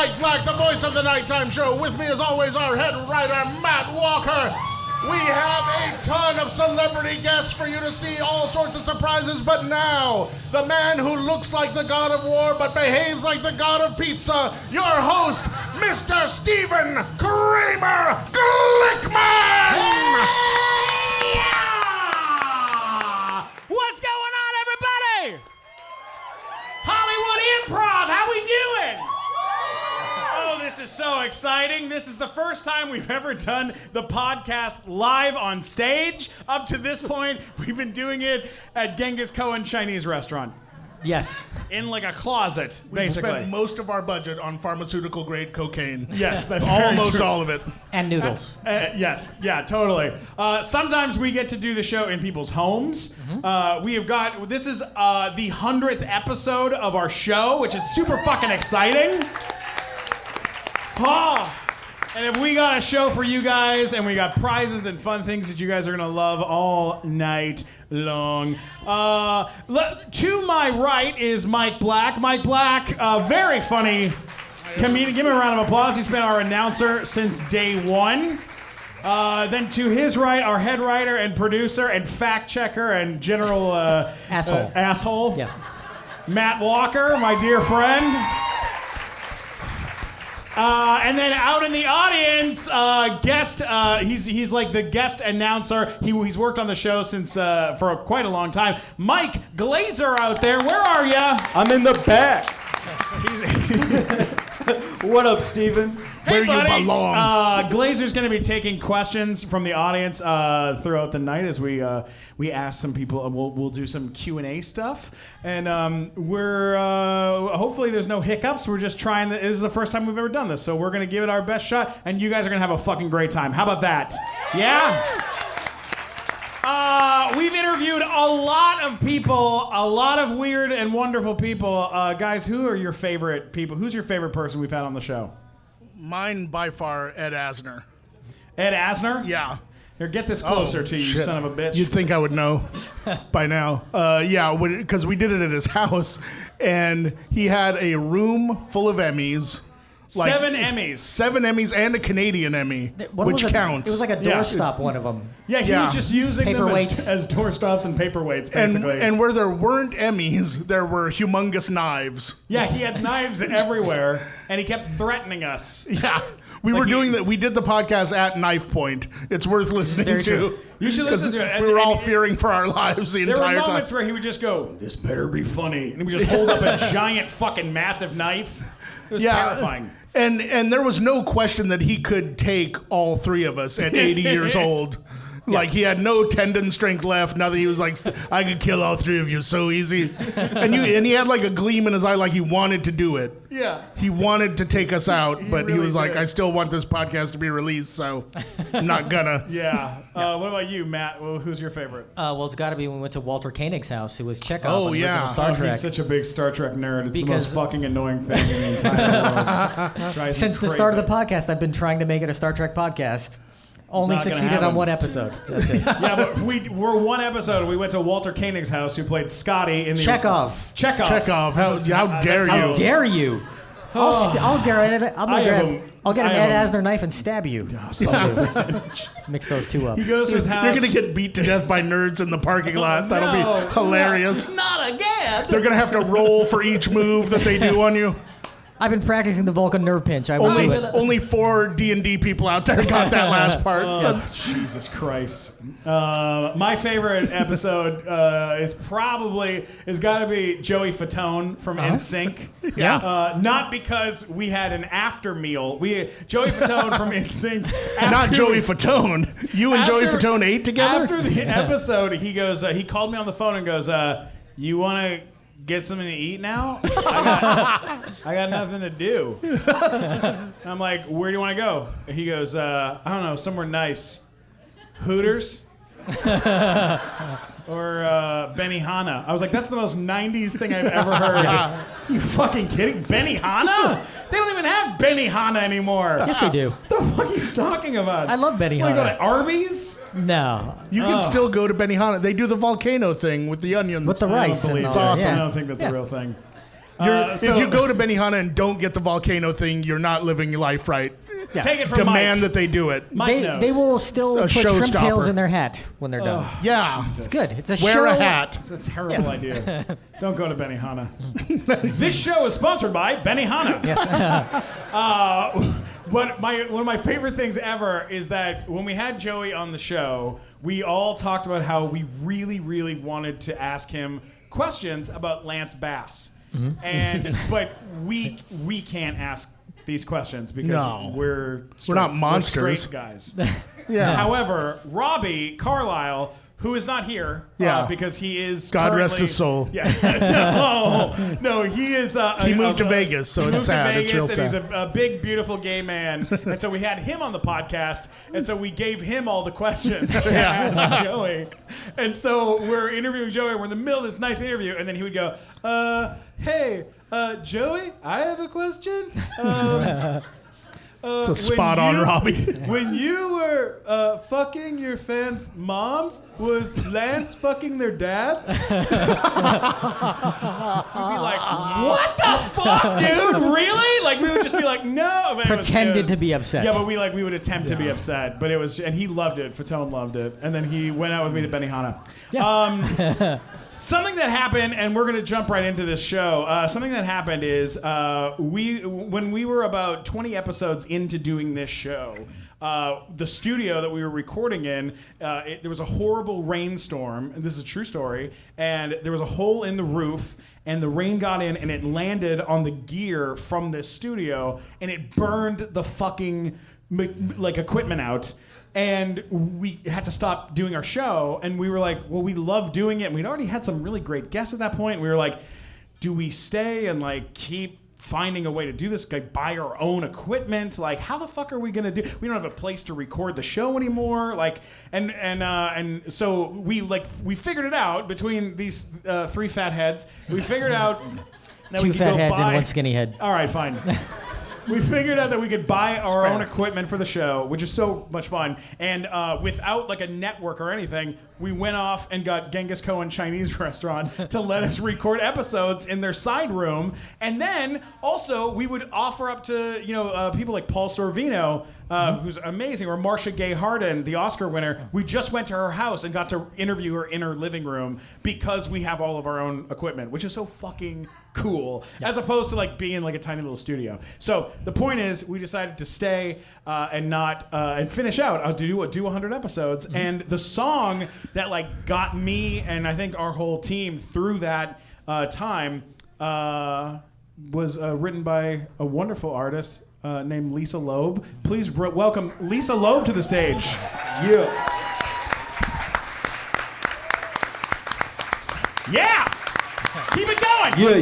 Mike Black, the voice of the Nighttime Show. With me, as always, our head writer, Matt Walker. We have a ton of celebrity guests for you to see, all sorts of surprises, but now, the man who looks like the god of war but behaves like the god of pizza, your host, Mr. Stephen Kramer Glickman! Hey! Yeah! What's going on, everybody? Hollywood Improv, how we doing? Oh, this is so exciting. This is the first time we've ever done the podcast live on stage. Up to this point, we've been doing it at Genghis Khan Chinese restaurant. Yes. In like a closet, We basically. spent most of our budget on pharmaceutical-grade cocaine. Yes, that's Almost all of it. And noodles. Yes, yeah, totally. Sometimes we get to do the show in people's homes. This is the 100th episode of our show, which is super fucking exciting. And if we got a show for you guys, and we got prizes and fun things that you guys are gonna love all night long. To my right is Mike Black. Mike Black, very funny comedian. Give him a round of applause. He's been our announcer since day one. Then to his right, our head writer and producer and fact checker and general asshole. Yes. Matt Walker, my dear friend. And then out in the audience, guest. He's like the guest announcer. He's worked on the show since for quite a long time. Mike Glazer out there. Where are ya? I'm in the back. What up, Stephen? Hey, Where buddy. you belong. Glazer's going to be taking questions from the audience throughout the night as we ask some people. We'll do some Q&A stuff, and we're hopefully there's no hiccups. We're just trying. This is the first time we've ever done this, so we're going to give it our best shot, and you guys are going to have a fucking great time. How about that? Yeah. We've interviewed a lot of people, a lot of weird and wonderful people. Guys, who are your favorite people? Who's your favorite person we've had on the show? Mine, by far, Ed Asner. Ed Asner? Yeah. Here, get this closer to you, shit. son of a bitch. You'd think I would know by now. Yeah, because we did it at his house, and he had a room full of Emmys. 7 Emmys. 7 Emmys and a Canadian Emmy, What which was it? counts. It was like a doorstop, one of them. Yeah, he Yeah. was just using them Paperweights. as doorstops and paperweights, and, basically. and where there weren't Emmys, there were humongous knives. yeah, he had knives everywhere, and he kept threatening us. Yeah. We were doing that. We did the podcast at knife point. It's worth listening Very to. true. You should listen to it. We were all And fearing for our lives the there were entire time. moments where he would just go, "This better be funny," and he would just hold up a giant fucking massive knife. It was terrifying. And there was no question that he could take all three of us at 80 years old. Like, he had no tendon strength left. Nothing. He was like, I could kill all three of you so easy. And he had like a gleam in his eye, like he wanted to do it. Yeah. He wanted to take us out, but he really was like, did. I still want this podcast to be released, so I'm not gonna. Yeah. What about you, Matt? Well, who's your favorite? Well, it's got to be when we went to Walter Koenig's house, who was Chekhov Oh, on the yeah. original Star Trek. He's such a big Star Trek nerd. It's the Because- most fucking annoying thing in the entire world. Drives me Since the start of crazy. the podcast, I've been trying to make it a Star Trek podcast. Only Not gonna succeeded happen. on one episode. That's it. Yeah, but we're one episode. We went to Walter Koenig's house, who played Scotty in the Chekhov. Chekhov. How dare That's you? How dare you? I'll get an Ed Asner knife and stab you. Mix those two up. He goes to his house. You're gonna get beat to death by nerds in the parking lot. That'll be hilarious. Not again. They're gonna have to roll for each move that they do on you. I've been practicing the Vulcan nerve pinch. I will do it. Only 4 D&D people out there got that last part. Oh, Jesus Christ. My favorite episode is got to be Joey Fatone from NSYNC. Yeah. Not because we had an after meal. Joey Fatone from NSYNC. Not Joey Fatone. You and Joey Fatone ate together? After the episode, he goes. He called me on the phone and goes, "You want to get something to eat now? I got nothing to do." And I'm like, "Where do you want to go?" And he goes, "I don't know, somewhere nice. Hooters." Or Benihana. I was like, that's the most 90s thing I've ever heard. You fucking kidding? Benihana? They don't even have Benihana anymore. Yes, they do. What the fuck are you talking about? I love Benihana. Want to go to Arby's? No. You can still go to Benihana. They do the volcano thing with the onions. With the rice. I don't believe and it. all that. awesome. I Yeah. don't think that's a real thing. If you go to Benihana and don't get the volcano thing, you're not living your life right. Yeah. Take it from Demand Mike. that they do it. Mike knows. They will still put shrimp showstopper. tails in their hat when they're done. Yeah. It's good. It's a Wear show. a hat. It's a terrible idea. Don't go to Benihana. This show is sponsored by Benihana. Yes. But one of my favorite things ever is that when we had Joey on the show, we all talked about how we really, really wanted to ask him questions about Lance Bass. But we can't ask these questions because we're not monsters. We're straight guys. Yeah. However, Robbie Carlisle, who is not here because he is God rest currently- his soul. Yeah. No, he is. He moved to Vegas, so it's sad. He moved to It's Vegas, real and sad. he's a big, beautiful gay man. And so we had him on the podcast, and so we gave him all the questions to ask Joey. And so we're interviewing Joey. We're in the middle of this nice interview, and then he would go, "Hey, Joey, I have a question." It's a spot on Robbie. When you were fucking your fans' moms, was Lance fucking their dads? We'd be like, what the fuck, dude? Really? Like, we would just be like, no. But Pretended to be upset. Yeah, but we would attempt to be upset. But it was, and he loved it. Fatone loved it. And then he went out with me to Benihana. Yeah. Something that happened, and we're going to jump right into this show. Something that happened is when we were about 20 episodes into doing this show, the studio that we were recording in, there was a horrible rainstorm, and this is a true story, and there was a hole in the roof, and the rain got in, and it landed on the gear from this studio, and it burned the fucking equipment out. And we had to stop doing our show, and we were like, well, we love doing it, and we'd already had some really great guests at that point. We were like, do we stay and keep finding a way to do this, buy our own equipment? How the fuck are we gonna do? We don't have a place to record the show anymore. And so we figured it out between these three fat heads. We figured out that we Two could fat go heads buy... and one skinny head. All right, fine. We figured out that we could buy our own equipment for the show, which is so much fun. And without a network or anything, we went off and got Genghis Khan Chinese restaurant to let us record episodes in their side room. And then also we would offer up to people like Paul Sorvino, who's amazing, or Marcia Gay Harden, the Oscar winner. We just went to her house and got to interview her in her living room because we have all of our own equipment, which is so fucking cool, as opposed to being a tiny little studio. So the point is, we decided to stay and not and finish out. I'll do 100 episodes, and the song that got me and I think our whole team through that time was written by a wonderful artist named Lisa Loeb. Please welcome Lisa Loeb to the stage. Yeah. Yeah. Keep it going. Yeah.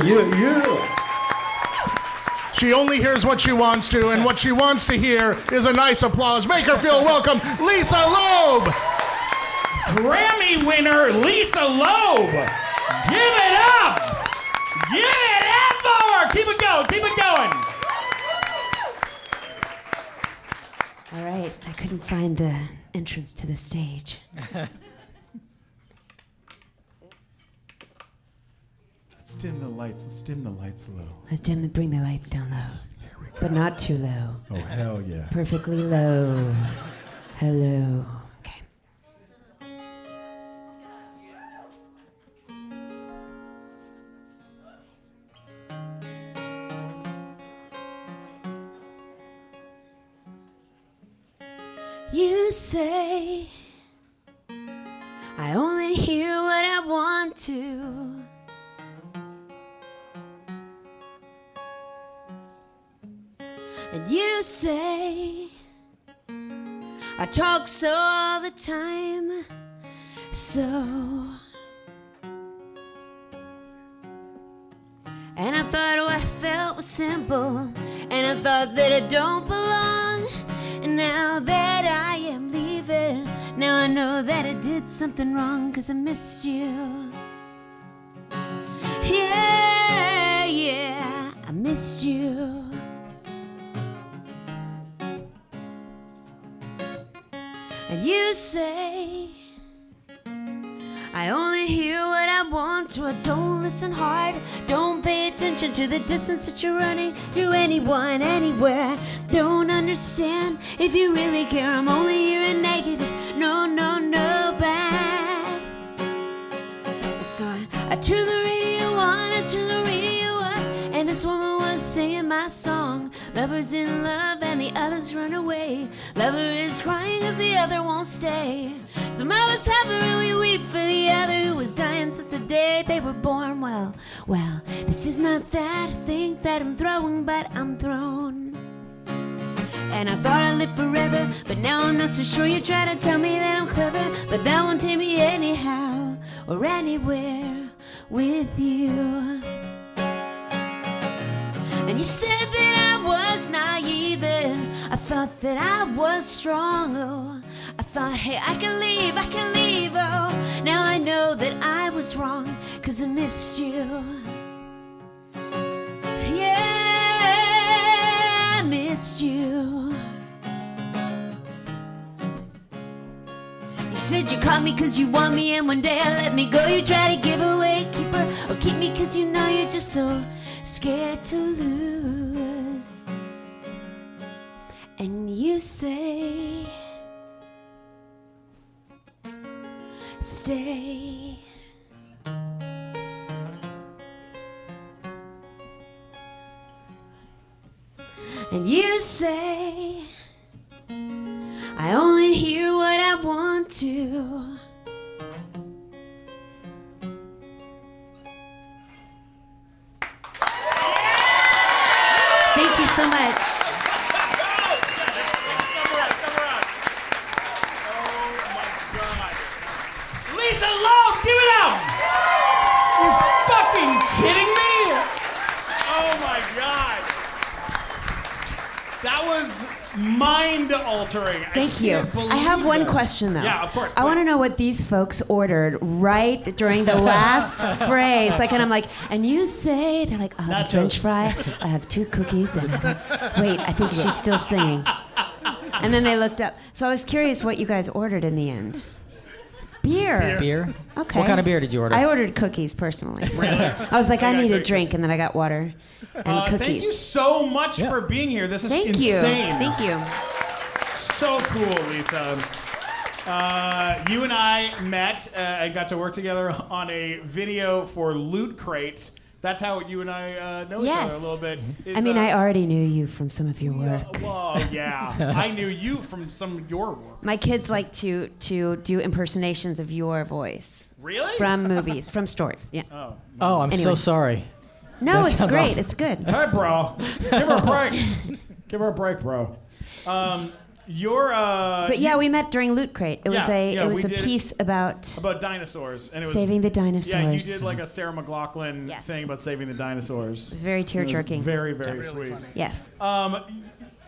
She only hears what she wants to, and what she wants to hear is a nice applause. Make her feel welcome, Lisa Loeb! Grammy winner Lisa Loeb. Give it up. Give it up for her. Keep it going. Keep it going. All right, I couldn't find the entrance to the stage. Let's dim the lights. Let's dim the lights a little. Let's bring the lights down low. There we go. But not too low. Oh, hell yeah. Perfectly low. Hello. Okay. You say I only hear what I want to. And you say I talk so all the time, so. And I thought what I felt was simple, and I thought that it don't belong. And now that I am leaving, now I know that I did something wrong, 'cause I missed you. Yeah, I missed you. And you say I only hear what I want to a don't listen hard. Don't pay attention to the distance that you're running to anyone, anywhere. Don't understand if you really care. I'm only hearing negative. No, no, no, bad. So I turn the radio on, I turn the radio up, and this woman was singing my song. Lover's in love and the others run away. Lover is crying cause the other won't stay. Some of us have her and we weep for the other who was dying since the day they were born. Well, this is not that thing that I'm throwing, but I'm thrown. And I thought I'd live forever, but now I'm not so sure. You try to tell me that I'm clever, but that won't take me anyhow or anywhere with you. And you said that I was naive, and I thought that I was strong. Oh, I thought, hey, I can leave, oh. Now I know that I was wrong, cause I missed you. Yeah, I missed you. You said you caught me cause you want me, and one day I let me go. You try to give away, keep her, or keep me cause you know you're just so scared to lose. And you say, stay. And you say, I only hear what I want to. Thank you so much. Lisa Loeb, give it up! You fucking kidding me? Oh my God. That was mind-altering. Thank you. I have one question, though. Yeah, of course. I want to know what these folks ordered right during the last phrase. Like, and I'm like, and you say, they're like, the French fry, I have 2 cookies, and wait, I think she's still singing. And then they looked up. So I was curious what you guys ordered in the end. Beer. Beer? Okay. What kind of beer did you order? I ordered cookies, personally. Really? I was like, I need a drink, and then I got water and cookies. Thank you so much for being here. This is Thank insane. you. Thank you. So cool, Lisa. You and I met and got to work together on a video for Loot Crate. That's how you and I know each other a little bit. I mean, I already knew you from some of your work. Well, yeah. I knew you from some of your work. My kids like to do impersonations of your voice. Really? From movies, from stories. Yeah. Oh, I'm so sorry. No, That it's sounds great. awful. It's good. Hey, bro. Give her a break. Give her a break, bro. But yeah, we met during Loot Crate. It was a piece about dinosaurs, and it was saving the dinosaurs. Yeah, you did like a Sarah McLachlan thing about saving the dinosaurs. It was very tear-jerking. Very, very sweet. Funny. Yes.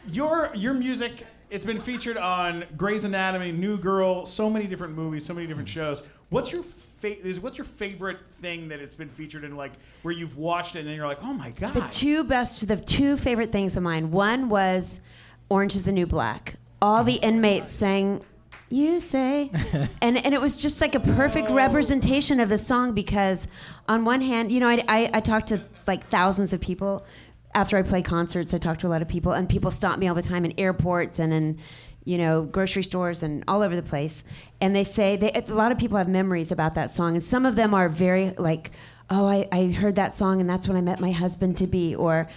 Your music, it's been featured on Grey's Anatomy, New Girl, so many different movies, so many different shows. What's your favorite thing that it's been featured in, like where you've watched it and then you're like, oh my God? The two favorite things of mine. One was Orange is the New Black. All the inmates sang, you say, and it was just like a perfect representation of the song, because on one hand, you know, I talk to like thousands of people. After I play concerts, I talk to a lot of people, and people stop me all the time in airports and in, you know, grocery stores and all over the place. And they say, a lot of people have memories about that song, and some of them are very like, oh, I heard that song and that's when I met my husband to be, or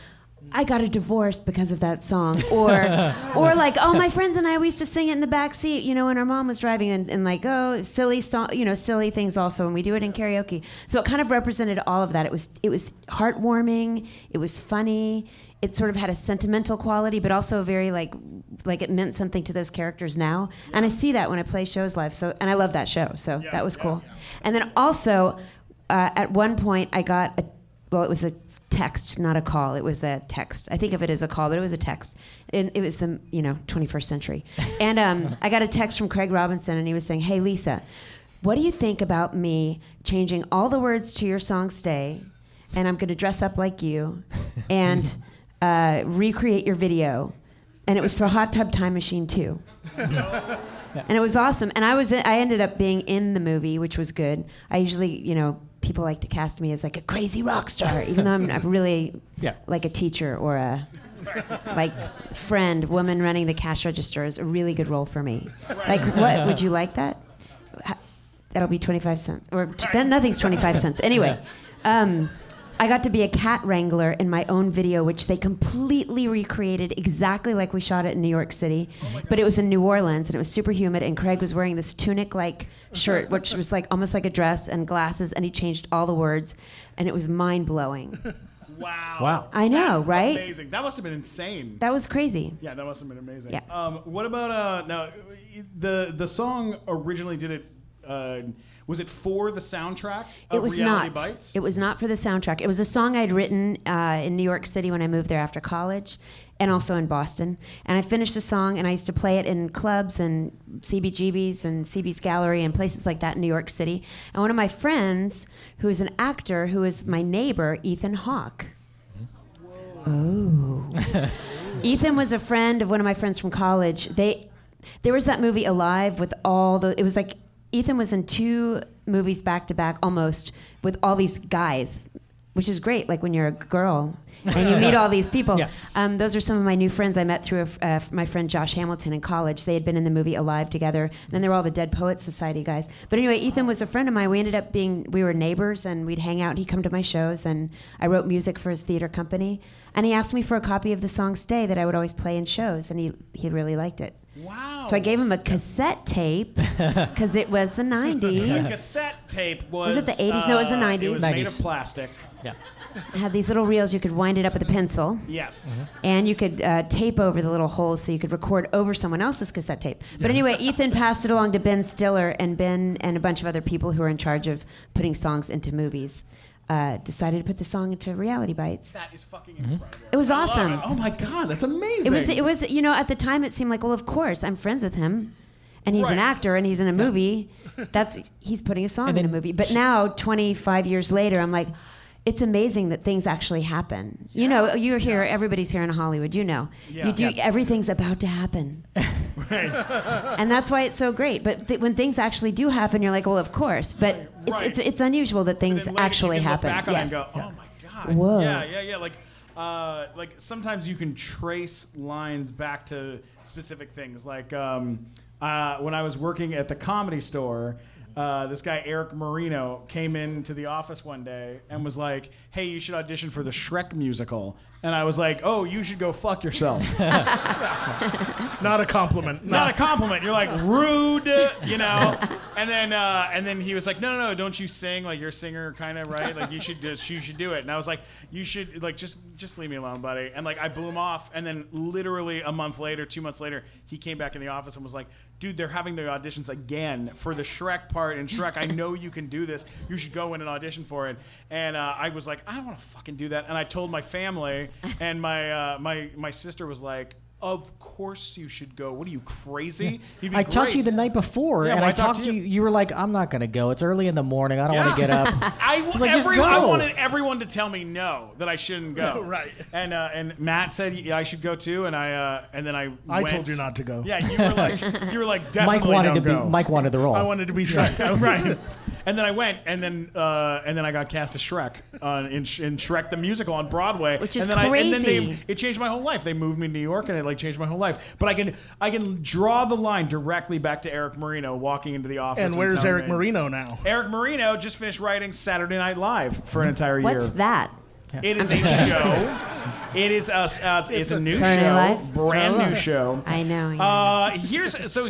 I got a divorce because of that song, or like, oh, my friends and I, we used to sing it in the back seat, you know, when our mom was driving, and like, oh, silly song, you know, silly things also, and we do it in karaoke. So it kind of represented all of that. It was heartwarming, it was funny, it sort of had a sentimental quality, but also very like it meant something to those characters now. And I see that when I play shows live. So, and I love that show, so that was cool. And then also, at one point, I got it was a text, not a call. It was a text. I think of it as a call, but it was a text. And it was the 21st century. And I got a text from Craig Robinson, and he was saying, "Hey Lisa, what do you think about me changing all the words to your song "Stay," and I'm going to dress up like you and recreate your video?" And it was for Hot Tub Time Machine 2. And it was awesome. And I ended up being in the movie, which was good. I usually, people like to cast me as like a crazy rock star, even though I'm really like a teacher or a like friend, woman running the cash register is a really good role for me. Like, what would you like that? That'll be 25 cents, or nothing's 25 cents. Anyway, I got to be a cat wrangler in my own video, which they completely recreated exactly like we shot it in New York City. But it was in New Orleans, and it was super humid, and Craig was wearing this tunic-like shirt, which was like almost like a dress, and glasses, and he changed all the words, and it was mind-blowing. Wow. I know, That's right? amazing. That must have been insane. That was crazy. Yeah, that must have been amazing. Yeah. What about now? The song originally did it. Was it for the soundtrack of It was Reality not. Bites? It was not for the soundtrack. It was a song I'd written in New York City when I moved there after college, and also in Boston. And I finished the song, and I used to play it in clubs and CBGB's and CB's Gallery and places like that in New York City. And one of my friends, who is an actor, who is my neighbor, Ethan Hawke. Oh. Ethan was a friend of one of my friends from college. There was that movie Alive with all the. It was like. Ethan was in 2 movies back to back almost with all these guys, which is great, like when you're a girl and you meet all these people. Yeah. Those are some of my new friends I met through my friend Josh Hamilton in college. They had been in the movie Alive together. And then there were all the Dead Poets Society guys. But anyway, Ethan was a friend of mine. We ended up we were neighbors, and we'd hang out. He'd come to my shows, and I wrote music for his theater company. And he asked me for a copy of the song Stay that I would always play in shows, and he really liked it. Wow. So I gave him a cassette tape because it was the 90s. The cassette tape was... Was it the 80s? No, it was the 90s. It was made 90s. of plastic. Yeah. It had these little reels. You could wind it up with a pencil. Yes. And you could tape over the little holes so you could record over someone else's cassette tape. But anyway, Ethan passed it along to Ben Stiller, and Ben and a bunch of other people who are in charge of putting songs into movies decided to put the song into Reality Bites. That is fucking incredible. It was I love awesome. it. Oh my God, that's amazing. It was, at the time it seemed like, well, of course, I'm friends with him, and he's an Right. actor, and he's in a movie. He's putting a song in a movie. But now, 25 years later, I'm like, it's amazing that things actually happen. You're here, everybody's here in Hollywood, Yeah. Everything's about to happen. Right. And that's why it's so great. But when things actually do happen, you're like, well, of course. But Right. it's unusual that But things then later actually you can happen. Look back on Yes. it and go, oh my God. Whoa. Yeah. Like sometimes you can trace lines back to specific things. Like when I was working at the Comedy Store, this guy Eric Marino came into the office one day and was like, "Hey, you should audition for the Shrek musical." And I was like, "Oh, you should go fuck yourself." Not a compliment. Not a compliment. You're like rude, And then he was like, no, don't you sing? Like you're a singer, kind of, right? Like you should do it. And I was like, you should like just leave me alone, buddy. And like I blew him off. And then literally a month later, 2 months later, he came back in the office and was like, dude, they're having the auditions again for the Shrek part in Shrek. I know you can do this. You should go in and audition for it. And I was like, I don't want to fucking do that. And I told my family, and my sister was like, of course you should go. What are you, crazy? You'd be I talked great. to you the night before, Yeah, and when I talked to you. You were like, "I'm not gonna go. It's early in the morning. I don't want to get up." I like, "Just go." I wanted everyone to tell me no, that I shouldn't go. Right. And Matt said I should go too, and then I went. told you not to go. Yeah, you were like definitely Mike wanted don't to go. be. Mike wanted the role. I wanted to be Shrek. Right. And then I went, and then I got cast as Shrek in Shrek the musical on Broadway, Which is and then crazy. It changed my whole life. They moved me to New York, and it like changed my whole life. But I can draw the line directly back to Eric Marino walking into the office. And where's telling Eric me- Marino now? Eric Marino just finished writing Saturday Night Live for an entire year. What's that? It is a show. It is it's a new Saturday show, Night Live? brand So- new show. I know. Yeah.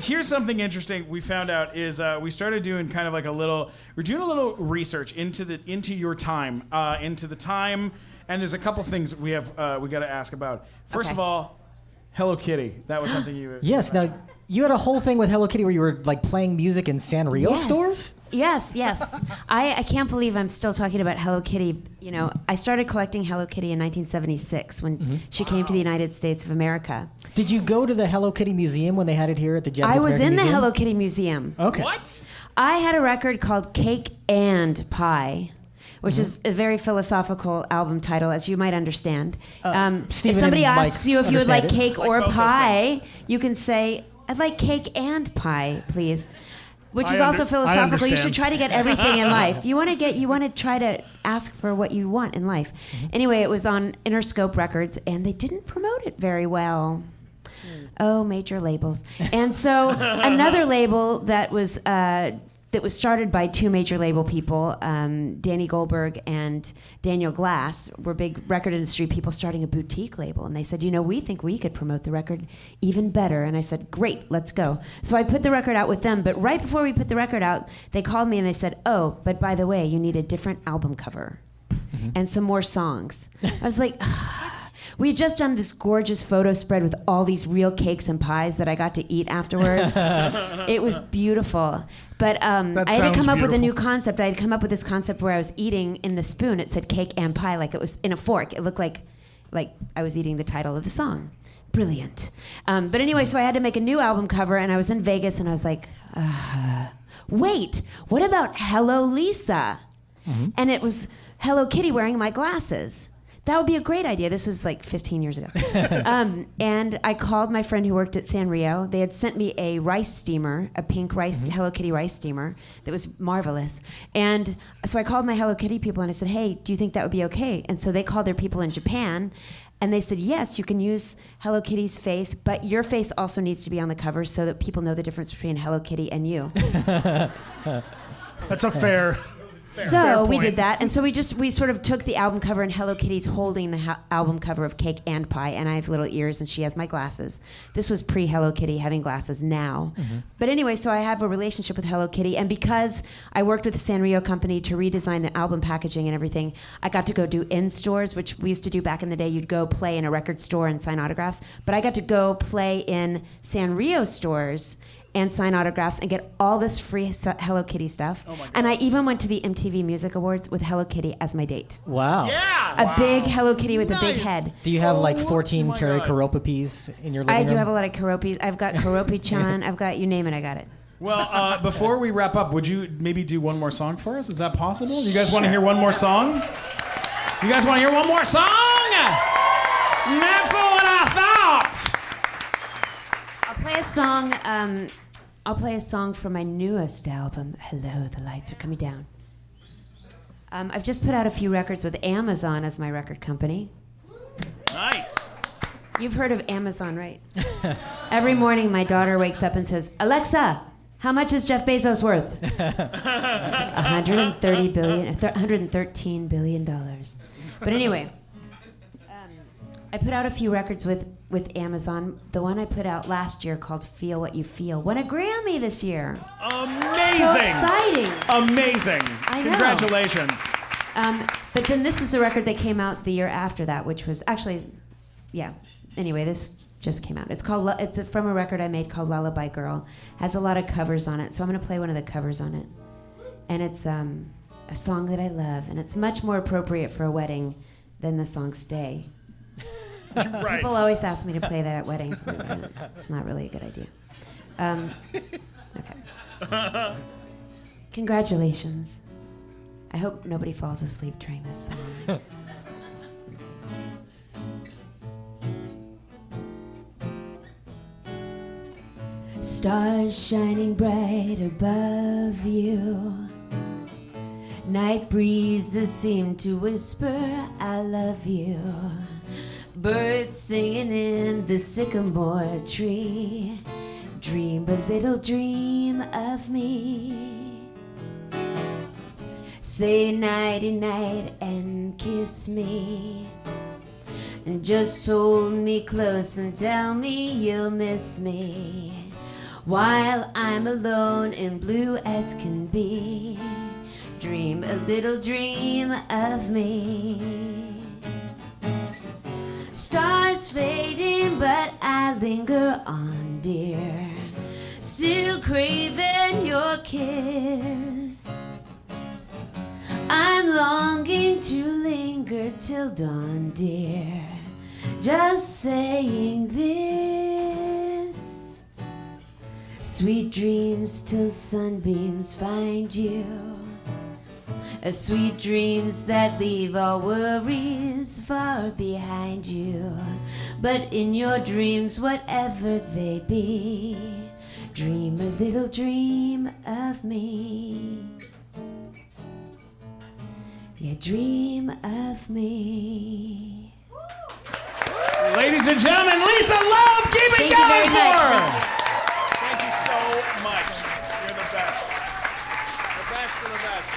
Here's something interesting we found out is we started doing kind of like we're doing a little research into your time, into the time, and there's a couple things we got to ask about. First Okay. of all, Hello Kitty. That was something you. Yes. Now you had a whole thing with Hello Kitty where you were like playing music in Sanrio stores. Yes. I can't believe I'm still talking about Hello Kitty. I started collecting Hello Kitty in 1976 when she came to the United States of America. Did you go to the Hello Kitty Museum when they had it here at the Japanese I was American in the Museum? Hello Kitty Museum. Okay. What? I had a record called Cake and Pie, which is a very philosophical album title, as you might understand. If Stephen somebody and Mike asks you if you would like understand it. cake Like or both those pie, you can say, I'd like cake and pie, please. Which is also philosophical. You should understand. try to get everything in life. You want to try to ask for what you want in life. Anyway, it was on Interscope Records, and they didn't promote it very well. Oh, major labels. And so another label that was started by two major label people, Danny Goldberg and Daniel Glass, were big record industry people starting a boutique label. And they said, we think we could promote the record even better. And I said, great, let's go. So I put the record out with them. But right before we put the record out, they called me and they said, oh, but by the way, you need a different album cover and some more songs. I was like, we had just done this gorgeous photo spread with all these real cakes and pies that I got to eat afterwards. It was beautiful. But I had to come up with a new concept. I had come up with this concept where I was eating in the spoon. It said cake and pie, like it was in a fork. It looked like I was eating the title of the song. Brilliant. But anyway, so I had to make a new album cover, and I was in Vegas, and I was like, wait, what about Hello Lisa? And it was Hello Kitty wearing my glasses. That would be a great idea. This was like 15 years ago. And I called my friend who worked at Sanrio. They had sent me a rice steamer, a pink rice Hello Kitty rice steamer that was marvelous. And so I called my Hello Kitty people and I said, hey, do you think that would be okay? And so they called their people in Japan and they said, yes, you can use Hello Kitty's face, but your face also needs to be on the cover so that people know the difference between Hello Kitty and you. That's a fair So we point. did that, and so we sort of took the album cover, and Hello Kitty's holding the album cover of Cake and Pie, and I have little ears, and she has my glasses. This was pre-Hello Kitty having glasses now. But anyway, so I have a relationship with Hello Kitty, and because I worked with the Sanrio company to redesign the album packaging and everything, I got to go do in-stores, which we used to do back in the day. You'd go play in a record store and sign autographs, but I got to go play in Sanrio stores and sign autographs and get all this free Hello Kitty stuff. Oh my God. And I even went to the MTV Music Awards with Hello Kitty as my date. Wow. A big Hello Kitty with a big head. Do you have like 14 Carrie Karopapis in your living room? I do have a lot of Karopis. I've got Karopi-chan. I've got, you name it, I got it. Well, before we wrap up, would you maybe do one more song for us? Is that possible? You guys want to hear one more song? You guys want to hear one more song? That's what I thought. I'll play a song from my newest album, Hello, the Lights Are Coming Down. I've just put out a few records with Amazon as my record company. Nice. You've heard of Amazon, right? Every morning my daughter wakes up and says, Alexa, how much is Jeff Bezos worth? It's like $113 billion. But anyway, I put out a few records with Amazon. The one I put out last year called Feel What You Feel won a Grammy this year. Amazing. So exciting. Amazing. I know. Congratulations. But then this is the record that came out the year after that, which was actually, anyway, this just came out. It's from a record I made called Lullaby Girl. Has a lot of covers on it, so I'm going to play one of the covers on it. And it's a song that I love, and it's much more appropriate for a wedding than the song Stay. Right. People always ask me to play that at weddings. It's not really a good idea. Okay. Congratulations. I hope nobody falls asleep during this song. Stars shining bright above you. Night breezes seem to whisper, I love you. Birds singing in the sycamore tree. Dream a little dream of me. Say nighty night and kiss me. And just hold me close and tell me you'll miss me. While I'm alone and blue as can be. Dream a little dream of me. Stars fading, but I linger on, dear. Still craving your kiss. I'm longing to linger till dawn, dear. Just saying this. Sweet dreams till sunbeams find you. Sweet dreams that leave all worries far behind you. But in your dreams, whatever they be, Dream a little dream of me. Yeah, dream of me. Ladies and gentlemen, Lisa Loeb, keep it Thank you going very for much. her. Thank you so much. You're the best. The best of the best.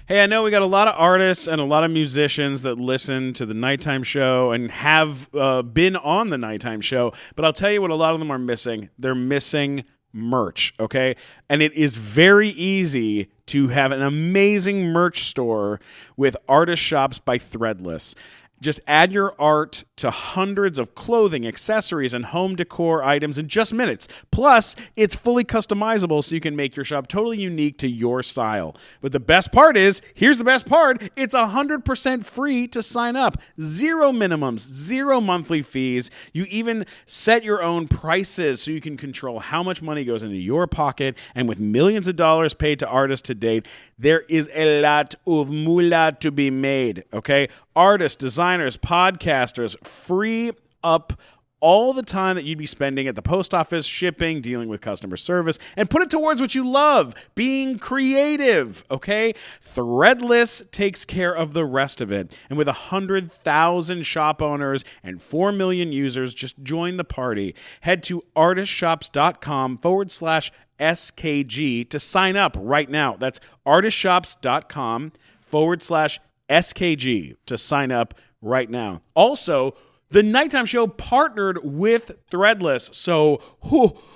Hey, I know we got a lot of artists and a lot of musicians that listen to the nighttime show and have been on the nighttime show, but I'll tell you what a lot of them are missing. They're missing merch, okay? And it is very easy to have an amazing merch store with Artist Shops by Threadless. Just add your art to hundreds of clothing, accessories, and home decor items in just minutes. Plus, it's fully customizable so you can make your shop totally unique to your style. But the best part is, here's the best part, it's 100% free to sign up. Zero minimums, zero monthly fees. You even set your own prices so you can control how much money goes into your pocket. And with millions of dollars paid to artists to date, there is a lot of moolah to be made, okay? Artists, designers, podcasters, free up all the time that you'd be spending at the post office, shipping, dealing with customer service, and put it towards what you love, being creative, okay? Threadless takes care of the rest of it. And with 100,000 shop owners and 4 million users, just join the party. Head to artistshops.com/SKG to sign up right now. That's artistshops.com/SKG to sign up right now. Also, the Nighttime Show partnered with Threadless, so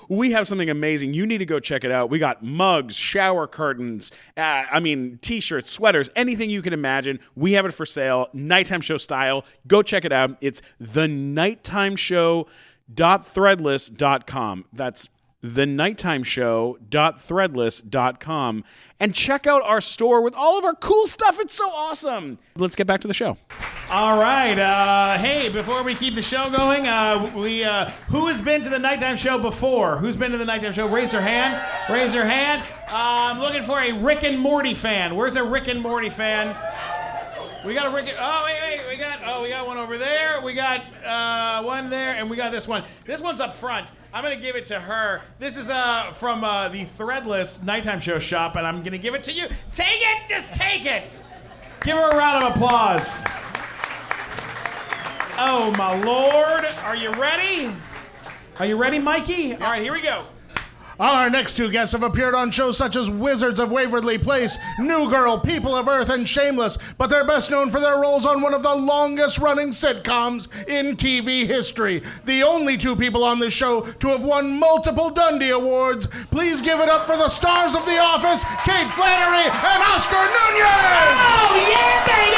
we have something amazing. You need to go check it out. We got mugs, shower curtains, t-shirts, sweaters, anything you can imagine. We have it for sale, Nighttime Show style. Go check it out. It's thenighttimeshow.threadless.com. That's thenighttimeshow.threadless.com, and check out our store with all of our cool stuff. It's so awesome. Let's get back to the show. All right. Hey, before we keep the show going, who has been to the nighttime show before? Who's been to the nighttime show? Raise your hand. Raise your hand. I'm looking for a Rick and Morty fan. Where's a Rick and Morty fan? We got a Rick. Oh, wait. We got one over there. We got one there, and we got this one. This one's up front. I'm gonna give it to her. This is from the Threadless Nighttime Show shop, and I'm gonna give it to you. Take it, just take it. Give her a round of applause. Oh my Lord, are you ready? Are you ready, Mikey? All right, here we go. Our next two guests have appeared on shows such as Wizards of Waverly Place, New Girl, People of Earth, and Shameless, but they're best known for their roles on one of the longest-running sitcoms in TV history. The only two people on this show to have won multiple Dundie Awards. Please give it up for the stars of The Office, Kate Flannery and Oscar Nunez! Oh, yeah, baby!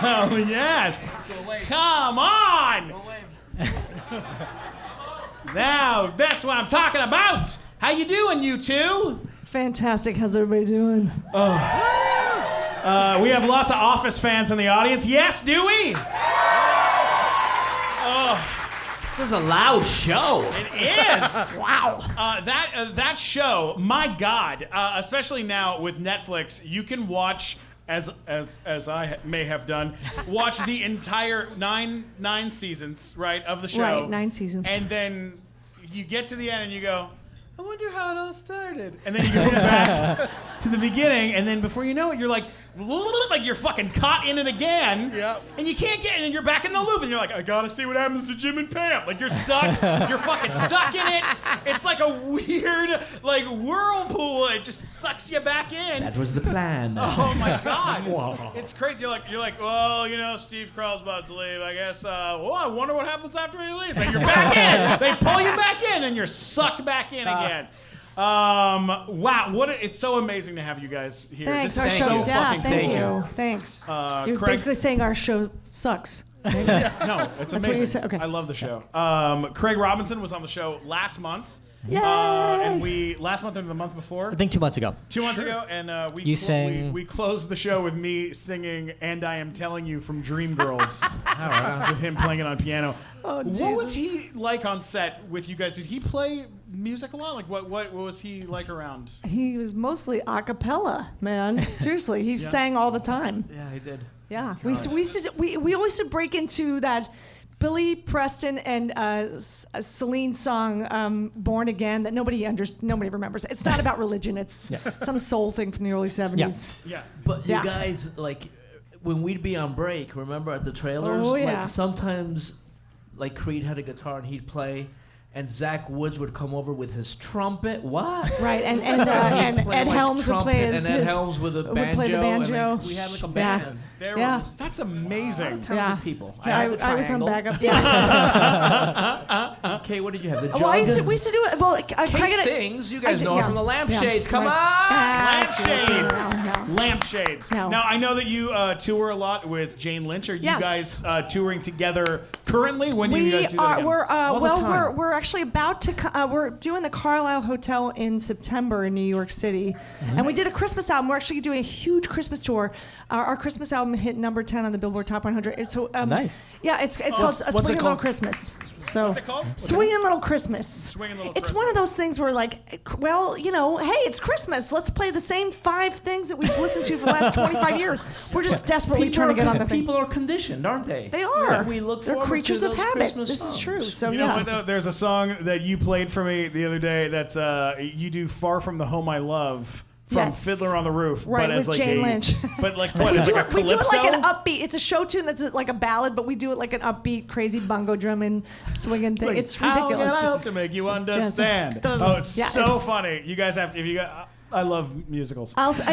Oh, yes. Come on. Now, that's what I'm talking about. How you doing, you two? Fantastic. How's everybody doing? We have lots of Office fans in the audience. Yes, do we? This is a loud show. It is. Wow. That show, my God, especially now with Netflix, you can watch, as I may have done, watch the entire nine seasons, right, of the show. Right, 9 seasons. And then you get to the end and you go, I wonder how it all started. And then you go back to the beginning, and then before you know it, you're like you're fucking caught in it again. Yep. And you can't get it, and you're back in the loop, and you're like, I gotta see what happens to Jim and Pam. Like, you're stuck. You're fucking stuck in it. It's like a weird, like, whirlpool. It just sucks you back in. That was the plan. Oh my God. It's crazy. You're like, well, Steve Carell's about to leave. I guess, I wonder what happens after he leaves. Like, you're back in. They pull you back in, and you're sucked back in again. Wow, it's so amazing to have you guys here. Thanks. This Our is show. so Yeah, fucking thank cool. you. Thanks. You're Craig- basically saying our show sucks. No, it's That's amazing. what you said, okay. I love the show. Craig Robinson was on the show last month. Yay! And we last month or the month before? I think 2 months ago. 2 months ago, and You sang- we closed the show with me singing "And I Am Telling You" from Dreamgirls, with him playing it on piano. Oh, What was Jesus. he like on set with you guys? Did he play music a lot? Like what was he like around? He was mostly a cappella, man. Seriously, he sang all the time. Yeah, he did. Yeah, we used to we always used to break into that Billy Preston and Celine song "Born Again" that nobody remembers. It's not about religion. It's some soul thing from the early '70s. Yeah. But Yeah. you guys, like, when we'd be on break, remember at the trailers? Oh, yeah. Like, sometimes, like, Creed had a guitar and he'd play, and Zach Woods would come over with his trumpet. What? Right, and He'd play, Ed like, Helms would play trumpet, his. and Ed his- Helms with a would banjo. play the banjo. And, like, we had like a Yeah. band. Yeah. That's amazing. Talented people. Yeah, I had the I was on triangle. backup. Yeah. Okay, what did you have? The Well, we used jug? to do it. Well, Kate sings. You guys know her yeah. from the Lampshades. Yeah. Come Right. on! Lampshades. No. Lampshades. No. Now I know that you tour a lot with Jane Lynch. Are you Yes. guys touring together currently? When do you guys do that again? We're actually about to we're doing the Carlisle Hotel in September in New York City, and we did a Christmas album. We're actually doing a huge Christmas tour. Our Christmas album hit number 10 on the Billboard Top 100. So Nice. Yeah, it's called it Swingin' Little called? Christmas. So What's it called? Swingin' Little Christmas. Swingin' Little It's Christmas. one of those things where, like, well, you know, hey, it's Christmas. Let's play the same 5 things that we've listened to for the last 25 years. We're just desperately trying to get on the thing. People are conditioned, aren't they? They are. Yeah, we look They're forward creatures to of those habit. Christmas This is songs. true. So You know yeah. what, though? There's a song that you played for me the other day that's you do "Far From the Home I Love" from Yes. Fiddler on the Roof, Right, but as with like Jane a, Lynch. But like what? It's like a We do it calypso. like an upbeat. It's a show tune that's like a ballad, but we do it like an upbeat, crazy bongo drumming, swinging thing. It's How ridiculous. can I help to make you understand? Yes. Oh, it's Yeah, so it's- funny. You guys have if you got. I love musicals. I'd say,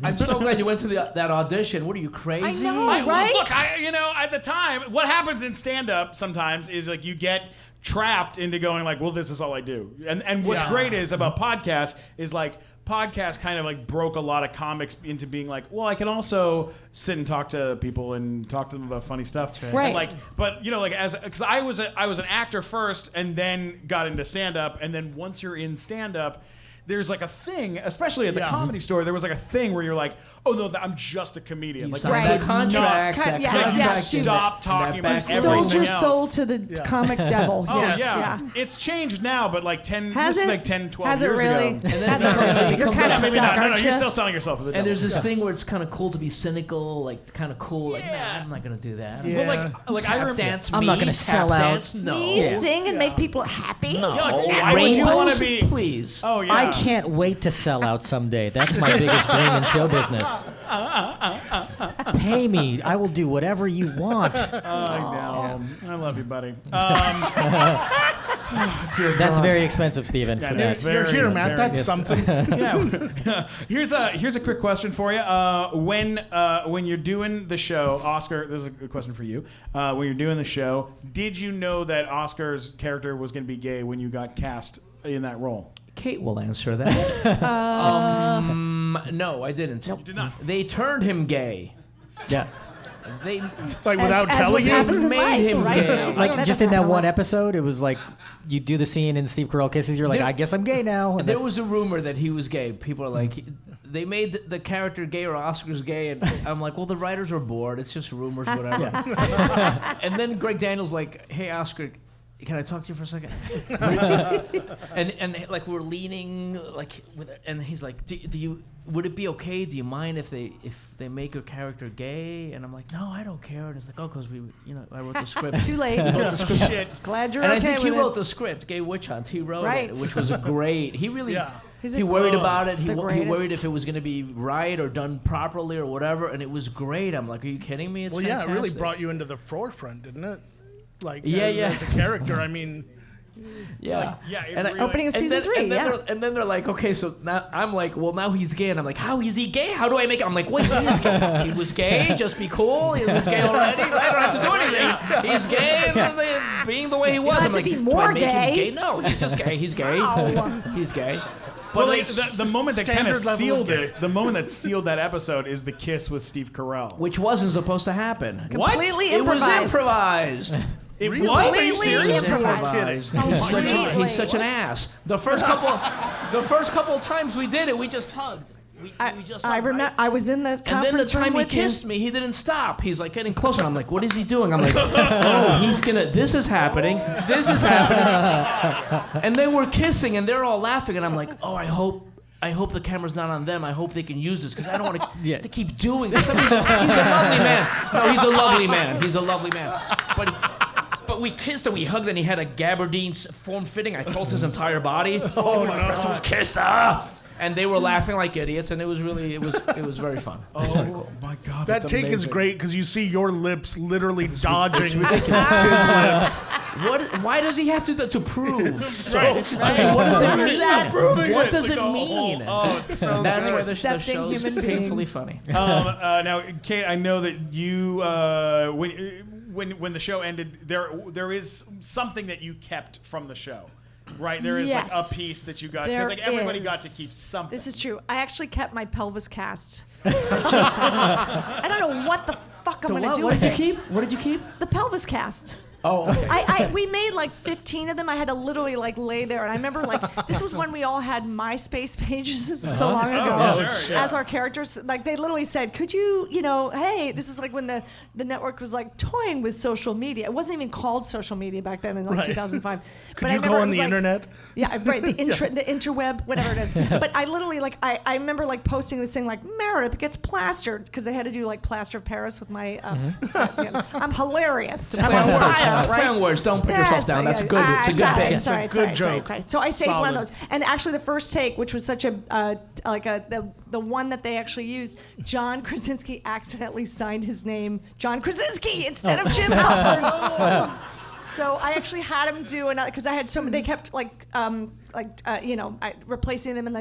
I'm so glad you went to that audition. What are you, crazy? I know, Well, right? Look, at the time, what happens in stand-up sometimes is like you get trapped into going like, well, this is all I do. And what's great is about podcasts is like podcasts kind of like broke a lot of comics into being like, well, I can also sit and talk to people and talk to them about funny stuff. Right. And like, but you know, like because I was an actor first and then got into stand-up, and then once you're in stand-up, there's like a thing, especially at the Comedy Store, there was like a thing where you're like, oh no, I'm just a comedian. You Like, signed Right. that contract. Yes, that yes, contract yes. and Stop that- talking and that about back- everything sold your else. soul to the comic devil. Oh yes. yeah. It's changed now, but like 10, Has this is it? like 10, 12 Has it years really? ago. And then Has it really? You're comes kind out- of Maybe stuck, not. No, aren't you're you? still selling yourself for the And devil. there's this thing where it's kind of cool to be cynical, like kind of cool. Like, nah, I'm not gonna do that. Well, like I Tap remember. dance. I'm me, not gonna tap sell out. dance, No. Me sing and make people happy. No. Yeah, like, why would you Rainbows? want to be? Please. Oh yeah. I can't wait to sell out someday. That's my biggest dream in show business. Pay me. I will do whatever you want. I know. I love you, buddy. That's very expensive, Stephen, for Yeah, that. You're here, Matt. That's yes. something. Yeah. Here's a quick question for you. When you're doing the show, Oscar, this is a good question for you. When you're doing the show, did you know that Oscar's character was going to be gay when you got cast in that role? Kate will answer that. No, I didn't. You did not. They turned him gay. Yeah. They Like without as telling what you. happens in made life, him right? gay. Like just in doesn't that one happen. episode, it was like you do the scene and Steve Carell kisses. You're like, There- I guess I'm gay now. And There that's- was a rumor that he was gay. People are like, they made the character gay or Oscar's gay, and I'm like, well, the writers are bored. It's just rumors, whatever. And then Greg Daniels like, hey, Oscar, can I talk to you for a second? and like we're leaning like, and he's like, do you? Would it be okay? Do you mind if they make your character gay? And I'm like, no, I don't care. And it's like, oh, because I wrote the script. Too late. Wrote the script. Shit. Glad you're And okay I think he with wrote it. the script, Gay Witch Hunt. He wrote Right. it, which was a great. He really, He's he a- worried about it. He the worried greatest. if it was going to be right or done properly or whatever, and it was great. I'm like, are you kidding me? It's Well, yeah, it really fantastic. brought you into the forefront, didn't it? Like, Yeah, as, yeah. as a character, I mean, Yeah, Yeah, it And really, Opening of season 3, yeah. And then they're like, okay, so now I'm like, well, now he's gay, and I'm like, how is he gay? How do I make it? I'm like, wait, he is gay. He was gay. Just be cool. He was gay already. Right? I don't have to do anything. He's gay, and then being the way he was. have I'm to like, be do more I make him gay. gay? No, he's just gay. He's gay. Ow. He's gay. But like, the moment that kind of Standard level sealed of it, the moment that sealed that episode is the kiss with Steve Carell. which wasn't supposed to happen. Completely It was improvised. improvised. It was? Are you Completely serious? improvised. He's such an ass. The first couple of times we did it, we just hugged. We just I hugged, remember. right? I was in the And then the conference room time he with you. kissed me, he didn't stop. He's like getting closer. I'm like, what is he doing? I'm like, oh, he's gonna. This is happening. This is happening. And they were kissing, and they're all laughing, and I'm like, oh, I hope the camera's not on them. I hope they can use this because I don't want to keep doing this. I mean, he's a lovely man. No, he's a lovely man. He's a lovely man. But we kissed and we hugged, and he had a gabardine form fitting. I felt his entire body. Oh no! So we kissed. And they were laughing like idiots, and it was very fun. Oh my God! That that's take is amazing. great because you see your lips literally dodging his ridiculous. lips. Why does he have to prove? Right. What does it mean? Proving What it. does Like, it mean? it's so That's good. why the Accepting show human is being. painfully funny. Now, Kate, I know that you when the show ended, there is something that you kept from the show, right? There is like a piece that you got because like everybody got to keep something. This is true. I actually kept my pelvis cast. I don't know what the fuck I'm going to do What with did you it. keep? What did you keep? The pelvis cast. Oh, okay. We made like 15 of them. I had to literally like lay there, and I remember like this was when we all had MySpace pages so long ago as our characters. Like they literally said, "Could you, hey, this is like when the network was like toying with social media. It wasn't even called social media back then in like 2005. Could but you go on the internet? Yeah, right. The interweb, whatever it is. But I literally like I remember like posting this thing like Meredith gets plastered because they had to do like plaster of Paris with my. I'm hilarious. I'm on fire. Play on words. Don't put yourself down. That's good. It's a good bit. Sorry, good joke. So I saved one of Solid. those. And actually, the first take, which was such a the one that they actually used, John Krasinski accidentally signed his name John Krasinski instead of Jim Halpern. So I actually had him do another because I had so many. They kept replacing them and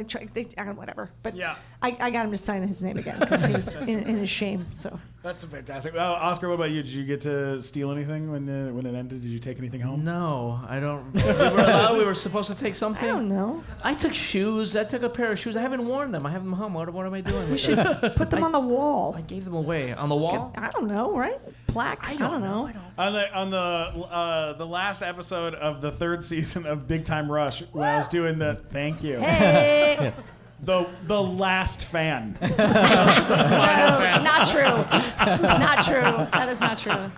whatever. But Yeah. I got him to sign his name again because he was in his shame. So. That's fantastic. Oscar, what about you? Did you get to steal anything when it ended? Did you take anything home? No, I don't. We were supposed to take something. I don't know. I took shoes. I took a pair of shoes. I haven't worn them. I have them home. What am I doing? We should put them on the wall. I gave them away on the wall. I don't know, right? Plaque. I don't know. On the last episode of the third season of Big Time Rush, when I was doing the thank you, Hey. the last fan. Not true. Not true. That is not true.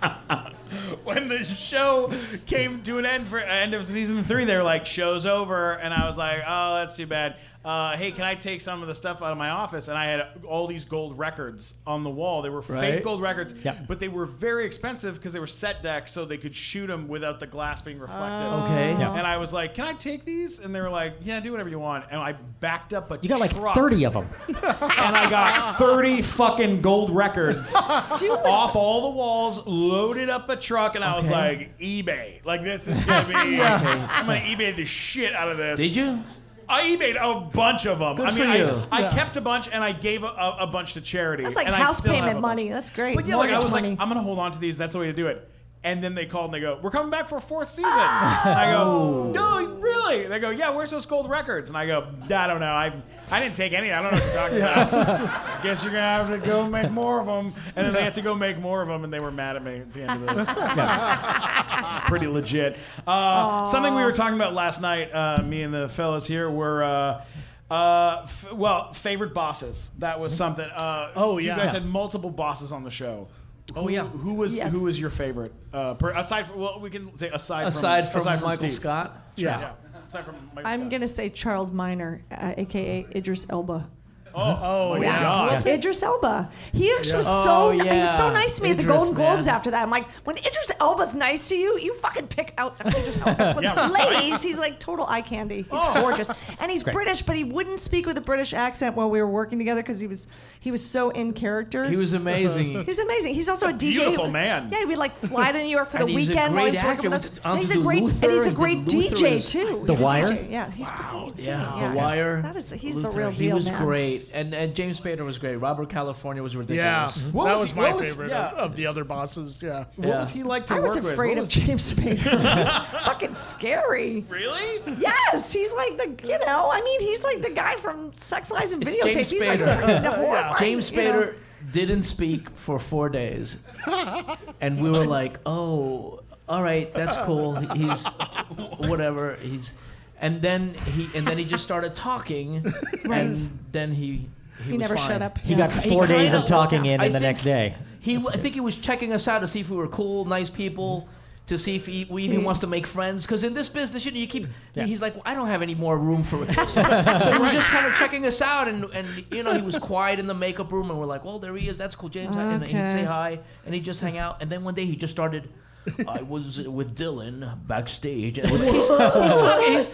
When the show came to an end of season 3, they were like, "Show's over," and I was like, "Oh, that's too bad." Hey, can I take some of the stuff out of my office? And I had all these gold records on the wall. They were fake gold records, but they were very expensive because they were set decks, so they could shoot them without the glass being reflected. Okay. Yeah. And I was like, "Can I take these?" And they were like, "Yeah, do whatever you want." And I backed up a You got like truck, 30 of them. and I got 30 fucking gold records off all the walls, loaded up a truck, and I was like, eBay. Like, this is going to be, I'm going to eBay the shit out of this. Did you? I eBayed a bunch of them. Good I mean, for you. I kept a bunch, and I gave a bunch to charity. That's like and I house still have payment a money. bunch. That's great. But yeah, like, I Mortgage was money. like, I'm going to hold on to these. That's the way to do it. And then they called and they go, "We're coming back for a 4th season." And I go, "No, really?" They go, "Yeah, where's those gold records?" And I go, "I don't know. I didn't take any. I don't know what you're talking about. Guess you're going to have to go make more of them." And then they had to go make more of them, and they were mad at me at the end of it. Pretty legit. Something we were talking about last night, me and the fellas here, were... favorite bosses. That was something. You guys had multiple bosses on the show. Oh yeah. Who was your favorite? Aside from we can say aside from Michael Steve. Scott. Yeah. Aside from Michael I'm Scott. going to say Charles Minor, a.k.a. Idris Elba. Oh my Yeah. God. Idris Elba. He actually was he was so nice to me at the Idris, Golden Globes man. after that. I'm like, when Idris Elba's nice to you, you fucking pick out Idris Elba. Plus, ladies, he's like total eye candy. He's gorgeous. And he's British, but he wouldn't speak with a British accent while we were working together because he was so in character. He was amazing. He's amazing. He's also a DJ. Beautiful man. Yeah, we'd like fly to New York for the And he's a weekend while great he's working with actor. us. Onto And he's a the great Luther, and he's a and great Luther DJ is- too. The He's a Wire? DJ. Yeah, he's fucking insane. Yeah, The Wire. That is he's Luther, the real he deal, was man. great. great, and James Spader was great. Robert California was Yeah, ridiculous. that What was was he- my what was- favorite yeah. of the other bosses. Yeah. What was he like to I work was with? afraid What of was- James Spader. He's fucking scary. Really? Yes, he's like he's like the guy from Sex, Lies, and It's Videotape. James He's like Spader. the horrifying, James you know. Spader didn't speak for 4 days, and we were like, "Oh, all right, that's cool. He's whatever. And then he just started talking, and then he He was never fine. shut up. He got He 4 days kinda- of talking in I the think next day. I think he was checking us out to see if we were cool, nice people, to see if we even wants to make friends. Because in this business, you keep. He's like, well, I don't have any more room for. So he was just kind of checking us out, and he was quiet in the makeup room, and we're like, well, there he is. That's cool, James. And he'd say Okay. hi, and he'd just hang out. And then one day he just started. I was with Dylan backstage, and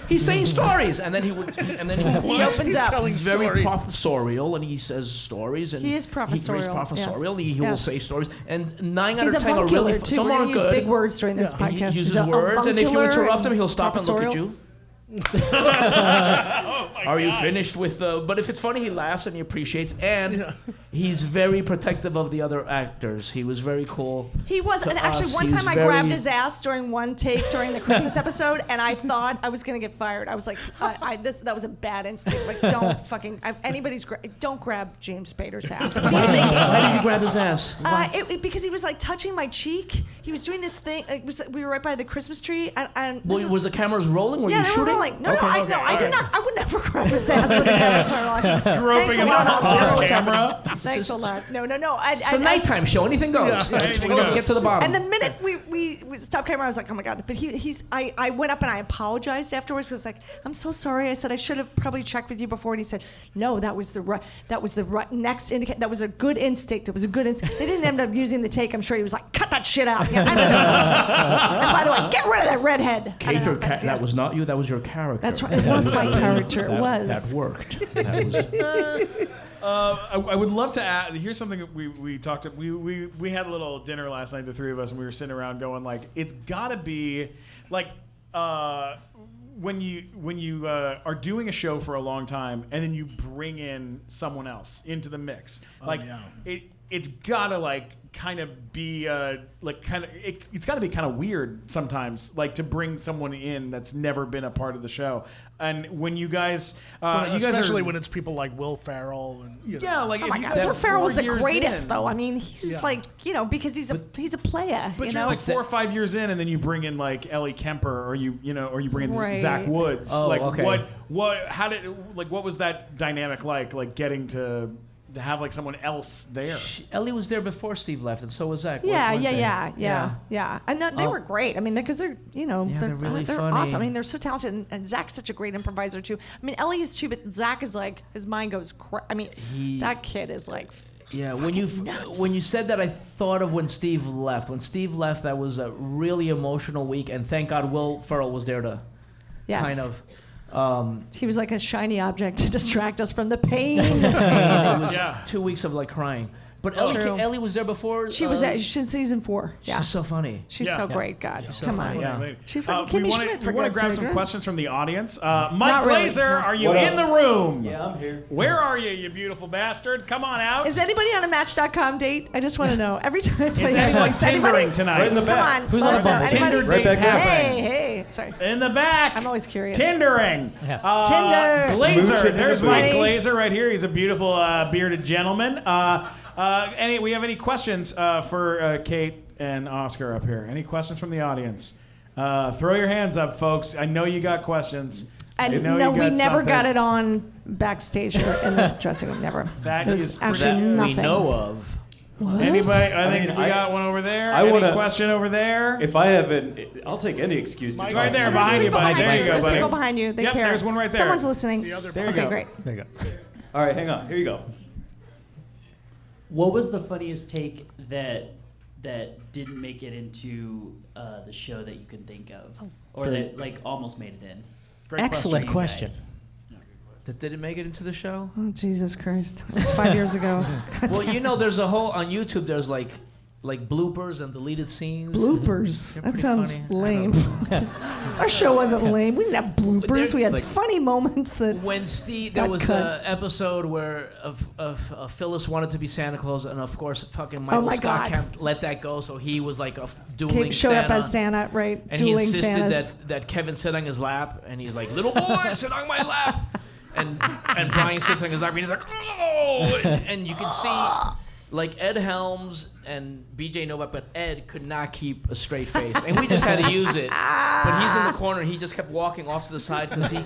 he's saying stories, and then he opened he's up. telling He's very stories. professorial, and he says stories, and He is He's professorial, very professorial, yes. and he will Yes. say stories, and 9 out He's a of 10 are really avuncular, too. some We're are going to use good. big words during this He podcast. uses He's a words, and if you avuncular interrupt him, and he'll stop and look at professorial. you. Are you finished with the? But if it's funny, he laughs and he appreciates, and he's very protective of the other acters. He was very cool. He was, to and actually, us. one He was time I very- grabbed his ass during one take during the Christmas episode, and I thought I was gonna get fired. I was like, that was a bad instinct. Like, don't fucking don't grab James Spader's ass. But he didn't make it. Why did you grab his ass? Because he was like touching my cheek. He was doing this thing. We were right by the Christmas tree, and Well, this is- was the cameras rolling? Were yeah, you they shooting? were rolling. No, Okay, I okay, no, I all did right. not. I would never grab his ass with the cameras rolling. Groping Thanks a him lot, Oscar. off camera. Thanks a lot. No. It's a nighttime show. Anything goes. Yeah, anything Let's goes. get to the bottom. And the minute we stopped camera, I was like, oh my god. But I went up and I apologized afterwards. Because like, I'm so sorry. I said I should have probably checked with you before. And he said, no, that was the right next indicator. That was a good instinct. It was a good instinct. They didn't end up using the take. I'm sure he was like, cut that shit out. Yeah, I don't know. And by the way, get rid of that redhead. I don't know, but, yeah. That was not you. That was your character. That's right. It was my character. It was. That worked. That was. I would love to add. Here's something that we talked. We had a little dinner last night, the three of us, and we were sitting around going like, it's got to be like when you are doing a show for a long time, and then you bring in someone else into the mix. Like it's gotta like kind of be it's got to be kind of weird sometimes, like to bring someone in that's never been a part of the show. And when you guys, especially are, when it's people like Will Ferrell and yeah, like Oh if my you God, guys Will are Ferrell was 4 the years greatest, in, though. I mean, he's like, because he's a player. But you you're know? like 4 or 5 years in, and then you bring in like Ellie Kemper, or you bring in Right. Zach Woods. Oh, like okay. what was that dynamic like getting to have like someone else there? Ellie was there before Steve left, and so was Zach. Yeah. weren't they? And they were great. I mean, because they're they're really they're funny. awesome. I mean, they're so talented, and Zach's such a great improviser too. I mean, Ellie is too, but Zach is like his mind goes. That kid is like. Yeah, nuts. when you said that, I thought of when Steve left. When Steve left, that was a really emotional week, and thank God Will Ferrell was there to Yes. kind of. He was like a shiny object to distract us from the pain. It was Yeah. 2 weeks of like crying. But True. Ellie was there before. She was at season 4. Yeah. She's so funny. She's Yeah. so Yeah. great. God, so come on. funny, yeah. She fucking We Kimmy want Schmidt, to for grab God's some sake. questions from the audience. Mike Not really, Glazer, no. are you What in up? the room? Yeah, I'm here. Where are you, you beautiful bastard? Come on out. Is anybody on a Match.com date? I just want to know. Every time I play Is anyone Netflix, anybody? tindering tonight? Right in the Come back. on. Who's on a let us know. Bumble? Anybody- Tinder Right dates back there. happening. Hey, sorry. In the back. I'm always curious. Tindering. Yeah. Tinder. Glazer. Smooching There's in the Mike booth. Glazer right here. He's a beautiful bearded gentleman. We have any questions for Kate and Oscar up here? Any questions from the audience? Throw your hands up, folks. I know you got questions. I And know no, you we got never something. got it on backstage or in the dressing room. Never. That There's is actually pretty- nothing. We know of. Anybody? I think mean, we I- got one over there. I Any wanna- question over there? If I haven't, I'll take any excuse to Mike, talk right to there, you. There's behind you, people buddy. There you go, There's buddy. people behind you. They Yep, care. there's one right there. Someone's listening. the other There you Okay, go. great. There you go. All right, hang on. Here you go. What was the funniest take that didn't make it into the show that you can think of, or that like almost made it in? Great Excellent you question. guys. That didn't make it into the show? Oh, Jesus Christ. It was 5 years ago. Well, there's a whole on YouTube. There's like like bloopers and deleted scenes. Bloopers. They're That pretty sounds funny. lame. Our show wasn't lame. We didn't have bloopers. We had like- funny moments that. When Steve, there Got was cut. an episode where Phyllis wanted to be Santa Claus, and of course, fucking Michael my Scott God. can't let that go, so he was like a dueling Kate showed Santa. up as Santa, right? And he Dueling insisted Santas. that Kevin sit on his lap, and he's like, "Little boy, sit on my lap." And Brian sits on his lap, and he's like, "Oh!" And you can see, like Ed Helms and BJ Novak, but Ed could not keep a straight face, and we just had to use it. But he's in the corner, and he just kept walking off to the side because he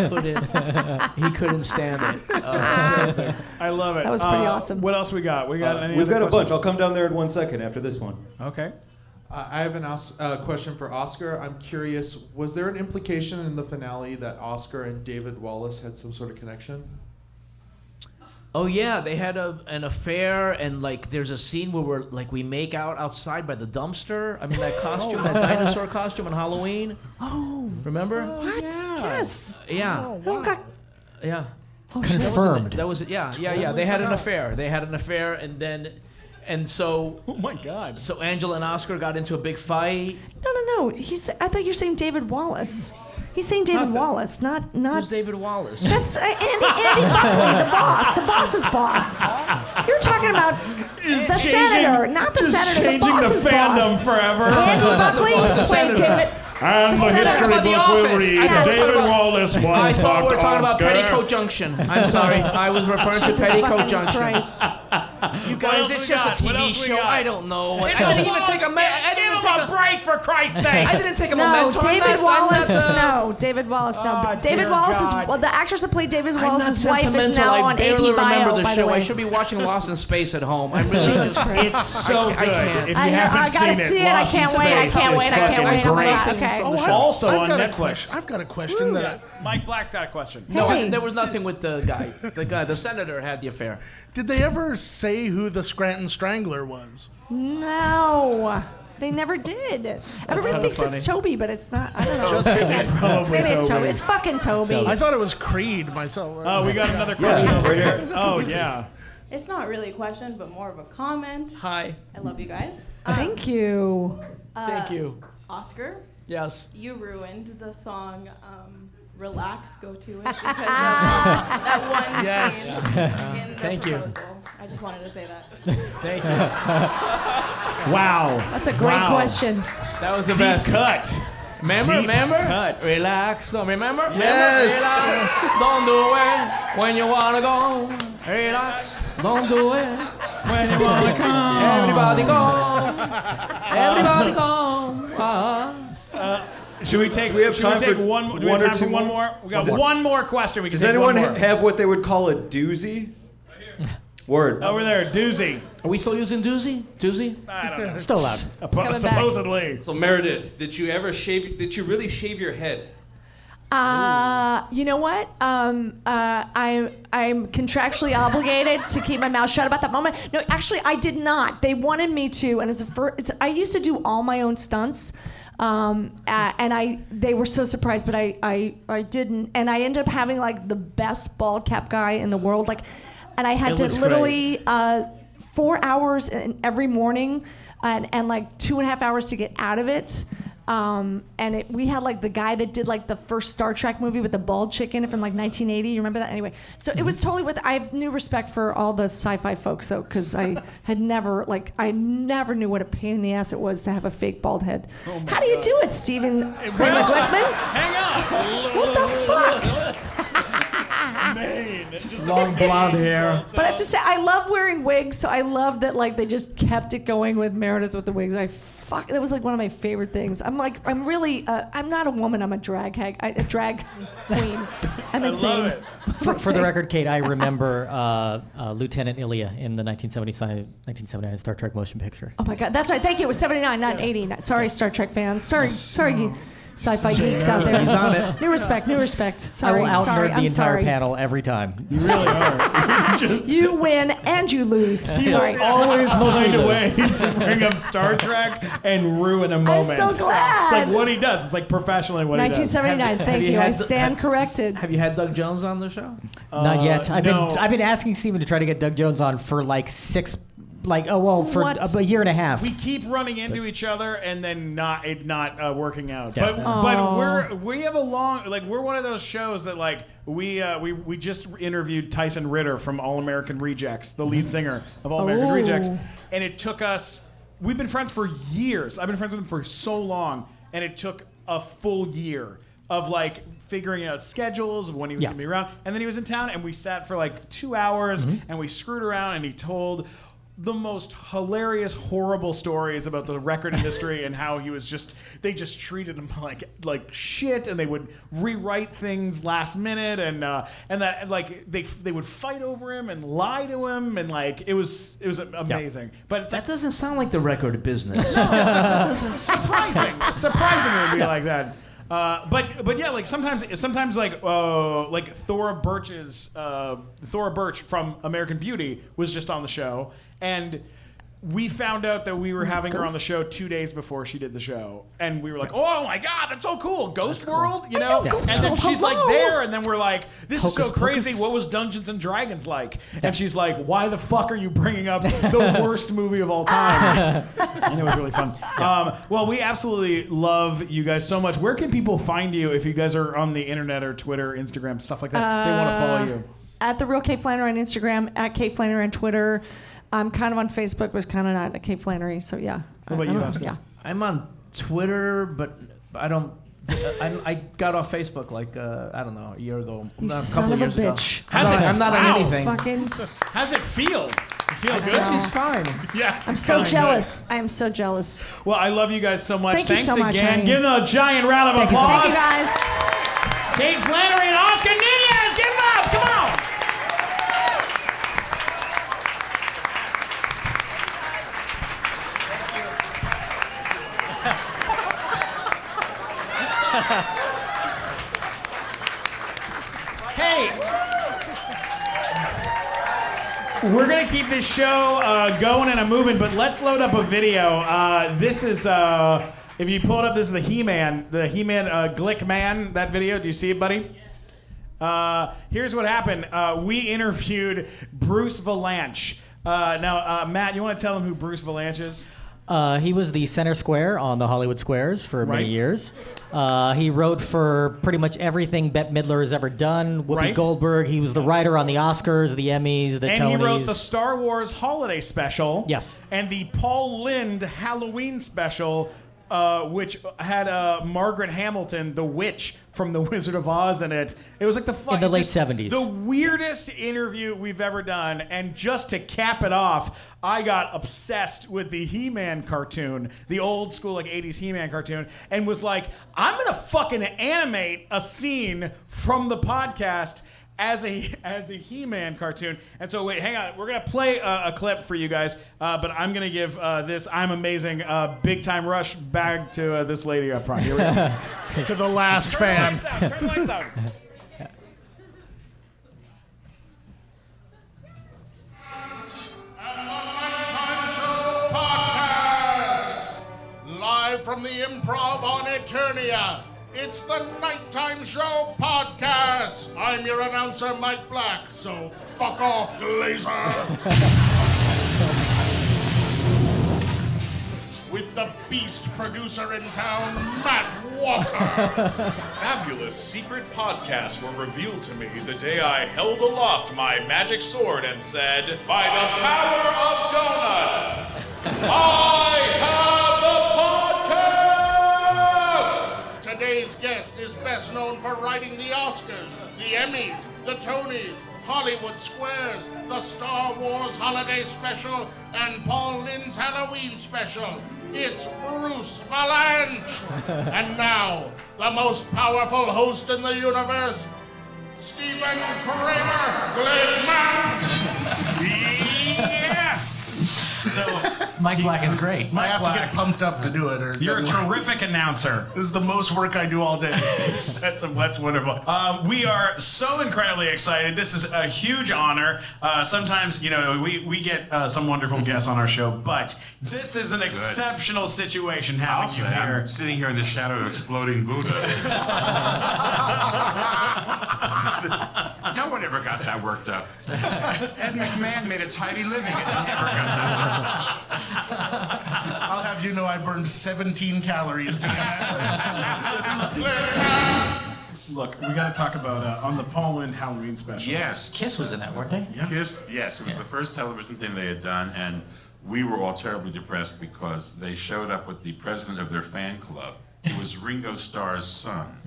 couldn't stand it. I love it. That was pretty awesome. What else we got? We got any We've other got a bunch. questions? I'll come down there in 1 second after this one. Okay. I have a question for Oscar. I'm curious, was there an implication in the finale that Oscar and David Wallace had some sort of connection? Oh yeah, they had an affair, and like there's a scene where we make out outside by the dumpster. I mean that costume, that dinosaur costume on Halloween. Oh, Remember? what? Yes. Yeah. Oh, God. Yeah. Confirmed. That was it. Yeah. They had an affair. And so Oh my God. so Angela and Oscar got into a big fight. No. I thought you were saying David Wallace. He's saying David Wallace, not. Who's David Wallace? That's Andy Buckley, the boss. The boss's boss. You're talking about the senator, not the just senator. changing The boss's the fandom boss. forever. Andy Buckley. boss, the Wait, senator. David. And the Senator history about The book will Office. read I thought David about- Wallace once I thought we were fucked talking about Oscar. Petticoat Junction. I'm sorry. I was referring to Jesus Petticoat fucking Junction. Christ. You What guys, else it's we just got? a What TV else we show. got? I don't know. I didn't even take a break, for Christ's sake. I didn't take a No, memento. David Wallace. No, David Wallace. No, Oh, David dear Wallace God. is. Well, the actress that played David I'm not Wallace's wife is sentimental. now I on barely AP Bio. remember the by show. the way. I should be watching Lost in Space at home. I'm really Jesus Christ. It's so good. I can't. If you I haven't gotta seen see it, it. I Lost in can't wait. I Space can't is wait. I can't fucking wait. Oh my great. God. Okay. Also I've on got a Netflix. question. I've got a question that Mike Black's got a question. No, Hey. there was nothing with the guy. The senator had the affair. did they ever say who the Scranton Strangler was? No, they never did. Everybody thinks it's Toby, but it's not. I don't know. It's probably Maybe it's Toby. Toby. It's fucking Toby. I thought it was Creed myself. Oh, we got another question over here. Oh, yeah. It's not really a question, but more of a comment. Hi. I love you guys. Thank you. Thank you. Oscar, Yes. you ruined the song Relax, Go To It because of that one Yes. scene in the Thank you. proposal. I just wanted to say that. Thank you. Wow. That's a great question. That was the Deep best. cut. Remember? cuts. Relax. Don't remember? Yes. Relax. Don't do it when you wanna go. Relax. Don't do it when you wanna come. Everybody go. Everybody go. Should we take? we have time for one? Do we one have or time two for one more? more? We got Is it- one more question. We can Does take anyone one more. have what they would call a doozy? Word. Over there, doozy. Are we still using doozy? Doozy? I don't know. Still allowed. Supposedly. So Meredith, did you really shave your head? You know what? I'm contractually obligated to keep my mouth shut about that moment. No, actually, I did not. They wanted me to, and I used to do all my own stunts, and they were so surprised, but I didn't, and I ended up having like the best bald cap guy in the world, like, and I had It to looks literally 4 hours every morning, and like 2.5 hours to get out of it. And we had like the guy that did like the first Star Trek movie with the bald chick in it from like 1980. You remember that? Anyway, so it was totally I have new respect for all the sci-fi folks though, because I never knew what a pain in the ass it was to have a fake bald head. How do you do it, Stephen Kramer Glickman? Hang on. What the fuck? Man, it's just Long blonde hair. But I have to say, I love wearing wigs, so I love that like they just kept it going with Meredith with the wigs. That was like one of my favorite things. I'm not a woman. I'm a drag queen. I'm insane. I love it. For the record, Kate, I remember Lieutenant Ilya in the 1979 Star Trek motion picture. Oh my God, that's right. Thank you. It was 79, not 80. Sorry, Star Trek fans. Sorry, sci-fi geeks out there. He's on it. New respect. Sorry, I will out sorry. nerd the I'm entire sorry. panel every time. You really are. You win and you lose. Sorry. Always find a way to bring up Star Trek and ruin a moment. I'm so glad. It's like what he does. It's like professionally what he does. 1979. Thank you. I stand corrected. Have you had Doug Jones on the show? Not yet. I've no. been asking Stephen to try to get Doug Jones on for like 6 Like, for a year and a half. We keep running into each other and then not working out. Yeah. But we have a long, like, we're one of those shows that, like, we just interviewed Tyson Ritter from All American Rejects, the lead singer of All American Rejects, and it took us. We've been friends for years. I've been friends with him for so long, and it took a full year of, like, figuring out schedules of when he was going to be around. And then he was in town, and we sat for like 2 hours, and we screwed around, and he told the most hilarious, horrible stories about the record industry and how they just treated him like shit, and they would rewrite things last minute, and that, like, they would fight over him and lie to him, and, like, it was amazing. But that doesn't sound like the record business. Surprising it would be like that. But yeah, like sometimes like Thora Birch from American Beauty was just on the show, and we found out that we were having her on the show 2 days before she did the show, and we were like, "Oh my God, that's so cool! Ghost World, you know?" And then she's like there, and then we're like, "This is so crazy! What was Dungeons and Dragons like?" And she's like, "Why the fuck are you bringing up the worst movie of all time?" And it was really fun. Well, we absolutely love you guys so much. Where can people find you if you guys are on the internet or Twitter, Instagram, stuff like that? They want to follow you. At the real Kate Flannery on Instagram, at Kate Flannery on Twitter. I'm kind of on Facebook, but kind of not at Kate Flannery. So yeah. What about you, Oscar? Yeah. I'm on Twitter, but I don't. I got off Facebook like I don't know, a year ago. You a son couple of a years ago. bitch. I'm not on anything. How's it feel? You feel good? She's fine. Yeah. I'm so jealous. I am so jealous. Well, I love you guys so much. Thanks Thanks so much, again. honey. Give them a giant round of applause. Thank you, guys. Kate Flannery and Oscar Nunez. Give them up. Come on. Hey, we're going to keep this show going and moving, but let's load up a video. This is, if you pull it up, this is the He-Man Glickman, that video. Do you see it, buddy? Here's what happened. We interviewed Bruce Vilanch. Now, Matt, you want to tell them who Bruce Vilanch is? He was the center square on the Hollywood Squares for many years. He wrote for pretty much everything Bette Midler has ever done. Whoopi Goldberg. He was the writer on the Oscars, the Emmys, the Tonys. And he wrote the Star Wars Holiday Special. Yes. And the Paul Lynde Halloween Special, which had Margaret Hamilton, the witch from The Wizard of Oz, in it. It was like in the late 70s. The weirdest interview we've ever done. And just to cap it off, I got obsessed with the He-Man cartoon, the old school like 80s He-Man cartoon, and was like, I'm gonna fucking animate a scene from the podcast as a He-Man cartoon. And so wait, hang on, we're gonna play a clip for you guys, but I'm gonna give this I'm Amazing big time rush bag to this lady up front. Here we go. To the last fan. Turn the lights out. Live from the Improv on Eternia, it's the Nighttime Show Podcast. I'm your announcer, Mike Black, so fuck off, Glazer. With the beast producer in town, Matt Walker. Fabulous secret podcasts were revealed to me the day I held aloft my magic sword and said, by the power of donuts, I have the podcast! Today's guest is best known for writing the Oscars, the Emmys, the Tonys, Hollywood Squares, the Star Wars Holiday Special, and Paul Lynde's Halloween Special. It's Bruce Vilanch. And now, the most powerful host in the universe, Stephen Kramer Glickman. Yes! So Mike Black is great. I have to get pumped up to do it. You're a terrific announcer. This is the most work I do all day. That's wonderful. We are so incredibly excited. This is a huge honor. Sometimes, we get some wonderful guests on our show, but this is an exceptional situation having you here. I'm sitting here in the shadow of exploding Buddha. No one ever got that worked up. Ed McMahon made a tidy living and never got that worked up. I'll have you know I burned 17 calories doing that. Look, we got to talk about on the Paul Lynde Halloween special. Yes. Kiss was in that, weren't they? Yeah. Kiss, yes. It was the first television thing they had done, and we were all terribly depressed because they showed up with the president of their fan club. It was Ringo Starr's son.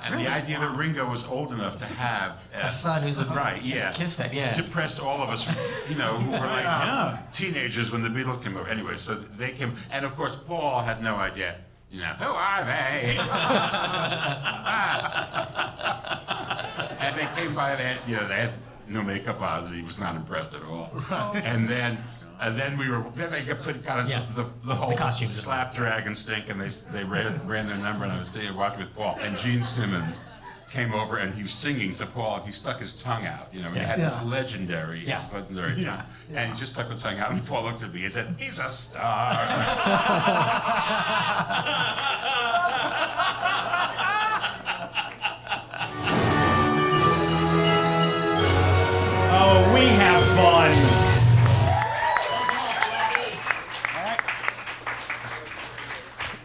And the idea that Ringo was old enough to have a son who's a Kiss fan, yeah. depressed all of us, who were like teenagers when the Beatles came over. Anyway, so they came, and of course Paul had no idea. Who are they? And they came by, they had no makeup on, and he was not impressed at all. And then they got into the whole slap, drag, and stink, and they ran their number, and I was sitting and watching with Paul. And Gene Simmons came over, and he was singing to Paul, and he stuck his tongue out. He had this legendary tongue. And he just stuck the tongue out, and Paul looked at me and said, "He's a star." Oh, we have fun.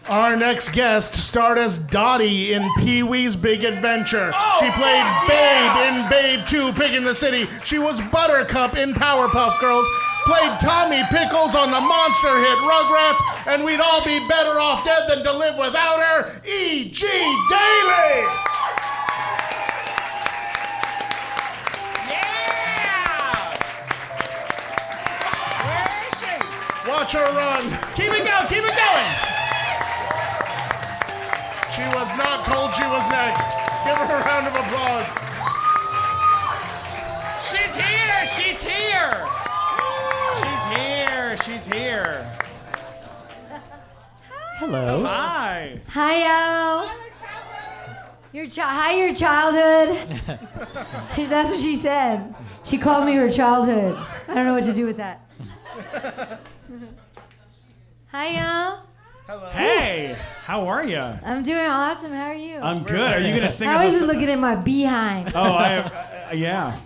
Our next guest starred as Dottie in Pee-wee's Big Adventure. She played Babe in Babe 2, Pig in the City. She was Buttercup in Powerpuff Girls, played Tommy Pickles on the monster hit Rugrats, and we'd all be better off dead than to live without her, E.G. Daily! Where is she? Watch her run. Keep it going, keep it going. She was not told she was next. Give her a round of applause. She's here! She's here! She's here! She's here! Hello. Hi! Hi, y'all. Hi, your childhood. That's what she said. She called me her childhood. I don't know what to do with that. Hi, y'all. Hello. Hey, how are you? I'm doing awesome. How are you? I'm good. Are you gonna sing How us is a it looking at my behind? Oh, yeah.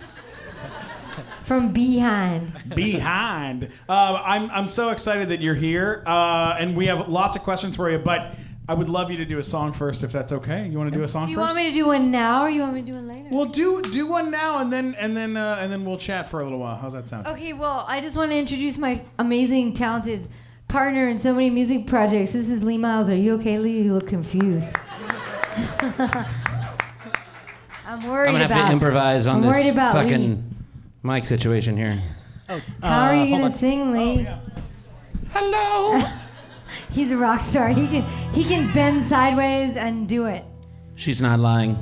From behind. Behind. I'm so excited that you're here, and we have lots of questions for you. But I would love you to do a song first, if that's okay. You want to do a song first? Do you want me to do one now, or you want me to do one later? Well, do one now, and then we'll chat for a little while. How's that sound? Okay. Well, I just want to introduce my amazing, talented partner in so many music projects. This is Lee Miles. Are you okay, Lee? You look confused. I'm worried I'm gonna have to improvise on this fucking Lee. mic situation here. How are you gonna sing, Lee? Hello. He's a rock star. He can bend sideways and do it. She's not lying.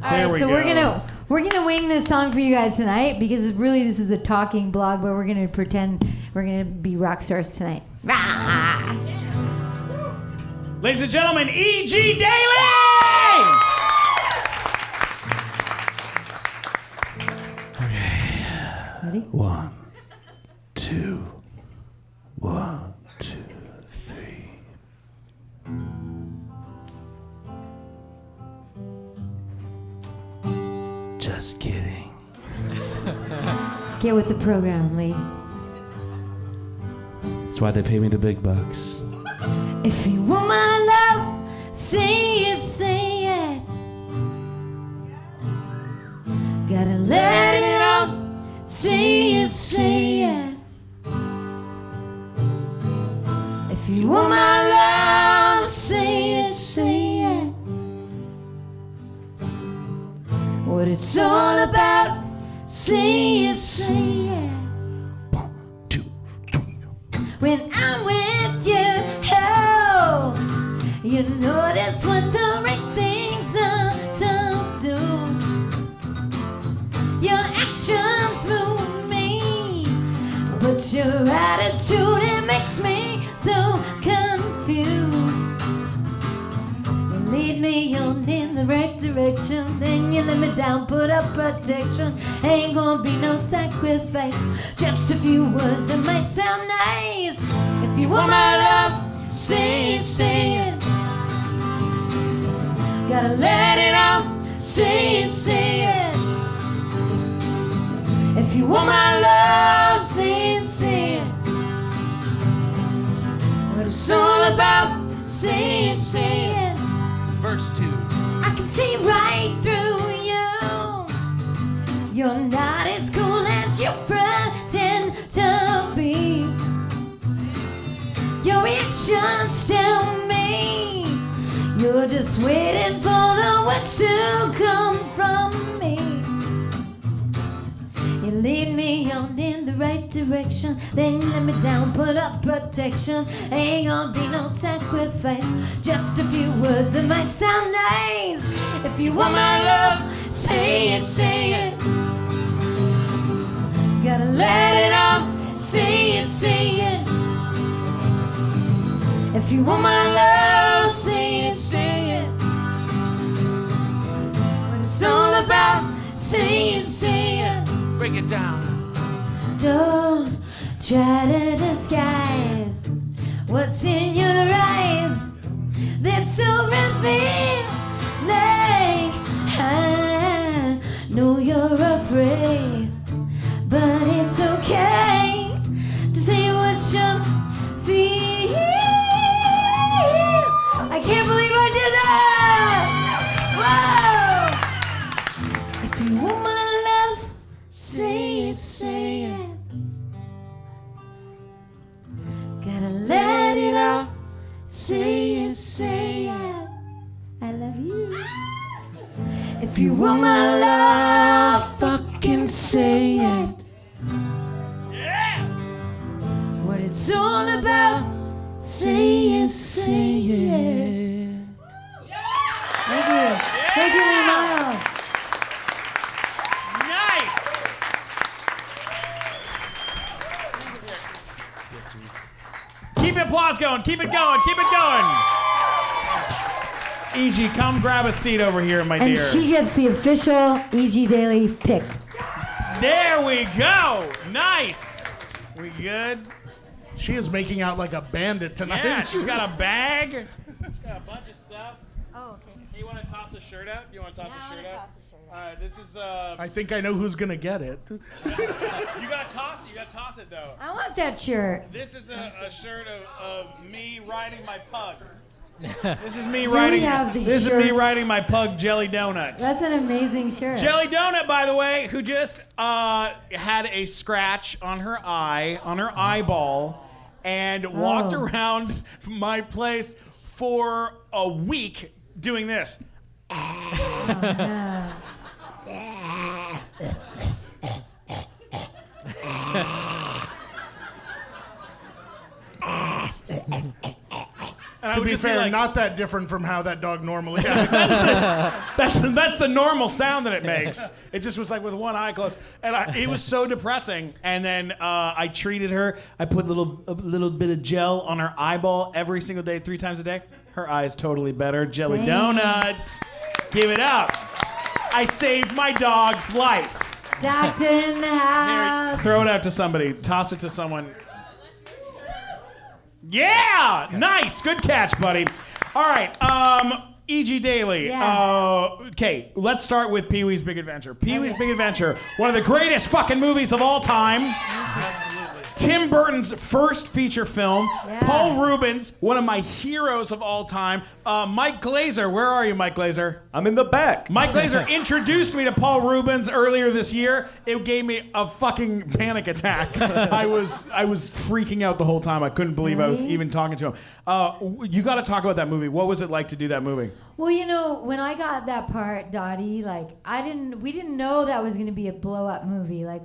All right, so we're gonna wing this song for you guys tonight because really this is a talking blog, but we're gonna pretend we're gonna be rock stars tonight. Ladies and gentlemen, E.G. Daily! Ready? 1, 2, 1, 2, 3. Just kidding. Get with the program, Lee. That's why they pay me the big bucks. If you want my love, say it, say it. Gotta let it out, say it, say it. If you want my love, say it, say it. What it's all about, say it, say it. When I'm with you, oh, you notice what the right things are to do. Your actions move me, but your attitude, it makes me so confused. You lead me in the right direction. Then you let me down, put up protection. Ain't gonna be no sacrifice. Just a few words that might sound nice. If you want my love, say it, say it. Gotta let it out, say it, say it. If you want my love, say it, say it. What it's all about, say it, say it. Verse 2. I can see right through you. You're not as cool as you pretend to be. Your actions tell me you're just waiting for the words to come from me. You lead me on in the right direction, then you let me down, put up protection. Ain't gonna be no sacrifice, just a few words that might sound nice. If you want my love, say it, say it. Gotta let it out, say it, say it. If you want my love, say it, say it. What it's all about, say it, say it. Break it down. Don't try to disguise what's in your eyes. They're so revealing. I know you're afraid, but it's okay to say what you feel. I can't believe I did that! Whoa! If you want my love, say it, say it. Gotta let it out, say it, say it. I love you. If you want my love, fucking say it. Yeah! What it's all about, say it, say it. Thank you. Thank you, Miles. Nice. Keep the applause going. Keep it going. Keep it going. E.G., come grab a seat over here, my dear. And she gets the official E.G. Daily pick. There we go. Nice. We good? She is making out like a bandit tonight. Yeah, she's got a bag. She's got a bunch of stuff. Oh, okay. Hey, you want to toss a shirt out? You want to toss a shirt out? All right, this is I think I know who's gonna get it. You gotta toss it. You gotta toss it though. I want that shirt. This is a shirt of me riding my pug. This is me Here riding. we have the This is me shirts. riding my pug, Jelly Donut. That's an amazing shirt. Jelly Donut, by the way, who just had a scratch on her eye, on her eyeball, and walked around my place for a week doing this. To be fair, not that different from how that dog normally acts. That's the normal sound that it makes. It just was like with one eye closed, and it was so depressing. And then I treated her. I put a little bit of gel on her eyeball every single day, 3 times a day. Her eye is totally better. Jelly Donut, give it up. I saved my dog's life. Doctor in the house. Throw it out to somebody. Toss it to someone. Yeah! Nice. Good catch, buddy. All right. E.G. Daily. Yeah. Okay, let's start with Pee-wee's Big Adventure. Pee-wee's Big Adventure, one of the greatest fucking movies of all time. Absolutely. Tim Burton's first feature film. Yeah. Paul Rubens, one of my heroes of all time. Mike Glazer, where are you, Mike Glazer? I'm in the back. Mike Glazer introduced me to Paul Rubens earlier this year. It gave me a fucking panic attack. I was freaking out the whole time. I couldn't believe I was even talking to him. You got to talk about that movie. What was it like to do that movie? Well, you know, when I got that part, Dottie, like we didn't know that was going to be a blow-up movie. Like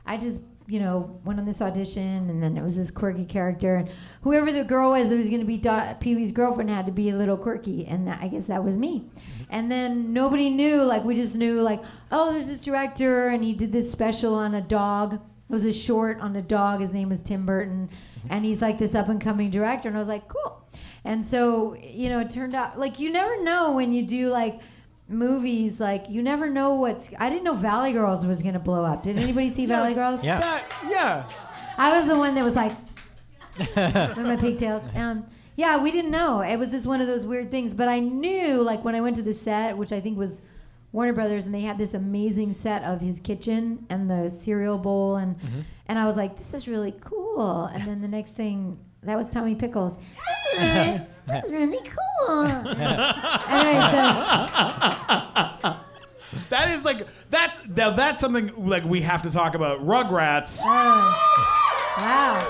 I just you know, went on this audition, and then it was this quirky character, and whoever the girl was that was going to be Pee-wee's girlfriend had to be a little quirky, and I guess that was me. And then nobody knew, like, we just knew, like, oh, there's this director, and he did this special on a dog, It was a short on a dog. His name was Tim Burton, and he's like this up and coming director. And I was like, cool. And so, you know, it turned out like you never know when you do like movies. Like you never know what's. I didn't know Valley Girls was gonna blow up. Did anybody see Valley Girls? Yeah. Yeah. I was the one that was like with my pigtails. Yeah, we didn't know. It was just one of those weird things. But I knew, like, when I went to the set, which I think was Warner Brothers, and they had this amazing set of his kitchen and the cereal bowl, and I was like, this is really cool. And then the next thing, that was Tommy Pickles. That's really cool. Anyway, so... That is like that's something like we have to talk about. Rugrats. Wow.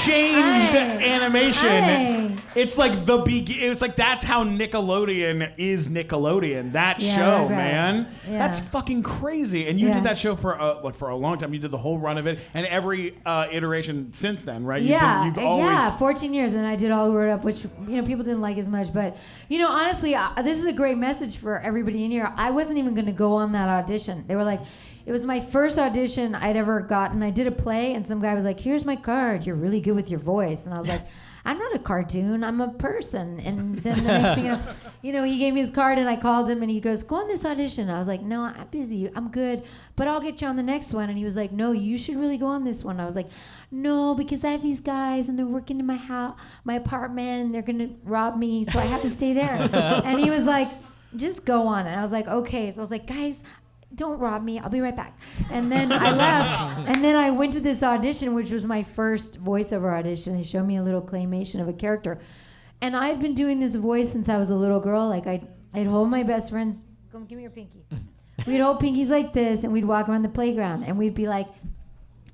Changed animation. Hey. It's like it's like that's how Nickelodeon is Nickelodeon. That show, Rugrats. man. Yeah. That's fucking crazy. And you did that show for a long time. You did the whole run of it and every iteration since then, right? You've always 14 years, and I did All Grown Up, which people didn't like as much. But honestly, this is a great message for everybody in here. I wasn't even going to go on that audition. They were like. It was my first audition I'd ever gotten. I did a play, and some guy was like, here's my card. You're really good with your voice. And I was like, I'm not a cartoon. I'm a person. And then the next thing he gave me his card, and I called him, and he goes, go on this audition. I was like, no, I'm busy. I'm good, but I'll get you on the next one. And he was like, no, you should really go on this one. I was like, no, because I have these guys, and they're working in my house, my apartment, and they're going to rob me, so I have to stay there. And he was like, just go on. And I was like, okay. So I was like, guys, don't rob me. I'll be right back. And then I left. And then I went to this audition, which was my first voiceover audition. They showed me a little claymation of a character. And I'd been doing this voice since I was a little girl. Like I'd hold my best friends. Come, give me your pinky. We'd hold pinkies like this, and we'd walk around the playground, and we'd be like,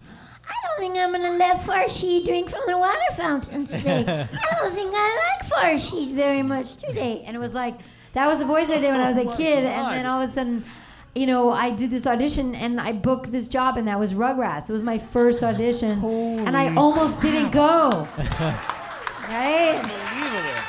I don't think I'm gonna let Farshid drink from the water fountain today. I don't think I like Farshid very much today. And it was like, that was the voice I did when I was a kid. And then all of a sudden, I did this audition, and I booked this job, and that was Rugrats. It was my first audition, and I almost didn't go. Right? Unbelievable.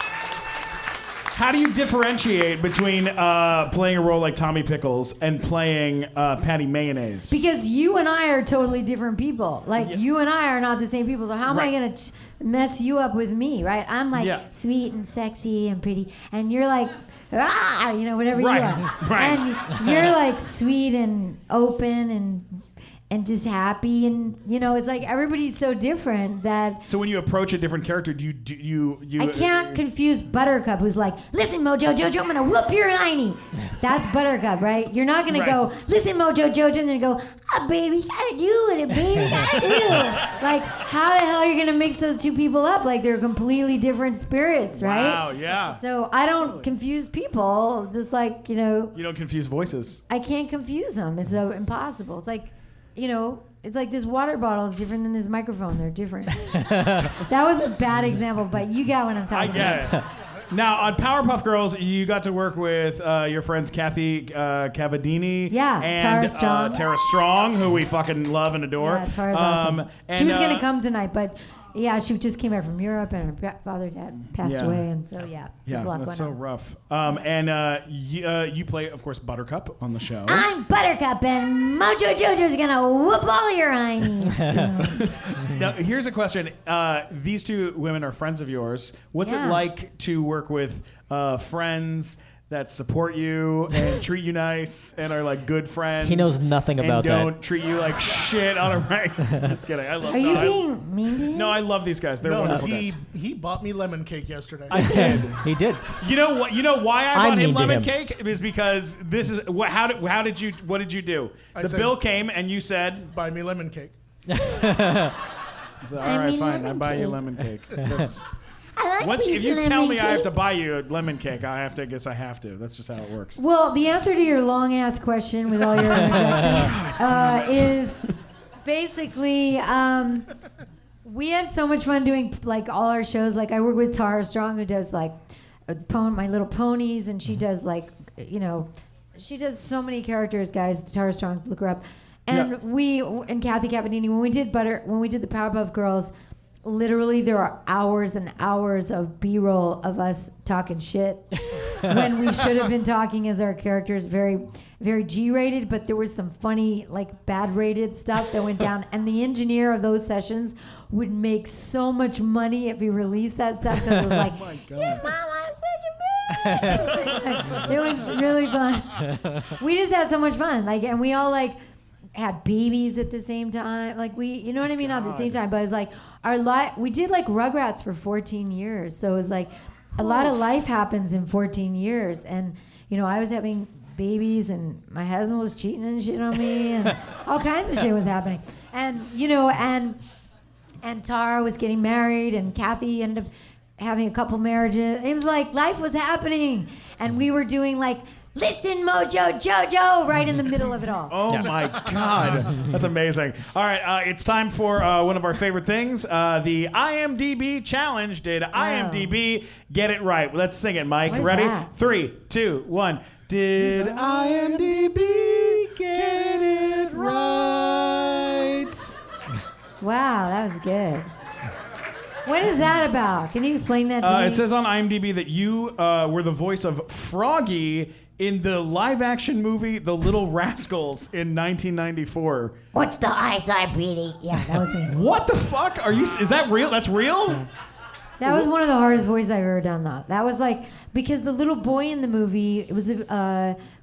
How do you differentiate between playing a role like Tommy Pickles and playing Patty Mayonnaise? Because you and I are totally different people. Like, you and I are not the same people, so how am I going to mess you up with me, right? I'm like sweet and sexy and pretty, and you're like... whatever you are. Right. And you're like sweet and open and just happy, and it's like everybody's so different that. So when you approach a different character, do you? I can't confuse Buttercup, who's like, listen, Mojo Jojo, I'm gonna whoop your hiney. That's Buttercup, right? You're not gonna go, listen, Mojo Jojo, and then go, baby, gotta do it, baby, gotta do it. Like, how the hell are you gonna mix those two people up? Like, they're completely different spirits, right? Wow, yeah. So I don't confuse people, just like, You don't confuse voices. I can't confuse them. It's impossible. It's like, it's like this water bottle is different than this microphone. They're different. That was a bad example, but you got what I'm talking about. I get it. Now, on Powerpuff Girls, you got to work with your friends Kathy Cavadini and Tara Strong, who we fucking love and adore. Yeah, Tara's awesome. She was going to come tonight, but she just came back from Europe, and her father dad passed away, and so there's a lot that's going so on. rough. You play, of course, Buttercup on the show. I'm Buttercup, and Mojo Jojo's going to whoop all your eyes. Now, here's a question. These two women are friends of yours. What's it like to work with friends that support you and treat you nice and are like good friends? He knows nothing about that. And don't treat you like shit on a rank. Just kidding. I love. Are you being mean to him? No, I love these guys. They're wonderful guys. He bought me lemon cake yesterday. I did. He did. You know what? You know why I bought him mean to lemon him. cake? Is because this is what did you do? The said, bill came and you said, buy me lemon cake. So, all right, fine. I buy you lemon cake. That's, I like if you lemon tell me cake. I have to buy you a lemon cake, I guess I have to. That's just how it works. Well, the answer to your long-ass question with all your interjections is basically we had so much fun doing like all our shows. Like I work with Tara Strong, who does like My Little Ponies, and she does like she does so many characters, guys. Tara Strong, look her up. And and Kathy Cavadini, when we did the Powerpuff Girls, literally there are hours and hours of B-roll of us talking shit. when we should have been talking as our characters, very, very G-rated, but there was some funny, like, bad-rated stuff that went down. And the engineer of those sessions would make so much money if he released that stuff, because it was like, your mama is such a bitch. It was really fun. We just had so much fun. Like, and we all, like, had babies at the same time. Like, we, you know what I mean? Not at the same time, but it was like, we did, like, Rugrats for 14 years. So it was like, a lot of life happens in 14 years. And, you know, I was having babies, and my husband was cheating and shit on me, and all kinds of shit was happening. And, you know, and Tara was getting married, and Kathy ended up having a couple marriages. It was like life was happening, and we were doing like, listen, Mojo Jojo, right in the middle of it all. Oh my God, that's amazing. All right, it's time for one of our favorite things, the IMDb challenge. Did IMDb get it right? Let's sing it, Mike. What is Ready? that? 3, 2, 1. Did IMDb get it right? Wow, that was good. What is that about? Can you explain that to me? It says on IMDb that you were the voice of Froggy in the live-action movie The Little Rascals in 1994. What's the eyesight, Petey? Yeah, that was me. What the fuck? Is that real? That's real? That was one of the hardest voices I've ever done, though. That was like, because the little boy in the movie, it was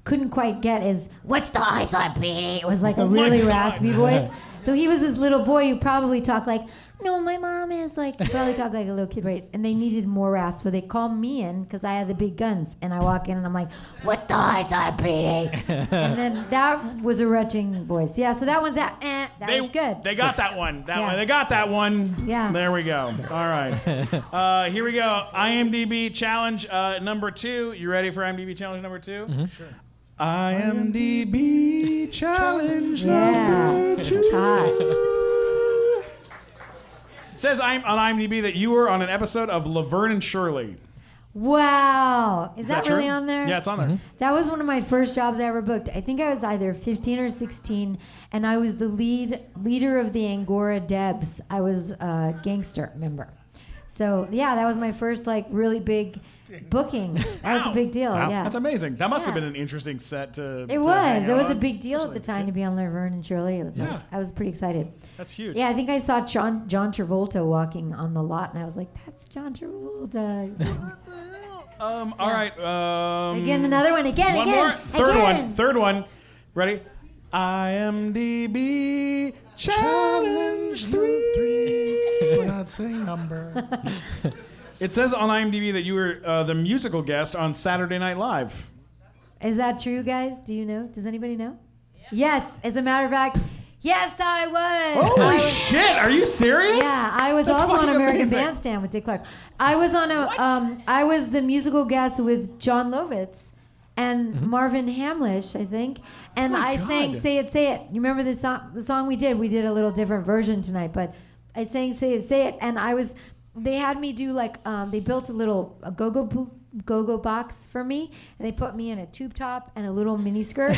couldn't quite get his, what's the eyesight, Petey? It was like a really raspy voice. So he was this little boy who probably talked like, no, my mom is like, he probably talked like a little kid, right? And they needed more rasp, so they called me in because I had the big guns. And I walk in and I'm like, what the eyesight, Petey? And then that was a retching voice. Yeah, so that one's that. That was good. They got that one. They got that one. Yeah. There we go. All right. Here we go. IMDb challenge number 2. You ready for IMDb challenge number 2? Mm-hmm. Sure. IMDb challenge number 2. It's hot. It says on IMDb that you were on an episode of Laverne and Shirley. Wow. Is that really true? on there? Yeah, it's on there. That was one of my first jobs I ever booked. I think I was either 15 or 16, and I was the leader of the Angora Debs. I was a gangster member. So, yeah, that was my first, like, really big booking. That was a big deal, Wow. yeah. That's amazing. That must have been an interesting set to It to was. hang It was out a on. big deal at the time to be on Laverne and Shirley. It was like, I was pretty excited. That's huge. Yeah, I think I saw John Travolta walking on the lot, and I was like, that's John Travolta. All right. Again, another one. Again, one again. more. Third again. one. Third one. Ready? IMDb challenge 3. We're not saying number. It says on IMDb that you were the musical guest on Saturday Night Live. Is that true, guys? Do you know? Does anybody know? Yes. As a matter of fact, yes, I was. Holy shit! Are you serious? Yeah, I was That's also on fucking American amazing. Bandstand with Dick Clark. I was on I was the musical guest with John Lovitz and Marvin Hamlish, I think. And I sang "Say It, Say It." You remember the song? The song we did. We did a little different version tonight, but I sang "Say It, Say It," and I was. They had me do like they built a go-go box for me, and they put me in a tube top and a little mini skirt.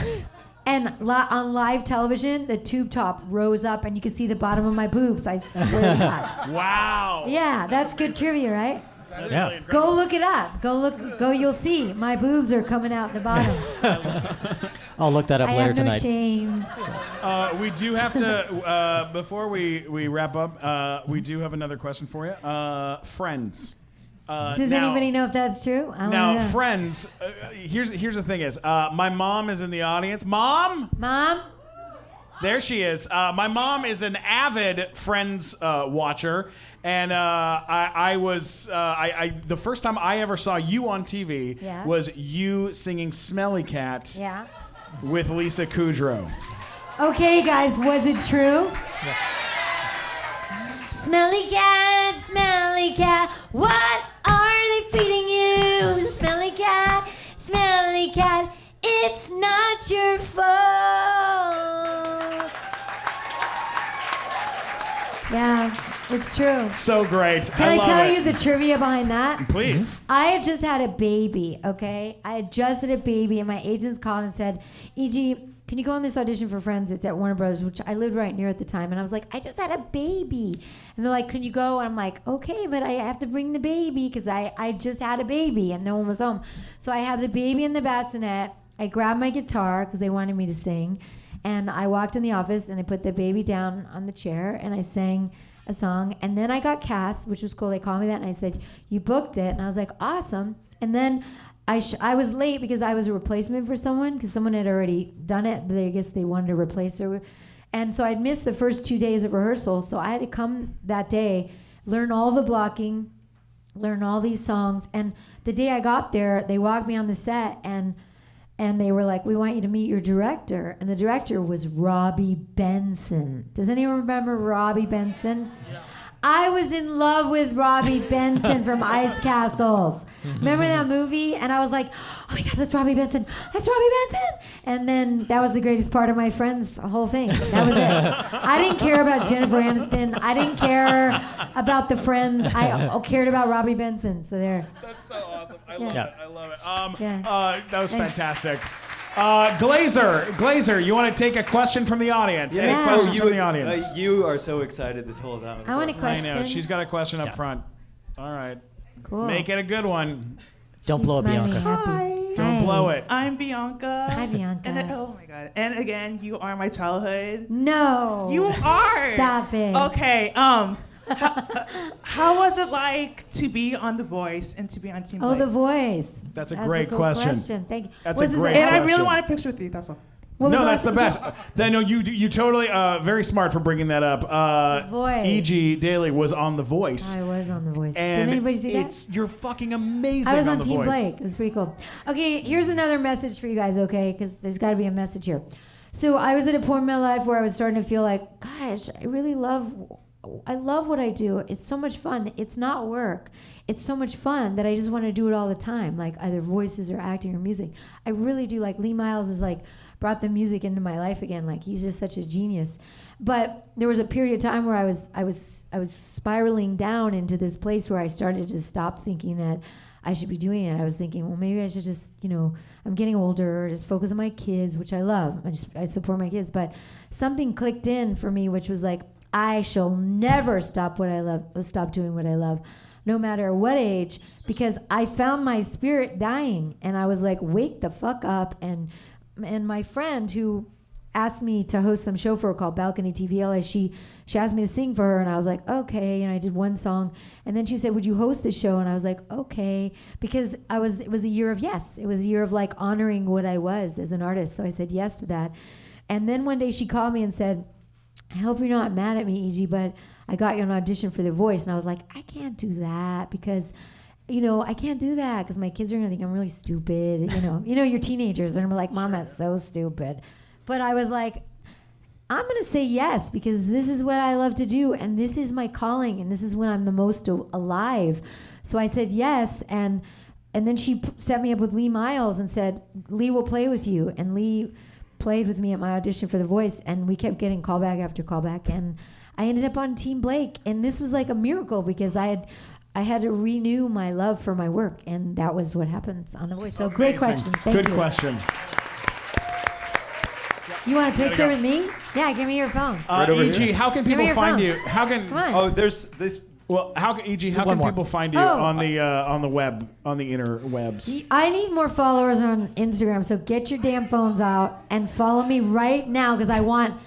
And on live television, the tube top rose up, and you could see the bottom of my boobs. I swear to God. Wow. Yeah, that's good trivia, right? That is Yeah. really incredible. Go look it up. Go. You'll see. My boobs are coming out the bottom. I'll look that up I later have no tonight. shame. We do have to, before we wrap up, we do have another question for you. Friends. Does anybody know if that's true? I wanna Now, know. Friends, here's the thing is, my mom is in the audience. Mom? Mom? There she is. My mom is an avid Friends watcher, and I was the first time I ever saw you on TV was you singing "Smelly Cat" Yeah. with Lisa Kudrow. Okay, guys, was it true? Smelly cat, what are they feeding you? Smelly cat, it's not your fault. Yeah, it's true. So great. Can I love tell it. you the trivia behind that? Please. I had just had a baby, okay? I had just had a baby, and my agents called and said, E.G., can you go on this audition for Friends? It's at Warner Bros., which I lived right near at the time. And I was like, I just had a baby. And they're like, can you go? And I'm like, okay, but I have to bring the baby because I just had a baby and no one was home. So I have the baby in the bassinet. I grabbed my guitar because they wanted me to sing. And I walked in the office and I put the baby down on the chair and I sang a song. And then I got cast, which was cool. They called me that and I said, you booked it. And I was like, awesome. And then I was late because I was a replacement for someone because someone had already done it. But I guess they wanted to replace her. And so I'd missed the first 2 days of rehearsal. So I had to come that day, learn all the blocking, learn all these songs. And the day I got there, they walked me on the set and they were like, we want you to meet your director. And the director was Robbie Benson. Does anyone remember Robbie Benson? Yeah. I was in love with Robbie Benson from Ice Castles. Remember that movie? And I was like, oh my God, that's Robbie Benson. That's Robbie Benson. And then that was the greatest part of my Friends whole thing. That was it. I didn't care about Jennifer Aniston. I didn't care about the Friends. I cared about Robbie Benson. So there. That's so awesome. I love it. I love it. That was Thanks. fantastic. Glazer, you want to take a question from the audience? Yeah. Any questions from the audience? You are so excited this whole time. I want a question. I know. She's got a question up front. All right. Cool. Make it a good one. Don't blow it, Bianca. Hi. Don't blow it. I'm Bianca. Hi, Bianca. And oh my God. And again, you are my childhood. No. You are. Stop it. Okay. How was it like to be on The Voice and to be on Team Oh, Blake? The Voice. That's a That's great cool question. Thank you. That's Was a this great And I question. really want a picture with you. That's all. No, that's the best. No, you totally very smart for bringing that up. Voice. E.G. Daly was on The Voice. I was on The Voice. And Did anybody see that? You're fucking amazing. I was on The Team Voice. Blake. It was pretty cool. Okay, here's another message for you guys, okay? Because there's got to be a message here. So I was at a point in my life where I was starting to feel like, gosh, I love what I do. It's so much fun. It's not work. It's so much fun that I just want to do it all the time, like either voices or acting or music. I really do. Like Lee Miles is like brought the music into my life again. Like he's just such a genius. But there was a period of time where I was spiraling down into this place where I started to stop thinking that I should be doing it. I was thinking, well, maybe I should just, I'm getting older, just focus on my kids, which I love. I support my kids. But something clicked in for me, which was like, I shall never stop doing what I love, no matter what age, because I found my spirit dying. And I was like, wake the fuck up. And my friend who asked me to host some show for her called Balcony TV LA, she asked me to sing for her, and I was like, okay. And I did one song. And then she said, would you host the show? And I was like, okay. Because it was a year of yes. It was a year of like honoring what I was as an artist. So I said yes to that. And then one day she called me and said, I hope you're not mad at me, E.G., but I got you an audition for The Voice. And I was like, I can't do that because, I can't do that because my kids are going to think I'm really stupid. You're teenagers. They're going to be like, Mom, that's so stupid. But I was like, I'm going to say yes because this is what I love to do. And this is my calling. And this is when I'm the most alive. So I said yes. And then she set me up with Lee Miles and said, Lee will play with you. And Lee played with me at my audition for The Voice, and we kept getting callback after callback, and I ended up on Team Blake, and this was like a miracle because I had to renew my love for my work, and that was what happens on The Voice. So Amazing. Great question. Thank you. Good question. You want a picture with me? Yeah, give me your phone. E.G., how can Give me people your find phone. you? How can? Come on. Oh, there's this. Well, how can people find you on the web, on the interwebs? I need more followers on Instagram, so get your damn phones out and follow me right now because I want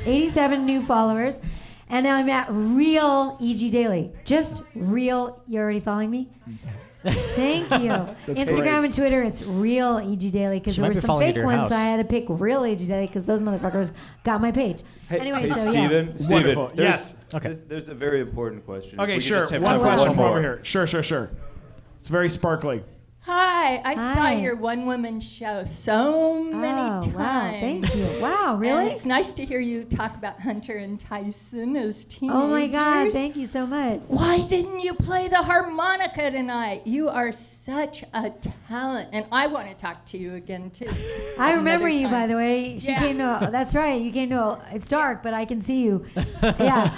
87 new followers. And now I'm at Real E.G. Daily. Just Real. You're already following me? Thank you. Instagram great. and Twitter, it's Real E.G. Daily because there were some fake ones, so I had to pick Real E.G. Daily because those motherfuckers got my page. Hey, so Steven, Wonderful. Yes. There's a very important question. Okay, We sure. just have One time for question one from more. over here. Sure. It's very sparkly. Hi, I saw Hi. your one-woman show so many times. Wow, thank you. Wow, really? And it's nice to hear you talk about Hunter and Tyson as teenagers. Oh my God, thank you so much. Why didn't you play the harmonica tonight? You are such a talent, and I want to talk to you again too. I remember Another you, time. by the way. She Yeah. came to. That's right. You came to. It's dark, but I can see you. Yeah,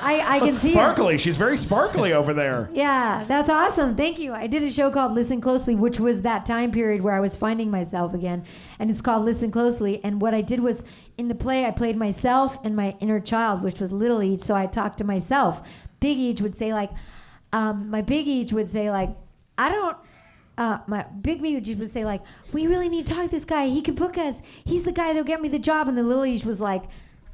I can see you. Sparkly. She's very sparkly over there. Yeah, that's awesome. Thank you. I did a show called Listen Close Closely, which was that time period where I was finding myself again. And it's called Listen Closely. And what I did was, in the play, I played myself and my inner child, which was Little Each, so I talked to myself. Big Each would say, like, my Big Each would say, like, my Big Each would say, like, we really need to talk to this guy. He could book us. He's the guy that'll get me the job. And the Little Each was like,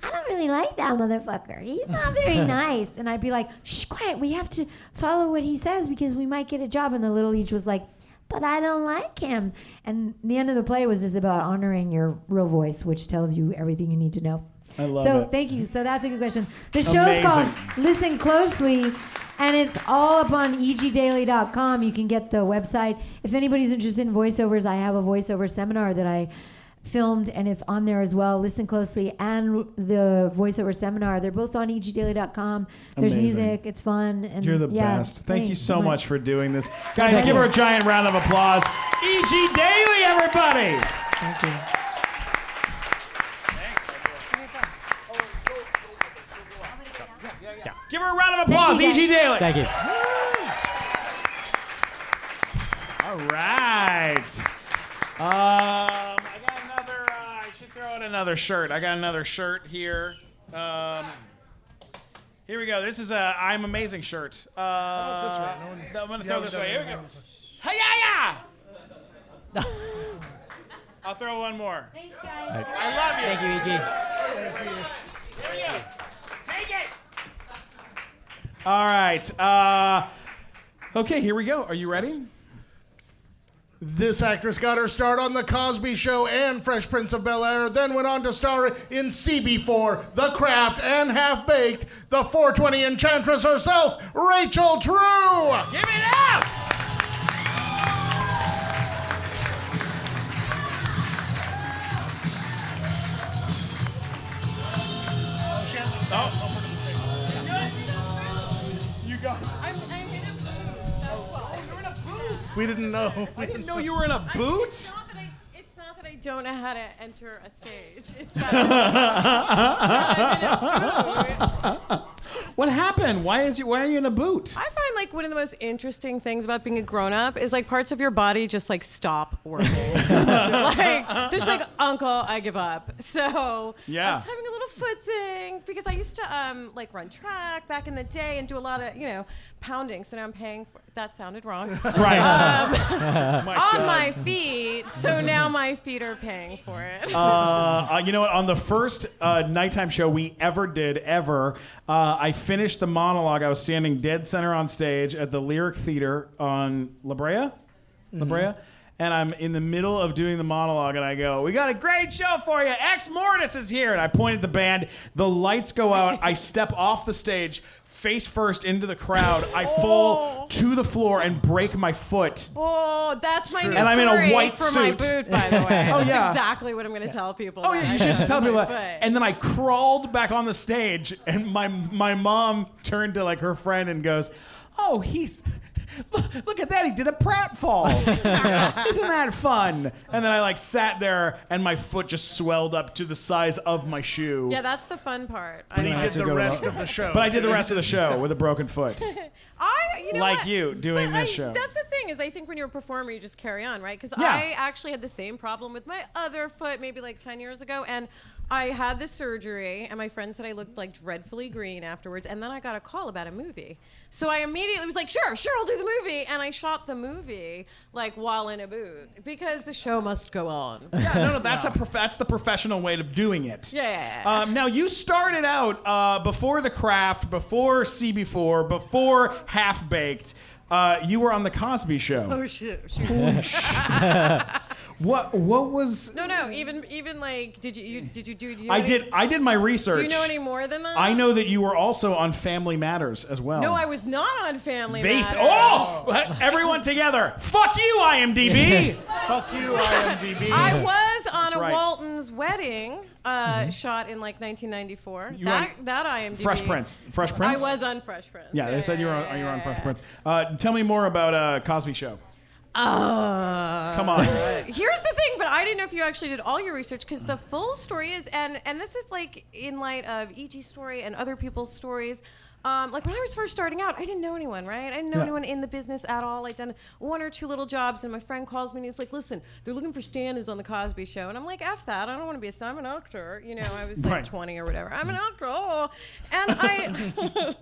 I don't really like that motherfucker. He's not very nice. And I'd be like, shh, quiet. We have to follow what he says because we might get a job. And the Little Each was like, but I don't like him. And the end of the play was just about honoring your real voice, which tells you everything you need to know. I love so it. Thank you. So that's a good question. The show's called Listen Closely, and it's all up on egdaily.com. You can get the website. If anybody's interested in voiceovers, I have a voiceover seminar that I filmed, and it's on there as well. Listen Closely and the voiceover seminar. They're both on egdaily.com. There's Amazing. music. It's fun. And You're the yeah, best. Thank you thanks so much for doing this. Guys, Thank give you. her a giant round of applause. E.G. Daily, everybody. Thank you. Give her a round of applause, E.G. Daily. Thank you. All right. I got another. I should throw out another shirt. I got another shirt here. Here we go. This is a I'm Amazing shirt. about this way? I'm gonna throw this way. Here we go. Hi-ya! I'll throw one more. Thanks, guys. I love you. Thank you, E.G. Here we go. Take it. All right. Okay, here we go. Are you ready? This actress got her start on The Cosby Show and Fresh Prince of Bel-Air, then went on to star in CB4, The Craft, and Half Baked. The 420 enchantress herself, Rachel True. Give it up! You got it. I'm in a boot. Oh, you're in a boot. We didn't know. I didn't know you were in a boot. It's not that I don't know how to enter a stage. It's that I'm in a boot. What happened? Why are you in a boot? I find like one of the most interesting things about being a grown-up is like parts of your body just like stop working. Like there's like uncle, I give up. So Yeah. I was having a little foot thing because I used to like run track back in the day and do a lot of pounding. So now I'm paying for. That sounded wrong. Right. On my feet. So now my feet are paying for it. You know what? On the first nighttime show we ever did, I finished the monologue. I was standing dead center on stage at the Lyric Theater on La Brea. And I'm in the middle of doing the monologue, and I go, "We got a great show for you. Ex Mortis is here." And I point at the band. The lights go out. I step off the stage, face first into the crowd. I fall to the floor and break my foot. Oh, that's my new And I'm in a story white for my suit. boot, by the way. Oh, That's yeah. exactly what I'm going to tell people. Oh yeah, you should just tell people that. And then I crawled back on the stage, and my mom turned to like her friend and goes, "Oh, look at that! He did a pratfall. Isn't that fun?" And then I like sat there, and my foot just swelled up to the size of my shoe. Yeah, that's the fun part. But he did the rest of the show. But I did the rest of the show with a broken foot. You know Like what? you doing But this show. That's the thing is I think when you're a performer, you just carry on, right? Because Yeah. I actually had the same problem with my other foot maybe like 10 years ago. And I had the surgery, and my friend said I looked like dreadfully green afterwards. And then I got a call about a movie. So I immediately was like, sure, I'll do the movie. And I shot the movie like while in a boot because the show must go on. Yeah, no, that's the professional way of doing it. Yeah. Now you started out before The Craft, before CB4, before Half Baked. You were on the Cosby Show. Oh shit! Holy shit. What was? No. Even like, did you do? I did my research. Do you know any more than that? I know that you were also on Family Matters as well. No, I was not on Family Matters. Oh! Everyone together. Fuck you, IMDb. Fuck you, IMDb. I was on That's a right. Walton's wedding, shot in like 1994. You were on That IMDb. Fresh Prince. Fresh Prince? I was on Fresh Prince. Yeah, they said you were on Fresh Prince. Tell me more about Cosby Show. Come on. Here's the thing, but I didn't know if you actually did all your research because the full story is, and this is like in light of E.G.'s story and other people's stories. like when I was first starting out, I didn't know anyone, right? I didn't know anyone in the business at all. I'd done 1 or 2 little jobs, and my friend calls me and he's like, listen, they're looking for stand-ins on the Cosby Show. And I'm like, F that, I don't want to be I'm an actor. You know, I was like 20 or whatever. I'm an actor. Oh. And I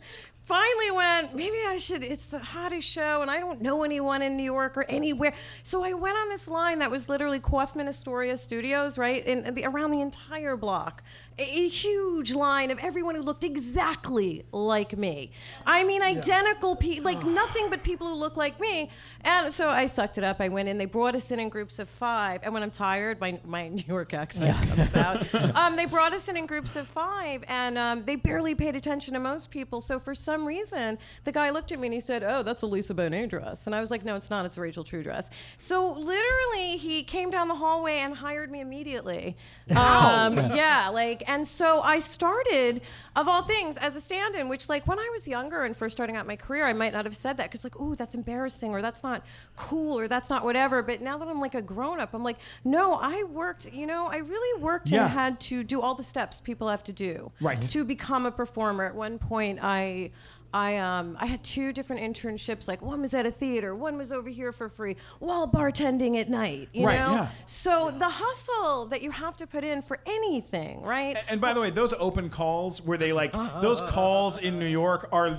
finally went, maybe I should, it's the hottest show, and I don't know anyone in New York or anywhere. So I went on this line that was literally Kaufman Astoria Studios, right, around the entire block. A huge line of everyone who looked exactly like me. I mean, identical people, like nothing but people who look like me. And so I sucked it up. I went in. They brought us in groups of 5. And when I'm tired, my New York accent comes out. They brought us in groups of 5, and they barely paid attention to most people. So for some reason, the guy looked at me and he said, "Oh, that's a Lisa Bonet dress." And I was like, "No, it's not. It's a Rachel True dress." So literally, he came down the hallway and hired me immediately. Yeah, like. And so I started, of all things, as a stand-in, which, like, when I was younger and first starting out my career, I might not have said that because, like, ooh, that's embarrassing, or that's not cool, or that's not whatever. But now that I'm, like, a grown-up, I'm like, no, I worked, you know, I really worked and had to do all the steps people have to do to become a performer. At one point, I had 2 different internships. Like, one was at a theater, one was over here for free, while bartending at night, you know? Yeah. So the hustle that you have to put in for anything, right? And by the way, those open calls where they those calls in New York are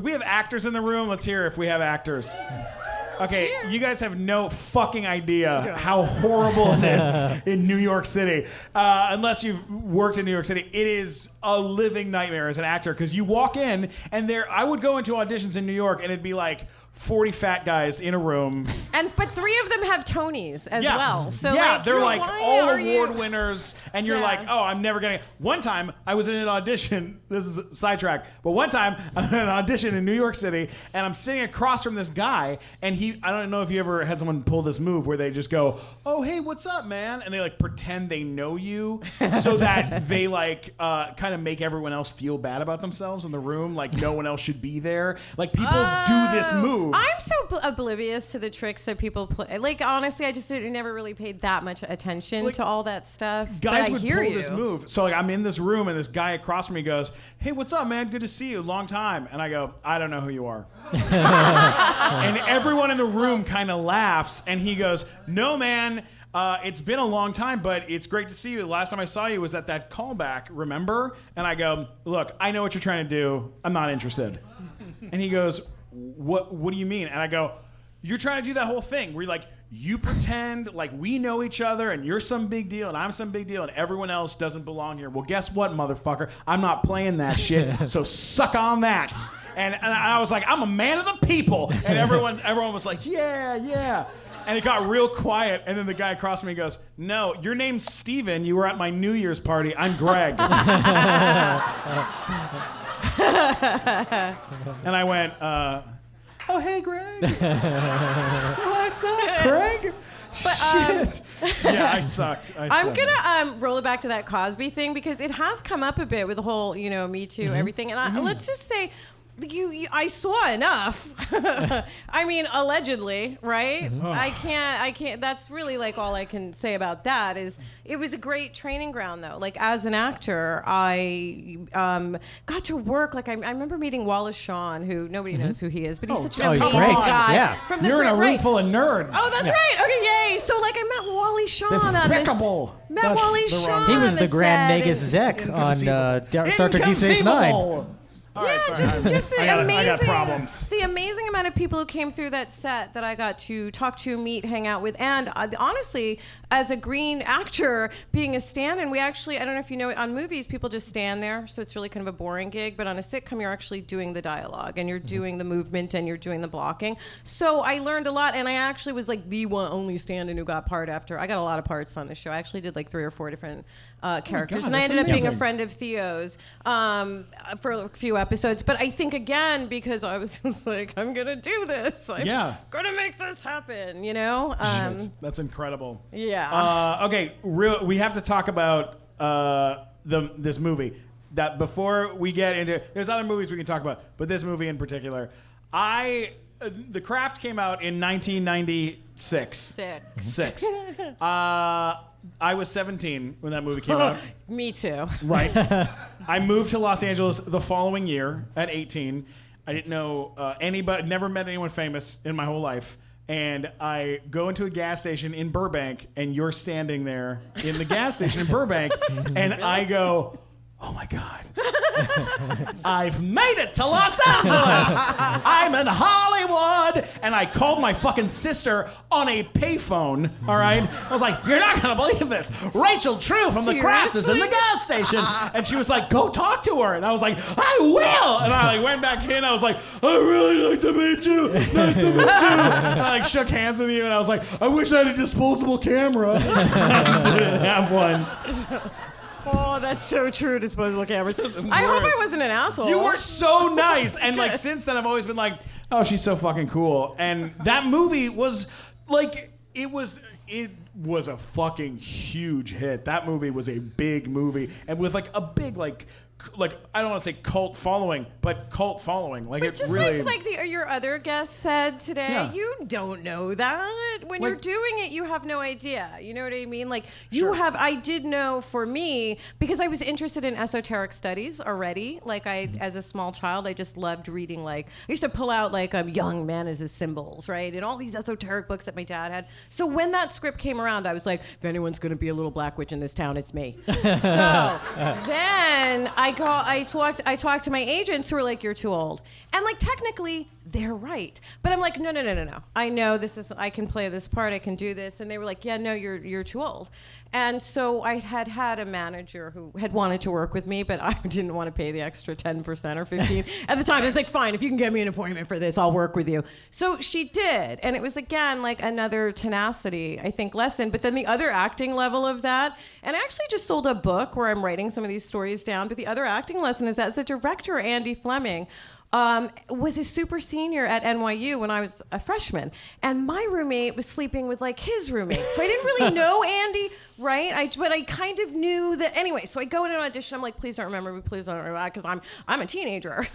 we have actors in the room. Let's hear if we have actors. Okay, you guys have no fucking idea how horrible it is in New York City. Unless you've worked in New York City, it is a living nightmare as an actor because you walk in and I would go into auditions in New York and it'd be like 40 fat guys in a room. But 3 of them have Tonys as well. So they're like all award winners, and you're like, oh, I'm never gonna. One time I was in an audition. This is a sidetrack, but one time I'm in an audition in New York City, and I'm sitting across from this guy, and I don't know if you ever had someone pull this move where they just go, "Oh, hey, what's up, man?" and they like pretend they know you, so that they kind of make everyone else feel bad about themselves in the room, like no one else should be there. Like people do this move. I'm so oblivious to the tricks that people play. Like, honestly, I just never really paid that much attention to all that stuff. Guys would pull this move. So, like, I'm in this room, and this guy across from me goes, "Hey, what's up, man? Good to see you. Long time." And I go, "I don't know who you are." And everyone in the room kind of laughs, and he goes, "No, man. It's been a long time, but it's great to see you. The last time I saw you was at that callback, remember?" And I go, "Look, I know what you're trying to do. I'm not interested." And he goes, What do you mean? And I go, "You're trying to do that whole thing where you pretend like we know each other and you're some big deal and I'm some big deal and everyone else doesn't belong here. Well, guess what, motherfucker? I'm not playing that shit, so suck on that." And I was like, "I'm a man of the people." And everyone was like, yeah. And it got real quiet, and then the guy across from me goes, "No, your name's Steven. You were at my New Year's party. I'm Greg." And I went, "Oh, hey, Greg." "What's up, Greg?" But, shit. Yeah, I sucked. I'm gonna roll it back to that Cosby thing because it has come up a bit with the whole, Me Too, everything. And let's just say, I saw enough. I mean, allegedly, right? Oh. I can't. That's really like all I can say about that is it was a great training ground though. Like as an actor, I got to work. Like I remember meeting Wallace Shawn, who nobody knows who he is, but he's such an amazing guy. Yeah. From the You're in a room full of nerds. Oh, that's right. Okay, yay. So like I met Wally Shawn on this. Wally Shawn. He was the Grand Magus Zek on Star Trek Deep Space Nine. Just the I got problems. The amazing amount of people who came through that set that I got to talk to, meet, hang out with, and honestly, as a green actor, being a stand-in, we actually, I don't know if you know, on movies, people just stand there, so it's really kind of a boring gig, but on a sitcom, you're actually doing the dialogue, and you're doing the movement, and you're doing the blocking. So I learned a lot, and I actually was like the only stand-in who got part after. I got a lot of parts on the show. I actually did like 3 or 4 different characters, and I ended up being a friend of Theo's for a few episodes. But I think again because I was just like, I'm gonna do this. I'm gonna make this happen. That's incredible. Yeah. Okay. We have to talk about this movie. That before we get into, there's other movies we can talk about, but this movie in particular. The Craft came out in 1996. Six. I was 17 when that movie came out. Me too. Right. I moved to Los Angeles the following year at 18. I didn't know anybody, never met anyone famous in my whole life. And I go into a gas station in Burbank, and you're standing there in the gas station in Burbank, and I go, oh my God. I've made it to Los Angeles. I'm in Hollywood. And I called my fucking sister on a payphone, all right? I was like, you're not going to believe this. Rachel True from The Craft is in the gas station. And she was like, go talk to her. And I was like, I will. And I went back in. I was like, I'd really like to meet you. Nice to meet you. And I shook hands with you. And I was like, I wish I had a disposable camera. I didn't have one. Oh, that's so true, disposable cameras. I hope I wasn't an asshole. You were so nice. And like since then, I've always been like, oh, she's so fucking cool. And that movie was like, it was a fucking huge hit. That movie was a big movie. And with like a big like I don't want to say cult following, but cult following. Like, but it just really your other guest said today, Yeah. you don't know that. When Like- you're doing it, you have no idea. You know what I mean? Like, you have, I did know for me, because I was interested in esoteric studies already. Like, as a small child, I just loved reading, like, I used to pull out, like, young men as his symbols, right? And all these esoteric books that my dad had. So when that script came around, I was like, if anyone's going to be a little black witch in this town, it's me. So then I talked to my agents who were like, you're too old. And like technically they're right. But I'm like, no. I know I can play this part, I can do this. And they were like, yeah, no, you're too old. And so I had a manager who had wanted to work with me, but I didn't want to pay the extra 10% or 15%. At the time, I was like, fine, if you can get me an appointment for this, I'll work with you. So she did. And it was, again, like another tenacity, I think, lesson. But then the other acting level of that, and I actually just sold a book where I'm writing some of these stories down, but the other acting lesson is that the director, Andy Fleming, was a super senior at NYU when I was a freshman. And my roommate was sleeping with like his roommate. So I didn't really know Andy, right? But I kind of knew that anyway. So I go in an audition. I'm like, please don't remember me, please don't remember me, because I'm a teenager.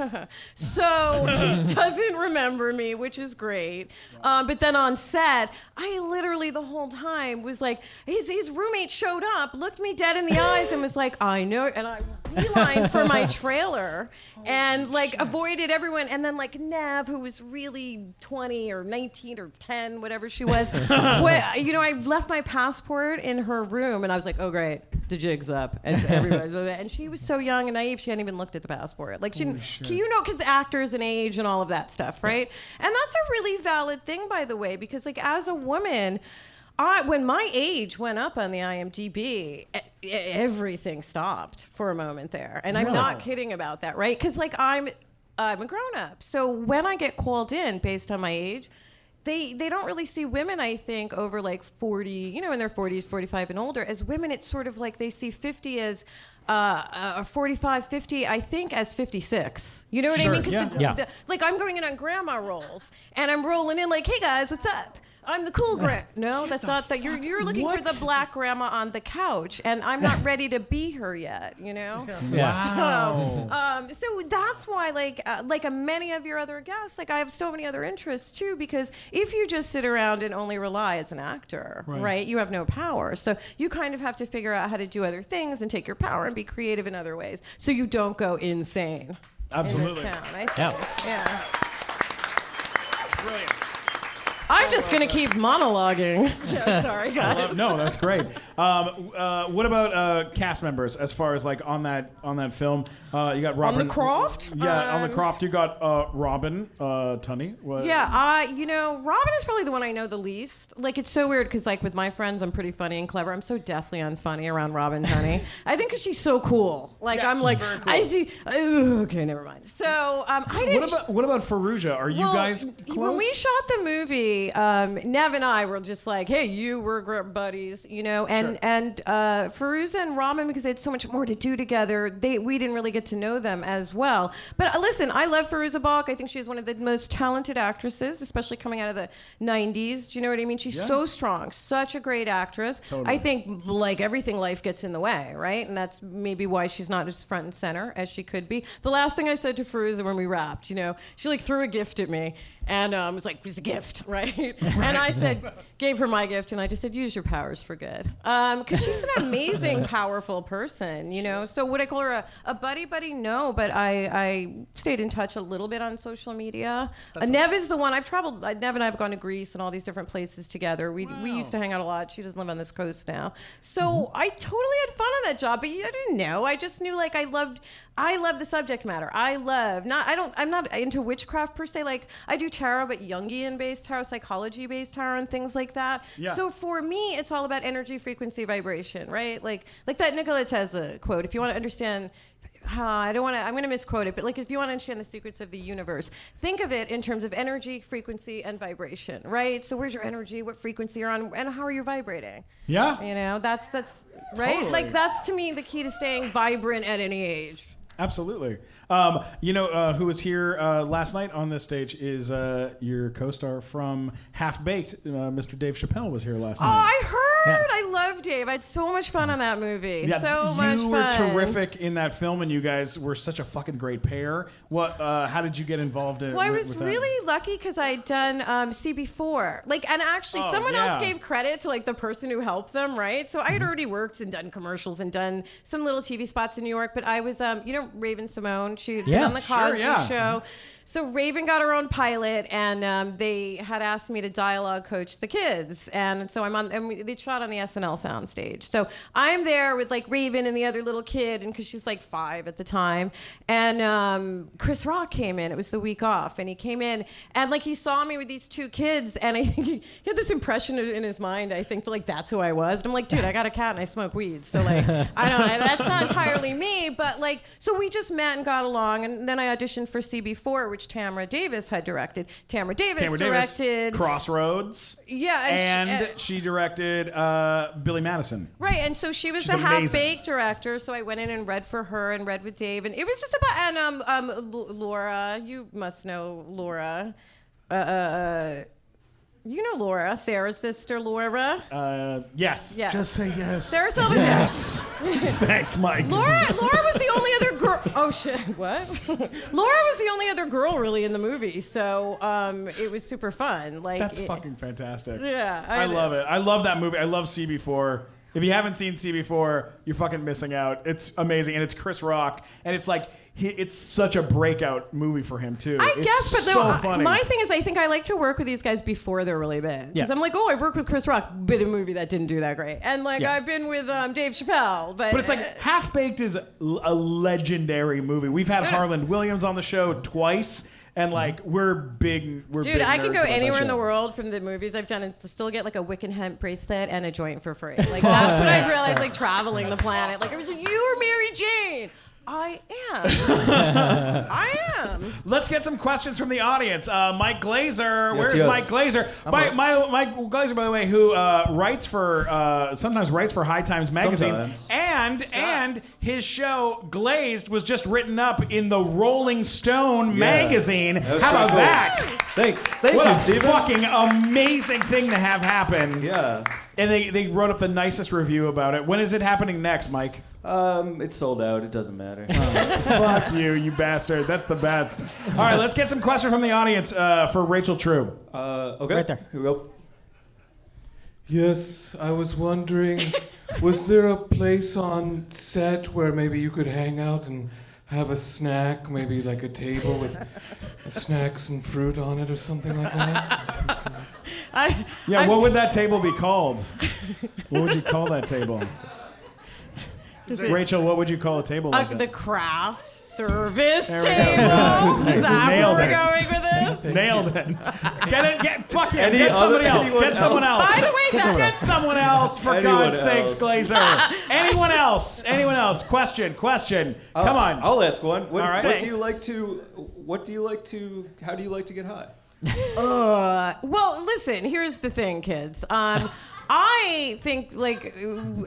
So he doesn't remember me, which is great. But then on set, I literally the whole time was like, his roommate showed up, looked me dead in the eyes, and was like, I know. And I beelined for my trailer and like avoided everyone. And then like Nev, who was really 20 or 19 or 10, whatever she was, I left my passport in her room, and I was like, oh great, the jig's up. And and she was so young and naive, she hadn't even looked at the passport. Like she didn't, because actors and age and all of that stuff, right? And that's a really valid thing, by the way, because like as a woman, when my age went up on the IMDb, everything stopped for a moment there. And I'm not kidding about that, right? Because like I'm a grown-up. So when I get called in based on my age, they don't really see women, I think, over like 40, in their 40s, 45 and older. As women, it's sort of like they see 50 as 45, 50, I think, as 56. You know what I mean? Because like I'm going in on grandma roles, and I'm rolling in like, hey guys, what's up? I'm the cool grandma. No, that's not that. You're looking for the black grandma on the couch, and I'm not ready to be her yet. Wow. So that's why, like many of your other guests, like I have so many other interests too. Because if you just sit around and only rely as an actor, right, you have no power. So you kind of have to figure out how to do other things and take your power and be creative in other ways, so you don't go insane. Absolutely. In this town, I think. Yeah. Brilliant. I'm just going to keep monologuing. Sorry, guys. No, that's great. What about cast members as far as like on that film? You got Robin. On the Croft? Yeah, on the Croft. You got Robin Tunney. Yeah, Robin is probably the one I know the least. Like, it's so weird because like with my friends, I'm pretty funny and clever. I'm so deathly unfunny around Robin Tunney. I think because she's so cool. Like, I'm like, cool. I see. Okay, never mind. So I didn't. What about Fallujah? Are you guys close? When we shot the movie, actually, Nev and I were just like, hey, we're buddies, you know, and Fairuza and Ramen, because they had so much more to do together, we didn't really get to know them as well. But listen, I love Fairuza Balk. I think she's one of the most talented actresses, especially coming out of the 90s. Do you know what I mean? She's so strong, such a great actress. Totally. I think, like everything, life gets in the way, right? And that's maybe why she's not as front and center as she could be. The last thing I said to Fairuza when we wrapped, you know, she like threw a gift at me and was like, it's a gift, right? And I said, gave her my gift, and I just said, use your powers for good. Because she's an amazing, powerful person, you know? So would I call her a buddy? No, but I stayed in touch a little bit on social media. Nev is the one, I've traveled, Nev and I have gone to Greece and all these different places together. We used to hang out a lot. She doesn't live on this coast now. So I totally had fun on that job, but I didn't know. I just knew, like, I loved the subject matter. I'm not into witchcraft per se. Like, I do tarot, but Jungian-based tarot, psychology-based tarot, and things like that. Yeah. So for me, it's all about energy, frequency, vibration, right? Like that Nikola Tesla quote. If you want to understand, I'm going to misquote it, but like if you want to understand the secrets of the universe, think of it in terms of energy, frequency, and vibration, right? So where's your energy? What frequency you're on, and how are you vibrating? Yeah. You know, that's right. Totally. Like that's to me the key to staying vibrant at any age. Absolutely. You know, who was here last night on this stage is your co-star from Half Baked. Mr. Dave Chappelle was here last night. Oh, I heard. Yeah. I love Dave. I had so much fun on that movie. Yeah, so much fun. You were terrific in that film, and you guys were such a fucking great pair. How did you get involved in? Well, I was really lucky because I'd done CB4. Like, and actually, someone else gave credit to like the person who helped them, right? So I had already worked and done commercials and done some little TV spots in New York. But I was, you know, Raven Simone. She'd been on the Cosby Show. So Raven got her own pilot, and they had asked me to dialogue coach the kids, and so I'm on. And they shot on the SNL soundstage. So I'm there with like Raven and the other little kid, and because she's like 5 at the time, and Chris Rock came in. It was the week off, and he came in, and like he saw me with these 2 kids, and I think he had this impression in his mind. I think like that's who I was, and I'm like, dude, I got a cat and I smoke weed, so like I don't know, that's not entirely me, but like so we just met and got along, and then I auditioned for CB4, which Tamara Davis had directed. Tamara Davis directed Crossroads. Yeah, and she directed Billy Madison. Right, and so she was the half-baked director. So I went in and read for her and read with Dave, and it was just about Laura. You must know Laura. You know Laura, Sarah's sister, Laura. Yes. Just say yes. Sarah Silverman. Yes. Thanks, Mike. Laura was the only other girl. Oh shit! What? Laura was the only other girl really in the movie, so it was super fun. Like that's fucking fantastic. Yeah, I love it. I love that movie. I love CB4. If you haven't seen CB4, you're fucking missing out. It's amazing, and it's Chris Rock, and it's like it's such a breakout movie for him too. I guess, but so funny. My thing is, I think I like to work with these guys before they're really big. Because I'm like, oh, I've worked with Chris Rock, but a movie that didn't do that great, and like I've been with Dave Chappelle, but it's like Half Baked is a legendary movie. We've had Harland Williams on the show twice. And like we're big Dude, I can go nerds about anywhere that in the show. world from the movies I've done and still get like a wick and hemp bracelet and a joint for free. Like that's what I've realized, like traveling the planet. Like it was like, you were Mary Jane. I am. I am. Let's get some questions from the audience. Mike Glazer, where's Mike Glazer? Mike Glazer, by the way, who sometimes writes for High Times magazine, and his show Glazed was just written up in the Rolling Stone magazine. How about that? Thanks, thank what you, a Stephen. Fucking amazing thing to have happen. Yeah, and they wrote up the nicest review about it. When is it happening next, Mike? It's sold out. It doesn't matter. Fuck you bastard. That's the best. All right, let's get some questions from the audience for Rachel True. Okay. Right there. Here we go. Yes, I was wondering, was there a place on set where maybe you could hang out and have a snack, maybe like a table with snacks and fruit on it or something like that? What would that table be called? What would you call that table? Rachel, what would you call a table like that? The craft service There table. we go. Is that Nailed where we're it. going with this? Nailed it. Get somebody else. Get someone else. By the way, Get someone else, for God's sakes, Glazer. Anyone else? Anyone else? Question. Come on. I'll ask one. All right. How do you like to get high? Well, listen, here's the thing, kids. I think, like,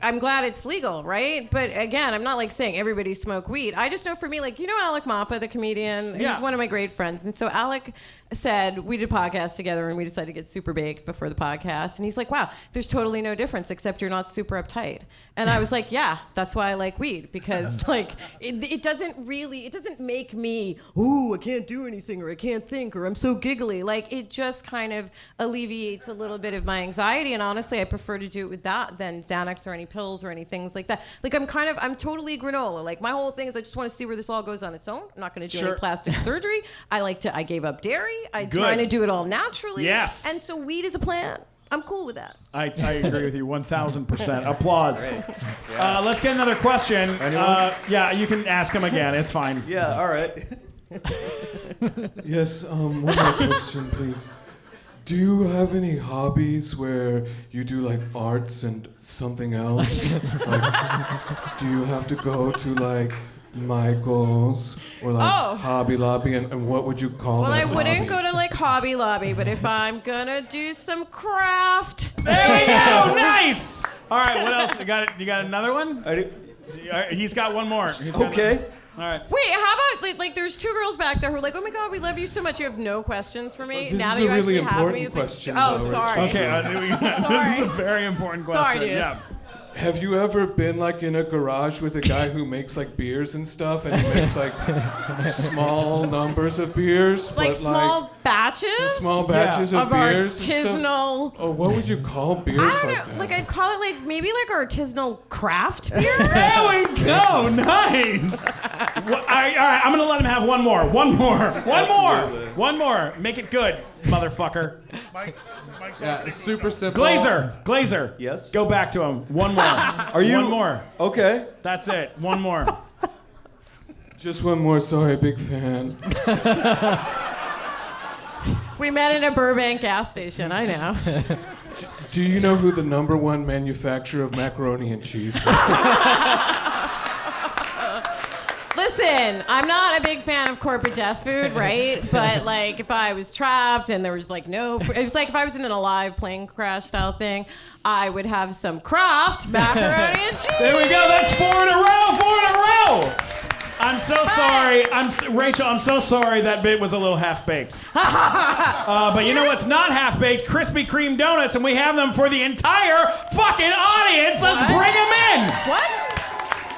I'm glad it's legal, right? But again, I'm not like saying everybody smoke weed. I just know for me, like, you know Alec Mapa, the comedian? Yeah. He's one of my great friends. And so Alec said, we did podcasts together and we decided to get super baked before the podcast. And he's like, wow, there's totally no difference except you're not super uptight. And I was like, yeah, that's why I like weed, because like it doesn't make me, ooh, I can't do anything, or I can't think, or I'm so giggly. Like, it just kind of alleviates a little bit of my anxiety. And honestly, I prefer to do it with that than Xanax or any pills or any things like that. Like, I'm totally granola. Like, my whole thing is I just want to see where this all goes on its own. I'm not going to do any plastic surgery. I gave up dairy. I'm trying to do it all naturally. Yes. And so weed is a plant. I'm cool with that. I agree with you 1,000%. Applause. Let's get another question. Yeah, you can ask him again. It's fine. Yeah, all right. Yes, one more question, please. Do you have any hobbies where you do like arts and something else? Like, do you have to go to like Michael's or like Hobby Lobby, and what would you call that? Well, I wouldn't hobby? go to like Hobby Lobby, but if I'm gonna do some craft, there we go. Nice. All right, what else? You got another one? He's got one more. Okay. All right. Wait, how about like there's two girls back there who are like, oh my god, we love you so much. You have no questions for me. This now is that you a really actually have me, important it's like, question. oh, though, sorry. Rich. Okay, this is a very important question. Sorry, dude. Yeah. Have you ever been like in a garage with a guy who makes like beers and stuff, and he makes like small numbers of beers, Like but small batches? small batches Yeah. of Of beers and artisanal. stuff? Oh, what would you call beers I don't like know. that? Like, I'd call it like maybe like artisanal craft beer. There we go. Nice. All right, I'm gonna let him have one more. One more. Make it good, motherfucker. Mike's super simple. Glazer. Yes. Go back to him. One more. Are you? One more. Okay. That's it. One more. Just one more. Sorry, big fan. We met in a Burbank gas station. I know. Do you know who the #1 manufacturer of macaroni and cheese is? Listen, I'm not a big fan of corporate death food, right? But like, if I was trapped and there was like it was like if I was in an alive plane crash style thing, I would have some Kraft macaroni and cheese. There we go. That's 4 in a row. I'm so sorry. Rachel, I'm so sorry that bit was a little half-baked. But you know what's not half-baked? Krispy Kreme donuts, and we have them for the entire fucking audience. Let's bring them in. What?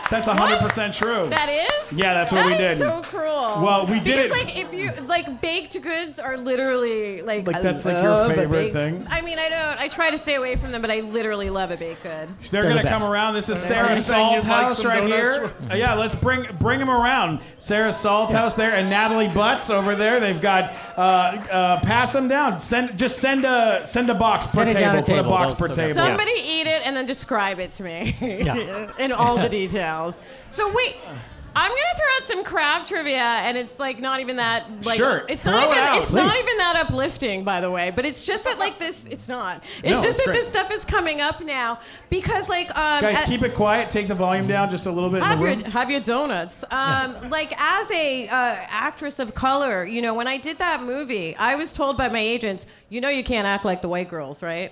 That's 100% true. That is? Yeah, that's what we did. That is so cruel. Well, we did it. Because, like, if you, like, baked goods are literally, like that's I like your love a favorite baked- thing? I mean, I try to stay away from them, but I literally love a baked good. They're going to come around. This is Sarah Salthouse right here. Yeah, let's bring them around. Sarah Salthouse there and Natalie Butts over there. They've got pass them down. Send a box per table. Put a box per table. Somebody eat it and then describe it to me in all the details. So wait, I'm gonna throw out some craft trivia, and it's like not even that. Like, sure, it's throw not it even. out, It's please. not even that uplifting, by the way. But it's just that like this. It's not. It's No, just it's that great. this stuff is coming up now because like Guys, keep it quiet. Take the volume down just a little bit. have your donuts. Like as a actress of color, you know, when I did that movie, I was told by my agents, you know, you can't act like the white girls, right?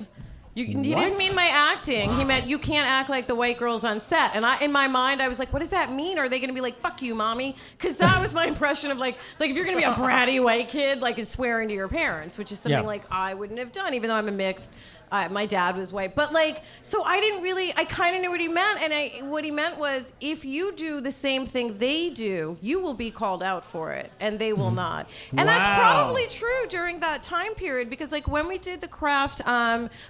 He didn't mean my acting. He meant you can't act like the white girls on set. And in my mind, I was like, what does that mean? Are they going to be like, fuck you, mommy? Because that was my impression of like if you're going to be a bratty white kid, like is swearing to your parents, which is something like I wouldn't have done, even though I'm a mixed. My dad was white, but like, so I kind of knew what he meant, and what he meant was, if you do the same thing they do, you will be called out for it, and they will not. And that's probably true during that time period, because like when we did the Craft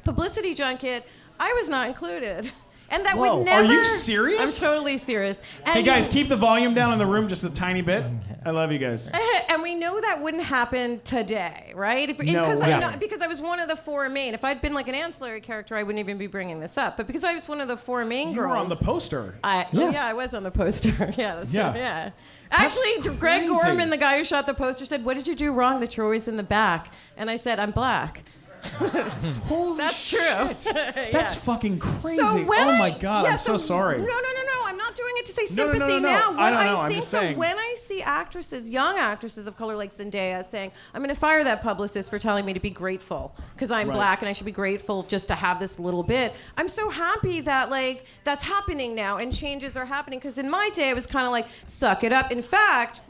publicity junket, I was not included. And that would never... Are you serious? I'm totally serious. And Hey guys, keep the volume down in the room just a tiny bit. I love you guys. And we know that wouldn't happen today, right? Because I was one of the 4 main. If I'd been like an ancillary character, I wouldn't even be bringing this up. But because I was one of the 4 main girls... You were on the poster. I was on the poster. Yeah, that's Yeah. true. Yeah. Actually, Greg Gorman, the guy who shot the poster, said, "What did you do wrong that you're always in the back?" And I said, "I'm black." Holy That's shit. true. That's fucking crazy. So when my God, I'm so sorry. No. I'm not doing it to say No, sympathy no. now. I don't know, I I'm think just that saying. when I see actresses, young actresses of color like Zendaya, saying, I'm going to fire that publicist for telling me to be grateful because I'm black and I should be grateful just to have this little bit. I'm so happy that like that's happening now and changes are happening, because in my day it was kind of like, suck it up. In fact,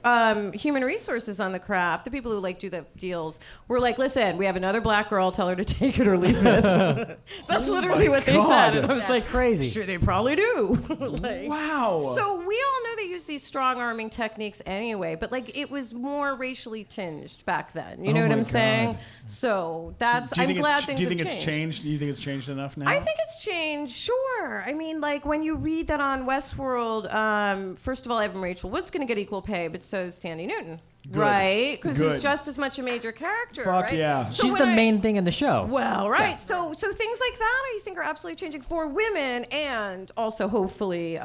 human resources on the craft, the people who like do the deals, were like, listen, we have another black girl, tell her to take it or leave it. That's literally what they said. And I was like, crazy. Sure, they probably do. Like, wow. So we all know they use these strong arming techniques anyway, but like it was more racially tinged back then. You know what I'm saying? So that's, I'm glad things have changed. Do you think it's changed? Do you think it's changed enough now? I think it's changed, sure. I mean, like when you read that on Westworld, first of all, Evan Rachel Wood's going to get equal pay, but so is Tandy Newton. Good. Right? Because Good. he's just as much a major character, Fuck right? yeah. So She's when the main thing in the show. Well, right. Yeah. So things like that I think are absolutely changing for women and also hopefully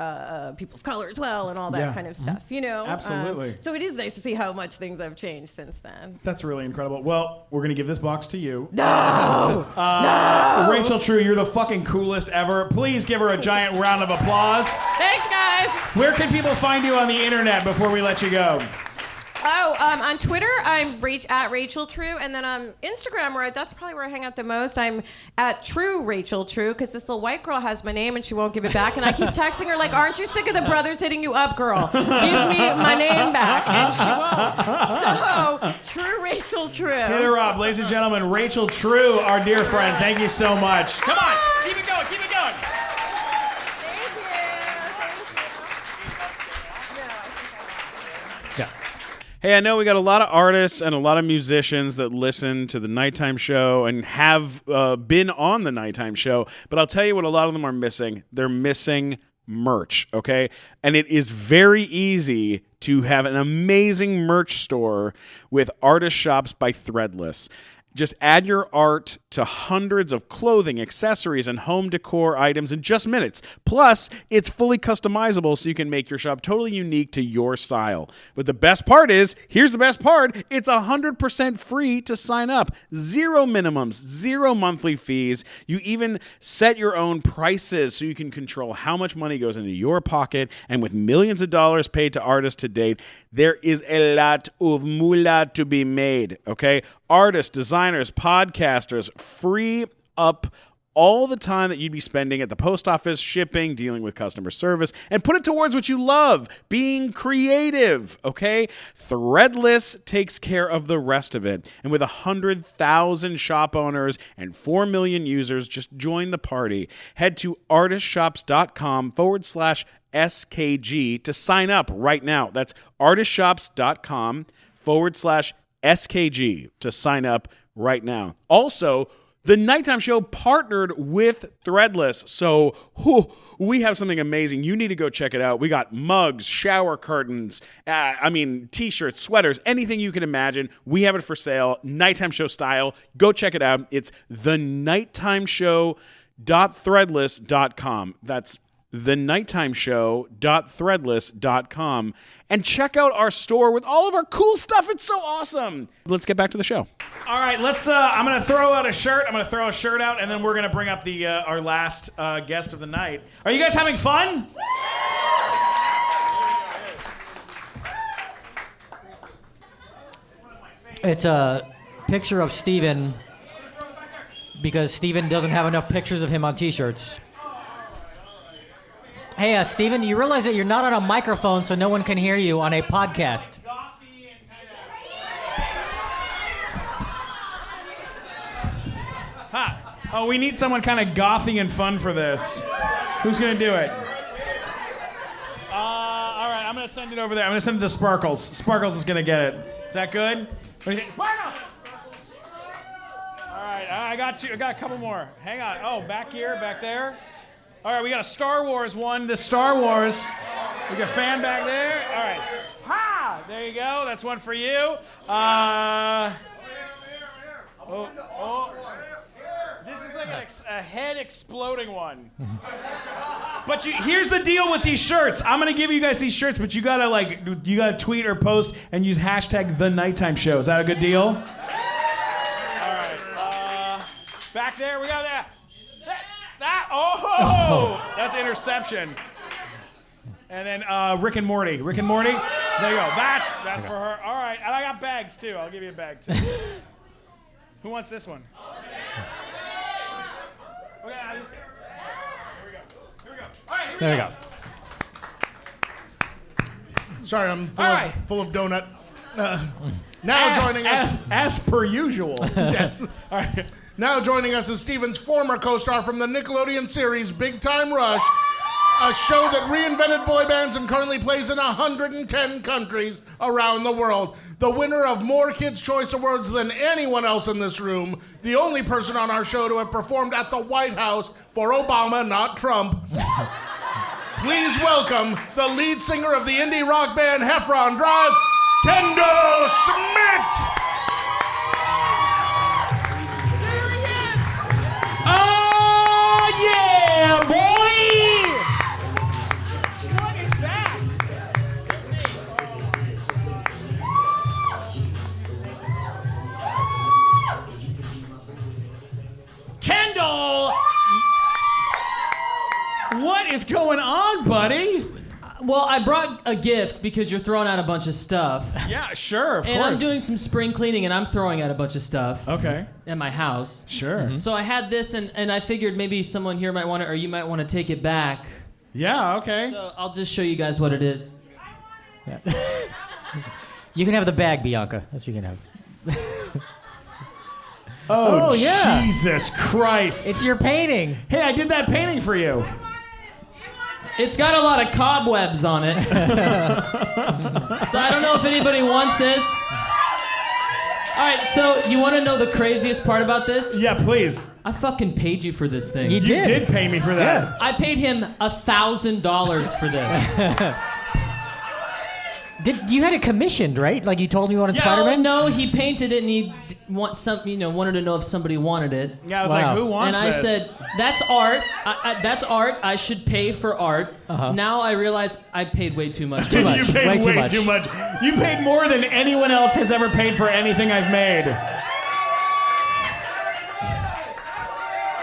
people of color as well and all that kind of stuff, you know? Absolutely. So it is nice to see how much things have changed since then. That's really incredible. Well, we're going to give this box to you. No! No! Rachel True, you're the fucking coolest ever. Please give her a giant round of applause. Thanks, guys. Where can people find you on the internet before we let you go? Oh, on Twitter, I'm at Rachel True, and then on Instagram, that's probably where I hang out the most. I'm at True Rachel True, because this little white girl has my name and she won't give it back, and I keep texting her like, "Aren't you sick of the brothers hitting you up, girl? Give me my name back," and she won't. So, True Rachel True. Hit her up, ladies and gentlemen. Rachel True, our dear friend. Thank you so much. Come on, keep it going, keep it going. Hey, I know we got a lot of artists and a lot of musicians that listen to the nighttime show and have been on the nighttime show, but I'll tell you what a lot of them are missing. They're missing merch, okay? And it is very easy to have an amazing merch store with Artist Shops by Threadless. Just add your art to hundreds of clothing, accessories, and home decor items in just minutes. Plus, it's fully customizable so you can make your shop totally unique to your style. But the best part is, here's the best part, it's 100% free to sign up. Zero minimums, zero monthly fees. You even set your own prices so you can control how much money goes into your pocket. And with millions of dollars paid to artists to date, there is a lot of moolah to be made, okay? Artists, designers, podcasters, free up all the time that you'd be spending at the post office, shipping, dealing with customer service, and put it towards what you love, being creative, okay? Threadless takes care of the rest of it. And with 100,000 shop owners and 4 million users, just join the party. Head to artistshops.com/SKG to sign up right now. That's artistshops.com/SKG to sign up right now. Also, the Nighttime Show partnered with Threadless, so we have something amazing. You need to go check it out. We got mugs, shower curtains, T-shirts, sweaters, anything you can imagine. We have it for sale, Nighttime Show style. Go check it out. It's thenighttimeshow.threadless.com. That's thenighttimeshow.threadless.com, and check out our store with all of our cool stuff. It's so awesome. Let's get back to the show. All right, let's. I'm gonna throw out a shirt. I'm gonna throw a shirt out, and then we're gonna bring up the our last guest of the night. Are you guys having fun? It's a picture of Steven because Steven doesn't have enough pictures of him on T-shirts. Hey, Steven, you realize that you're not on a microphone, so no one can hear you on a podcast. Ha! Oh, we need someone kind of gothy and fun for this. Who's going to do it? All right, I'm going to send it over there. I'm going to send it to Sparkles. Sparkles is going to get it. Is that good? What do you think? Sparkles! All right, I got you. I got a couple more. Hang on. Oh, back here, back there. All right, we got a Star Wars one. The Star Wars. We got a fan back there. All right. Ha! There you go. That's one for you. This is like a head exploding one. But here's the deal with these shirts. I'm gonna give you guys these shirts, but you gotta tweet or post and use hashtag The Nighttime Show. Is that a good deal? All right. Back there, we got that. That's interception. And then Rick and Morty. Rick and Morty, There you go. That's for her. All right, and I got bags too. I'll give you a bag too. Who wants this one? Okay, here we go. Here we go. All right, There we go. Sorry, I'm full of donut. Now joining us, as per usual. Yes. All right. Now joining us is Stephen's former co-star from the Nickelodeon series Big Time Rush, a show that reinvented boy bands and currently plays in 110 countries around the world. The winner of more Kids' Choice Awards than anyone else in this room, the only person on our show to have performed at the White House for Obama, not Trump. Please welcome the lead singer of the indie rock band Heffron Drive, Kendall Schmidt. Oh yeah, boy! What is that? Kendall! What is going on, buddy? Well, I brought a gift because you're throwing out a bunch of stuff. Yeah, sure, of course. And I'm doing some spring cleaning, and I'm throwing out a bunch of stuff. Okay. At my house. Sure. So I had this, and I figured maybe someone here might want it, or you might want to take it back. Yeah, okay. So I'll just show you guys what it is. Yeah. You can have the bag, Bianca. That's what you can have. Oh, yeah. Jesus Christ. It's your painting. Hey, I did that painting for you. It's got a lot of cobwebs on it. So I don't know if anybody wants this. All right, so you want to know the craziest part about this? Yeah, please. I fucking paid you for this thing. You did pay me for that. Yeah. I paid him $1,000 for this. You had it commissioned, right? Like you told me you wanted Yeah, Spider-Man? no, he painted it and he wanted to know if somebody wanted it. Yeah, I was like, who wants and this? And I said, that's art. That's art. I should pay for art. Uh-huh. Now I realize I paid way too much. Too much. You paid Way way too too much. You paid more than anyone else has ever paid for anything I've made.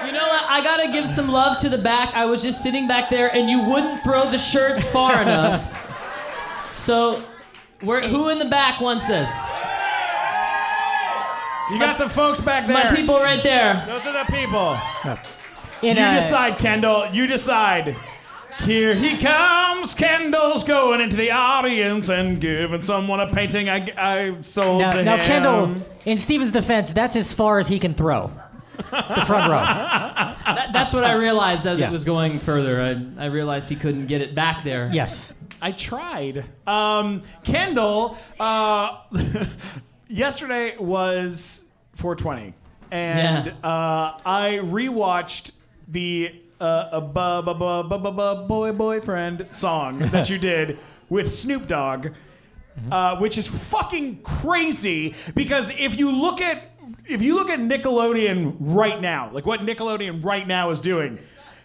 You know what? I gotta give some love to the back. I was just sitting back there and you wouldn't throw the shirts far enough. So, who in the back wants this? You got some folks back there. My people right there. Those are the people. You decide, Kendall. You decide. Here he comes. Kendall's going into the audience and giving someone a painting I sold to him. Now, Kendall, in Stephen's defense, that's as far as he can throw. The front row. That's what I realized as it was going further. I realized he couldn't get it back there. Yes. I tried. Kendall, yesterday was 420, and I rewatched the boyfriend song that you did with Snoop Dogg, which is fucking crazy because if you look at Nickelodeon right now, like what Nickelodeon right now is doing,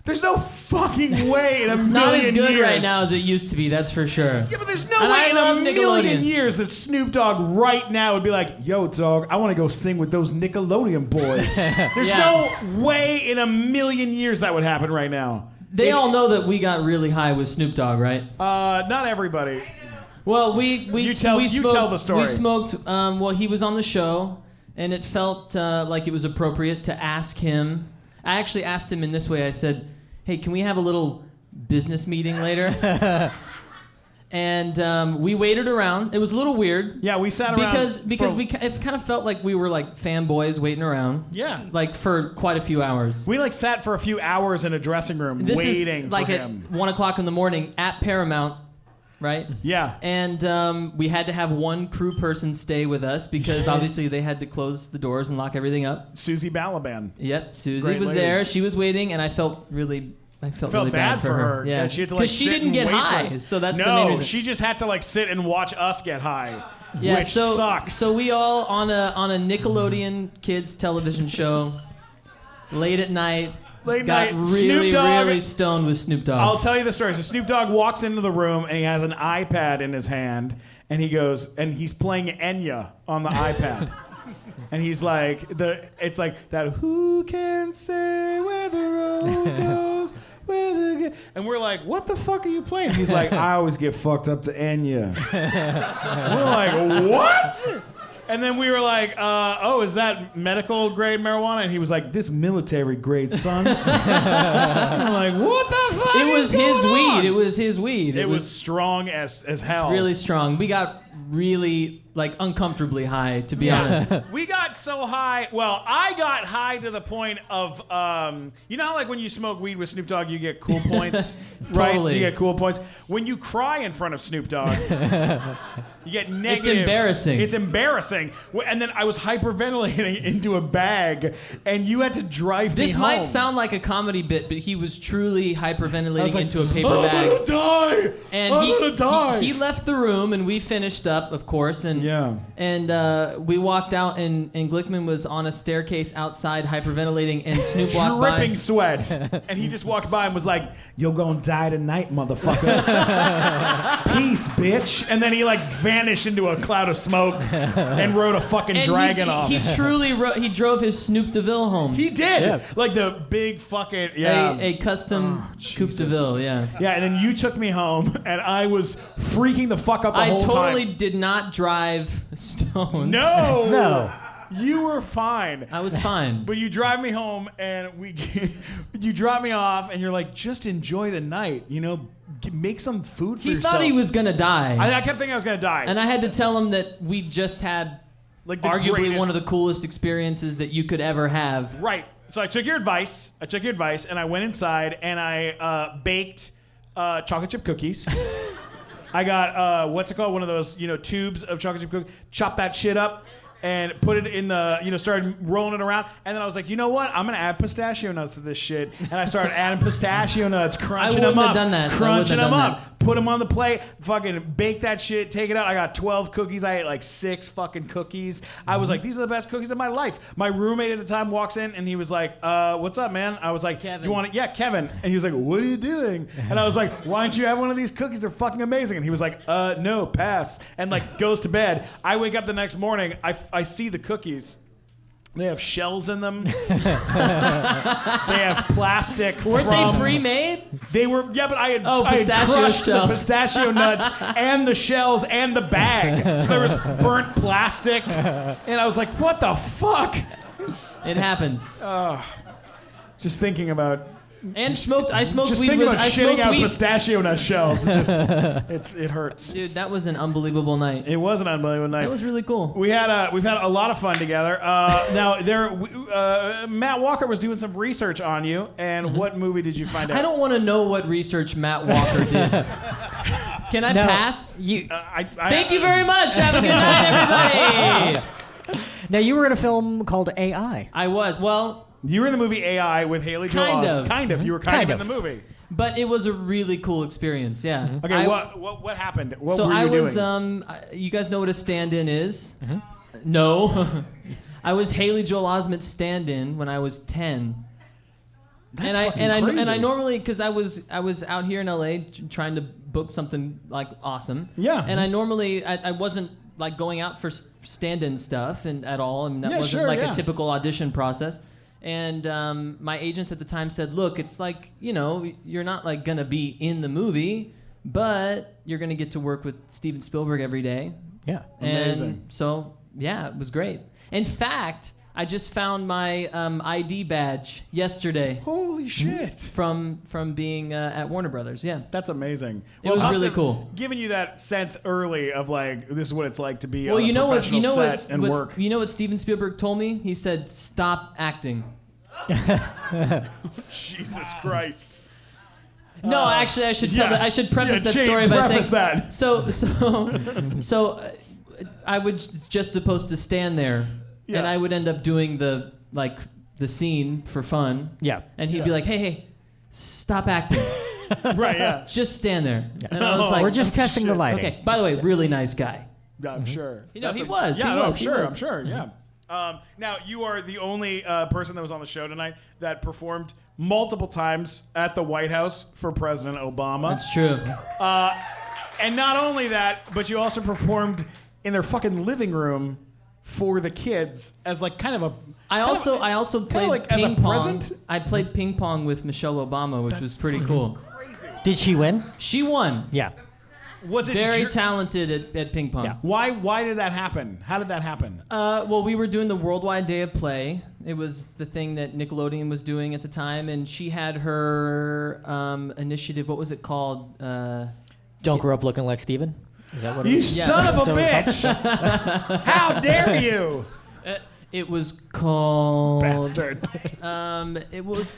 there's no fucking way in a It's million not as good years. right now as it used to be, that's for sure. Yeah, but there's no And way I in love a million Nickelodeon. years that Snoop Dogg right now would be like, yo, dog, I want to go sing with those Nickelodeon boys. There's no way in a million years that would happen right now. They all know that we got really high with Snoop Dogg, right? Not everybody. Well, You tell the story. We smoked. Well, he was on the show, and it felt like it was appropriate to ask him. I actually asked him in this way. I said, "Hey, can we have a little business meeting later?" And we waited around. It was a little weird. Yeah, we sat around because it kind of felt like we were like fanboys waiting around. Yeah, like for quite a few hours. We like sat for a few hours in a dressing room This waiting is like for at him. 1:00 in the morning at Paramount, right? Yeah. And we had to have one crew person stay with us because obviously they had to close the doors and lock everything up. Susie Balaban. Yep, Susie Great was lady. there. She was waiting, and I felt really really bad for her. Yeah, She had to, because she sit didn't and get wait for high, us. so that's no, the main reason. she just had to sit and watch us get high, Yeah, which so sucks. So we all on a Nickelodeon kids television show, late at night. Late got night. really, Snoop Dogg- really stoned with Snoop Dogg. I'll tell you the story. So Snoop Dogg walks into the room and he has an iPad in his hand, and he goes and he's playing Enya on the iPad. And he's like, it's like that. Who can say where the road goes? and we're like, what the fuck are you playing? He's like, I always get fucked up to Enya. We're like, what? And then we were like, oh, is that medical grade marijuana? And he was like, this military grade, son. We're like, what the fuck? It was his going on? weed. It was his weed. It was strong as hell. It's really strong. We got really uncomfortably high, to be honest. We got so high. Well, I got high to the point of, you know how like when you smoke weed with Snoop Dogg, you get cool points, right? Totally. You get cool points. When you cry in front of Snoop Dogg, you get negative. It's embarrassing. It's embarrassing. And then I was hyperventilating into a bag, and you had to drive me This home. might sound like a comedy bit, but he was truly hyperventilating like, into a paper I'm bag. gonna die. And I'm gonna die. He left the room, and we finished up, of course. And we walked out, and Glickman was on a staircase outside hyperventilating, and Snoop walked by. Dripping sweat. And he just walked by and was like, you're gonna die tonight, motherfucker. Peace, bitch. And then he like vanished into a cloud of smoke and rode a fucking And dragon off. He truly he drove his Snoop DeVille home. He did. Like the big fucking, A custom Coupe DeVille, yeah. Yeah, and then you took me home, and I was freaking the fuck out the whole time. I totally did not drive stoned. No. No. You were fine. I was fine. But you drive me home, and you drop me off, and you're like, just enjoy the night, you know, make some food for He yourself. thought he was gonna die. I kept thinking I was gonna die. And I had to tell him that we just had like the arguably greatest- one of the coolest experiences that you could ever have. Right. So I took your advice. And I went inside, and I baked chocolate chip cookies. I got what's it called? One of those, tubes of chocolate chip cookies. Chopped that shit up and put it in the, started rolling it around. And then I was like, you know what? I'm gonna add pistachio nuts to this shit. And I started adding pistachio nuts, crunching them wouldn't up, have done that. I crunching wouldn't have them done up. Put them on the plate, fucking bake that shit, take it out. I got 12 cookies. I ate like 6 fucking cookies. I was like, these are the best cookies of my life. My roommate at the time walks in and he was like, what's up, man? I was like, Kevin. You want it? Yeah, Kevin. And he was like, what are you doing? And I was like, why don't you have one of these cookies? They're fucking amazing. And he was like, no, pass. And like goes to bed. I wake up the next morning. I see the cookies. They have shells in them. They have plastic. Weren't they pre-made? They were, yeah, but I had pistachio crushed shells. the pistachio nuts and the shells and the bag. So there was burnt plastic. And I was like, what the fuck? It happens. Just thinking about... And I smoked just weed thinking with... about I shitting smoked out weed. pistachio nut shells. It hurts. Dude, that was an unbelievable night. It was an unbelievable night. That was really cool. We've had a lot of fun together. Now Matt Walker was doing some research on you, and what movie did you find out? I don't want to know what research Matt Walker did. Can I pass? Thank you very much. Have a good night, everybody. Now, you were in a film called AI. I was. Well... You were in the movie AI with Haley Joel Kind Osment. of. Kind of. You were kind of in the movie. But it was a really cool experience, yeah. Okay, what happened? What so were you I was, doing? you guys know what a stand-in is? No. I was Haley Joel Osment's stand-in when I was 10. That's and I normally, because I was out here in LA trying to book something like awesome. Yeah. And I wasn't like going out for stand-in stuff at all, and that wasn't a typical audition process. And my agents at the time said, look, it's like, you're not like gonna be in the movie, but you're gonna get to work with Steven Spielberg every day. Yeah. Amazing. And so, yeah, it was great. In fact, I just found my ID badge yesterday. Holy shit. From being at Warner Brothers, yeah. That's amazing. It was really cool. Giving you that sense early of like, this is what it's like to be Well, on a professional set and what's, work. you know what Steven Spielberg told me? He said, stop acting. Jesus Christ. No, actually, I should I should preface that Shane, story by preface saying that. So I was just supposed to stand there, and I would end up doing the scene for fun. Yeah. And he'd be like, "Hey, stop acting." Right. Yeah. Just stand there. And I was like, We're just testing the lighting. Okay. By the way, really nice guy. I'm sure. You know, That's he was. Yeah, he no, was, he I'm was. sure. Yeah. Now, you are the only person that was on the show tonight that performed multiple times at the White House for President Obama. That's true. And not only that, but you also performed in their fucking living room for the kids as like kind of a. I also played like ping as a pong. present? I played ping pong with Michelle Obama, which was pretty cool. Did she win? She won. Yeah. Was it very talented at ping pong? Yeah. Why did that happen? How did that happen? Well, we were doing the Worldwide Day of Play. It was the thing that Nickelodeon was doing at the time, and she had her initiative. What was it called? Don't grow up looking like Steven? Is that what it You is? son of a So it's called? bitch! How dare you! It was called Bastard. It was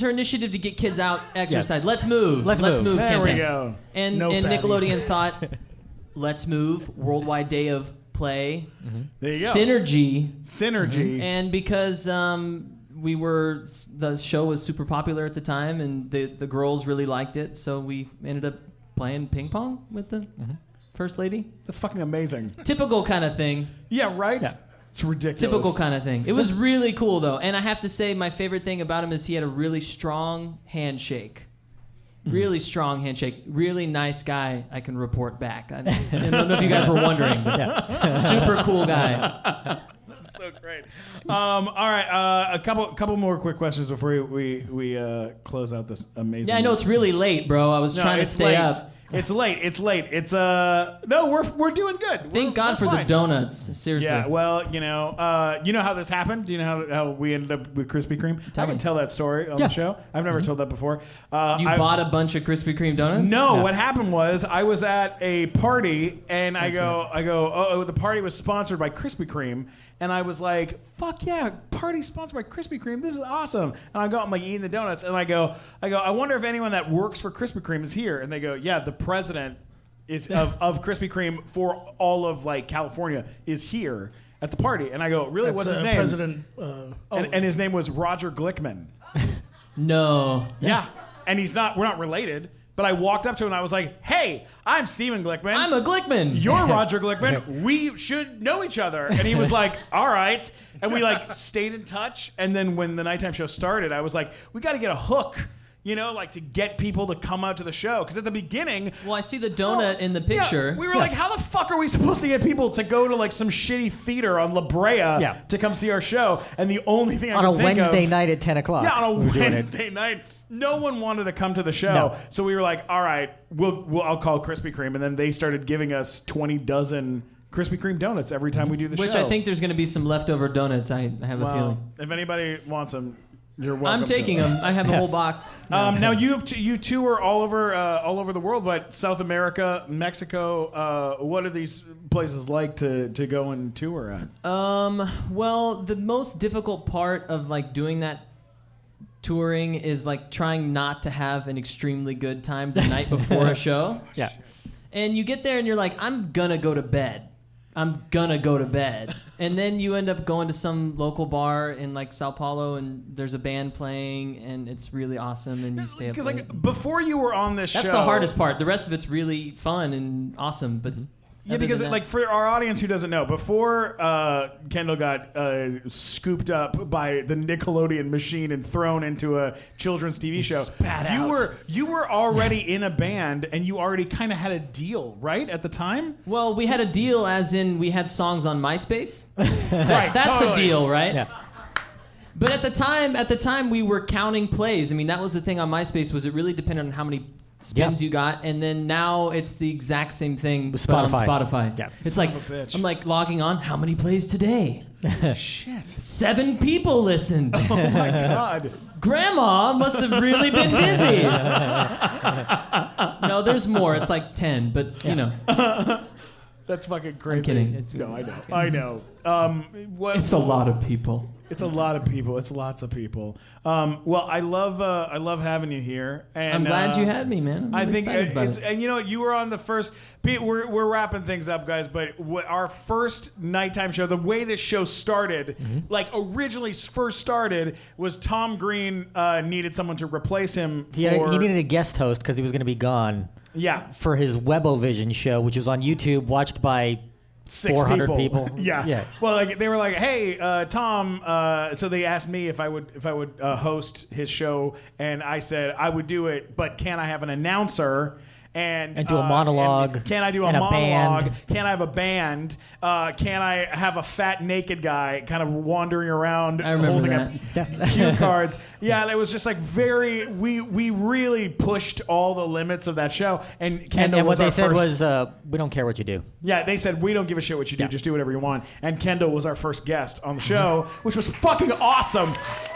her initiative to get kids out exercise. Yeah. Let's move. Let's move. There campaign. we go. And No fatty. Nickelodeon thought, let's move. Worldwide Day of Play. There you go. Synergy. And because the show was super popular at the time, and the girls really liked it, so we ended up playing ping pong with the first lady. That's fucking amazing. Typical kind of thing. Yeah, right? Yeah. It's ridiculous. Typical kind of thing. It was really cool, though. And I have to say, my favorite thing about him is he had a really strong handshake. Really strong handshake. Really nice guy, I can report back. I don't know if you guys were wondering, but super cool guy. That's so great. All right, a couple more quick questions before we close out this amazing. Yeah, I know it's really late, bro. I was trying to stay late. up. It's late. No, we're doing good. Thank God for the donuts. Seriously. Yeah. Well, you know how this happened. Do you know how we ended up with Krispy Kreme? I can tell that story on the show. I've never told that before. You bought a bunch of Krispy Kreme donuts? No. What happened was I was at a party and I go. Oh, the party was sponsored by Krispy Kreme. And I was like, fuck yeah, party sponsored by Krispy Kreme. This is awesome. And I'm like eating the donuts. And I go, I wonder if anyone that works for Krispy Kreme is here. And they go, yeah, the president is of Krispy Kreme for all of like California is here at the party. And I go, really, what's his name? President. And his name was Roger Glickman. No. Yeah. And we're not related. But I walked up to him and I was like, hey, I'm Stephen Glickman. I'm a Glickman. You're Roger Glickman. We should know each other. And he was like, all right. And we like stayed in touch. And then when the nighttime show started, I was like, we got to get a hook, like to get people to come out to the show. Because at the beginning. Well, I see the donut in the picture. Yeah, we were like, how the fuck are we supposed to get people to go to like some shitty theater on La Brea to come see our show? And the only thing I on could a think Wednesday of, night at 10 o'clock. Yeah, on a Wednesday night. No one wanted to come to the show. No. So we were like, all right, I'll call Krispy Kreme. And then they started giving us 20 dozen Krispy Kreme donuts every time we do the show. Which I think there's going to be some leftover donuts, I have a feeling. If anybody wants them, you're welcome. I'm taking them. I have a whole box. Now you tour all over the world, but South America, Mexico. What are these places like to go and tour at? Well, the most difficult part of like doing that touring is like trying not to have an extremely good time the night before a show. Yeah. And you get there and you're like, I'm gonna go to bed. And then you end up going to some local bar in like Sao Paulo and there's a band playing and it's really awesome and you stay up Because late. like before you were on this show, That's the hardest part. The rest of it's really fun and awesome, but yeah, because like for our audience who doesn't know, before Kendall got scooped up by the Nickelodeon machine and thrown into a children's TV show, you were already in a band and you already kind of had a deal, right, at the time? Well, we had a deal as in we had songs on MySpace. Right, that's totally. a deal, right? Yeah. But at the time we were counting plays. I mean, that was the thing on MySpace was it really depended on how many spins you got, and then now it's the exact same thing but on Spotify. Yeah. It's Son like of a bitch. I'm like logging on. How many plays today? Shit. 7 people listened. Oh my God. Grandma must have really been busy. No, there's more. It's like 10, but you know. That's fucking crazy. I'm kidding. No, I know. It's a lot of people. It's a lot of people. It's lots of people. Well, I love having you here. And I'm glad you had me, man. I'm really excited about it. And you know, you were on the first. We're wrapping things up, guys. But our first nighttime show, the way this show started, like originally first started, was Tom Green needed someone to replace him. He needed a guest host because he was going to be gone. Yeah. For his Webovision show, which was on YouTube, watched by 6 400 people. Yeah. Well, like they were like, "Hey, Tom." So they asked me if I would host his show, and I said I would do it, but can I have an announcer? and do a monologue. and can I do a and a monologue? band. Can I have a band? Can I have a fat naked guy kind of wandering around holding up cue cards? Yeah, it was just like we really pushed all the limits of that show. And Kendall and what was they our said first, was, we don't care what you do. yeah, they said, we don't give a shit what you do, just do whatever you want. And Kendall was our first guest on the show, which was fucking awesome.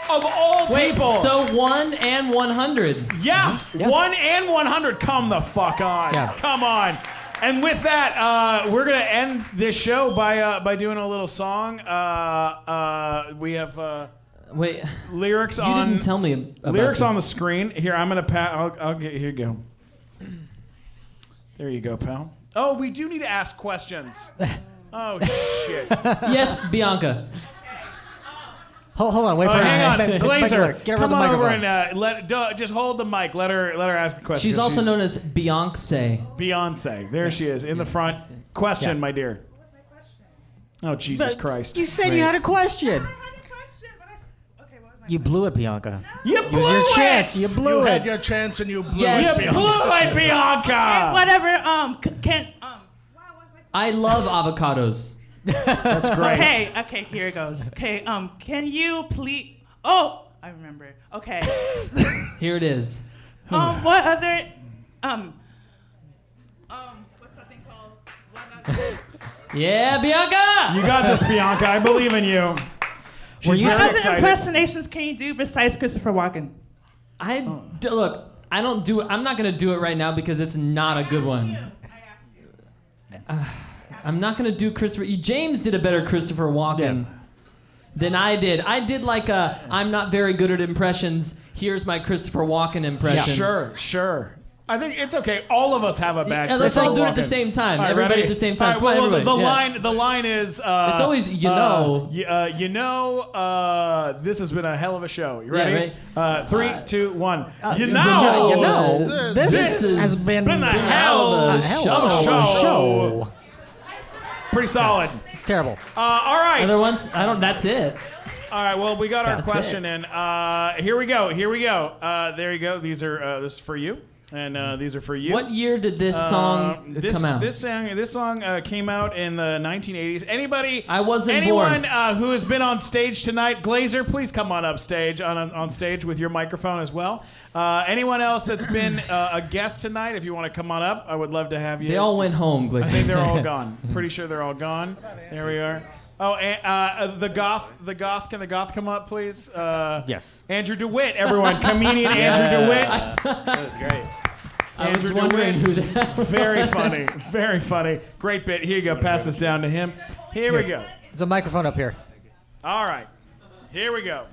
Of all people. So 1 and 100. Yeah, 1 and 100. Come the fuck on. Yeah. Come on. And with that, we're going to end this show by doing a little song. We have Wait, lyrics you on... didn't tell me about lyrics them. on the screen. Here, I'm going to... I'll get... Here you go. There you go, pal. Oh, we do need to ask questions. Oh, shit. Yes, Bianca. Hold on, wait for her. Hang on, Mike Glazer, get her come the on over microphone. and just hold the mic. Let her ask a question. She's also known as Beyonce. Beyonce. There she is in the front. Question, my dear. Oh, Jesus Christ! You said you had a question. You blew it, Bianca. You blew Use your it. chance. You blew You it. had your chance and you blew Yes. it. You blew it, Bianca. Whatever. I love avocados. That's great. Okay, here it goes. Okay, can you please? Oh, I remember. Okay. Here it is. What other? What's that thing called? Yeah, Bianca. You got this, Bianca. I believe in you. She's What very other excited. impersonations can you do besides Christopher Walken? Look. I don't do it. I'm not gonna do it right now because it's not a good one. I'm not gonna do Christopher. James did a better Christopher Walken than I did. I did like a. I'm not very good at impressions. Here's my Christopher Walken impression. Sure. I think it's okay. All of us have a bad. Yeah, let's all do it at the Walken. same time. All right, Everybody ready? at the same time. All right, well, Come on, the everybody. line. The line is. It's always This has been a hell of a show. You ready? right. 3, 2, 1. This has been a hell of a show. Pretty solid. It's terrible. All right. Other ones? That's it. All right. Well, we got our That's question in. Here we go. There you go. These are. This is for you. And these are for you. What year did this song come out? This song came out in the 1980s. Anybody? I wasn't anyone born. Who has been on stage tonight? Glazer, please come on up stage on stage with your microphone as well. Anyone else that's been a guest tonight? If you want to come on up, I would love to have you. They all went home, Glickman. I think they're all gone. Pretty sure they're all gone. There we are. Oh, and, the goth. Can the goth come up, please? Yes. Andrew DeWitt, everyone. Comedian Andrew DeWitt. That was great. I was Andrew wondering DeWitt. who that was. Very funny. Very funny. Great bit. Here you go. Pass this down to him. Here we go. There's a microphone up here. All right. Here we go.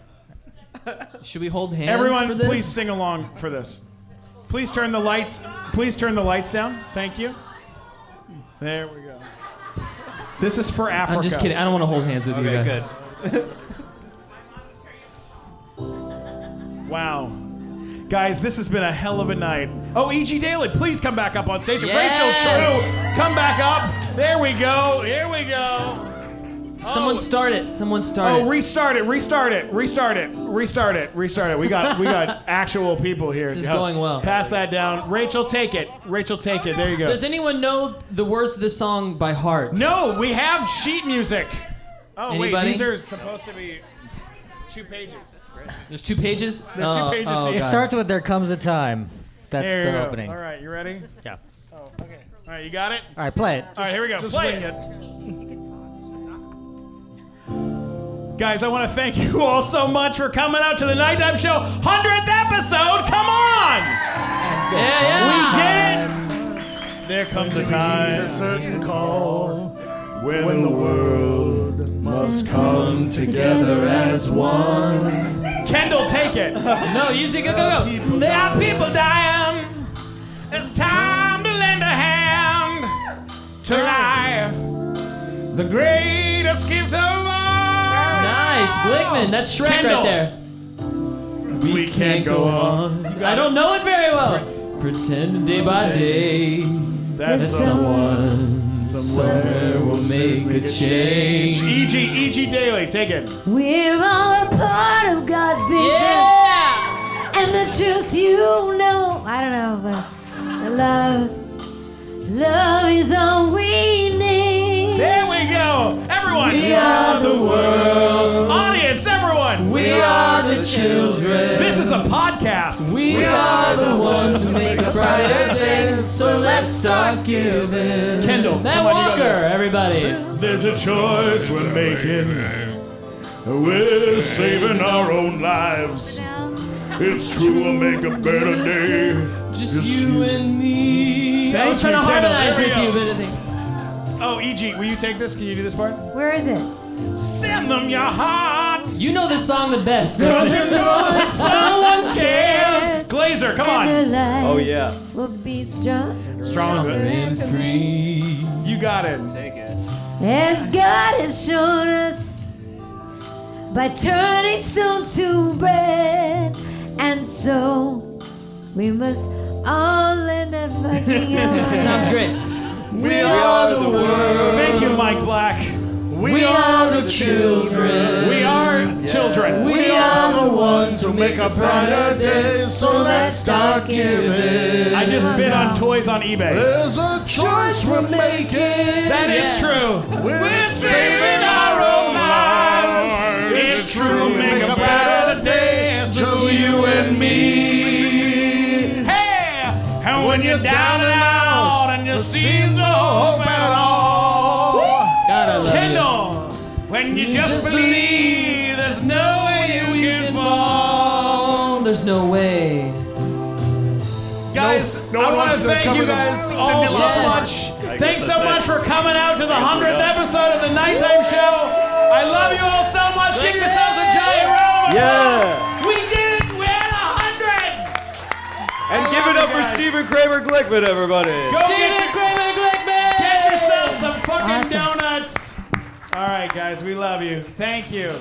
Should we hold hands Everyone, for this? please sing along for this. Please turn the lights. Please turn the lights down. Thank you. There we go. This is for Africa. I'm just kidding. I don't want to hold hands with you guys. Good. Wow. Guys, this has been a hell of a night. Oh, E.G. Daly, please come back up on stage. Yes. Rachel True, come back up. There we go. Here we go. Someone start it. Oh, restart it. We got actual people here. This is going well. Pass that down. Rachel, take it. There you go. Does anyone know the words of this song by heart? No, we have sheet music. Oh, Anybody? wait, these are supposed to be 2 pages. Right? There's 2 pages? There's 2 pages. Oh, It God. starts with "There comes a time." That's There you the go. opening. All right, you ready? Yeah. Oh, okay. All right, you got it? All right, play it. All right, here we go. Just Play wing it. it. Guys, I want to thank you all so much for coming out to the Nighttime Show 100th episode. Come on! Yeah. We did it! There comes a time, A certain call when the world must come together as one. Kendall, take it. No, you take it. Go. There are people dying. It's time to lend a hand to life. The greatest gift of all. Nice, Glickman. That's Shrek Kendall. right there. We can't go on. I don't know it very well. Pretend day by day That's someone somewhere will make a change. E.G. Daly, take it. We're all a part of God's big Yeah! and the truth you know. I don't know, but love. Love is all we need. There we go. Everyone. We are the world. Audience, everyone. We are the children. This is a podcast. We are the ones who make a brighter day. So let's start giving. Kendall, Matt come on, you got Walker, this. everybody. There's a choice we're making. We're saving our own lives. It's true, we'll make a better day. Just you and me. I was trying to harmonize with you, but I think. Oh, E.G., will you take this? Can you do this part? Where is it? Send them your heart. You know this song the best. Cause you know that someone cares. Glazer, come And on. their Oh, lives yeah. will be strong. Stronger and free. You got it. Take it. As God has shown us by turning stone to bread. And so we must all end up fucking out. Sounds great. We are the world. Thank you, Mike Black. We are the children. We are children. We are the ones who make a brighter day. So let's start giving. I just bid on toys on eBay. There's a choice we're making. That is true. We're saving our own lives. It's true, make a better day. It's just you and me. Hey! And when you're down and out and you see no hope at all. God, I love Kendall, when you just believe there's no way you can fall. There's no way. Guys, No I one want wants to to thank cover you the guys all so Cinderella. much. Thanks so much for coming out to the 100th episode of the Nighttime Show. I love you all so much. Give yourselves a giant round of applause. Yeah. We did it. We're at 100. And give it up for Stephen Kramer Glickman, everybody. Go Stephen Kramer Glickman. Get yourself some fucking donuts. All right, guys, we love you. Thank you.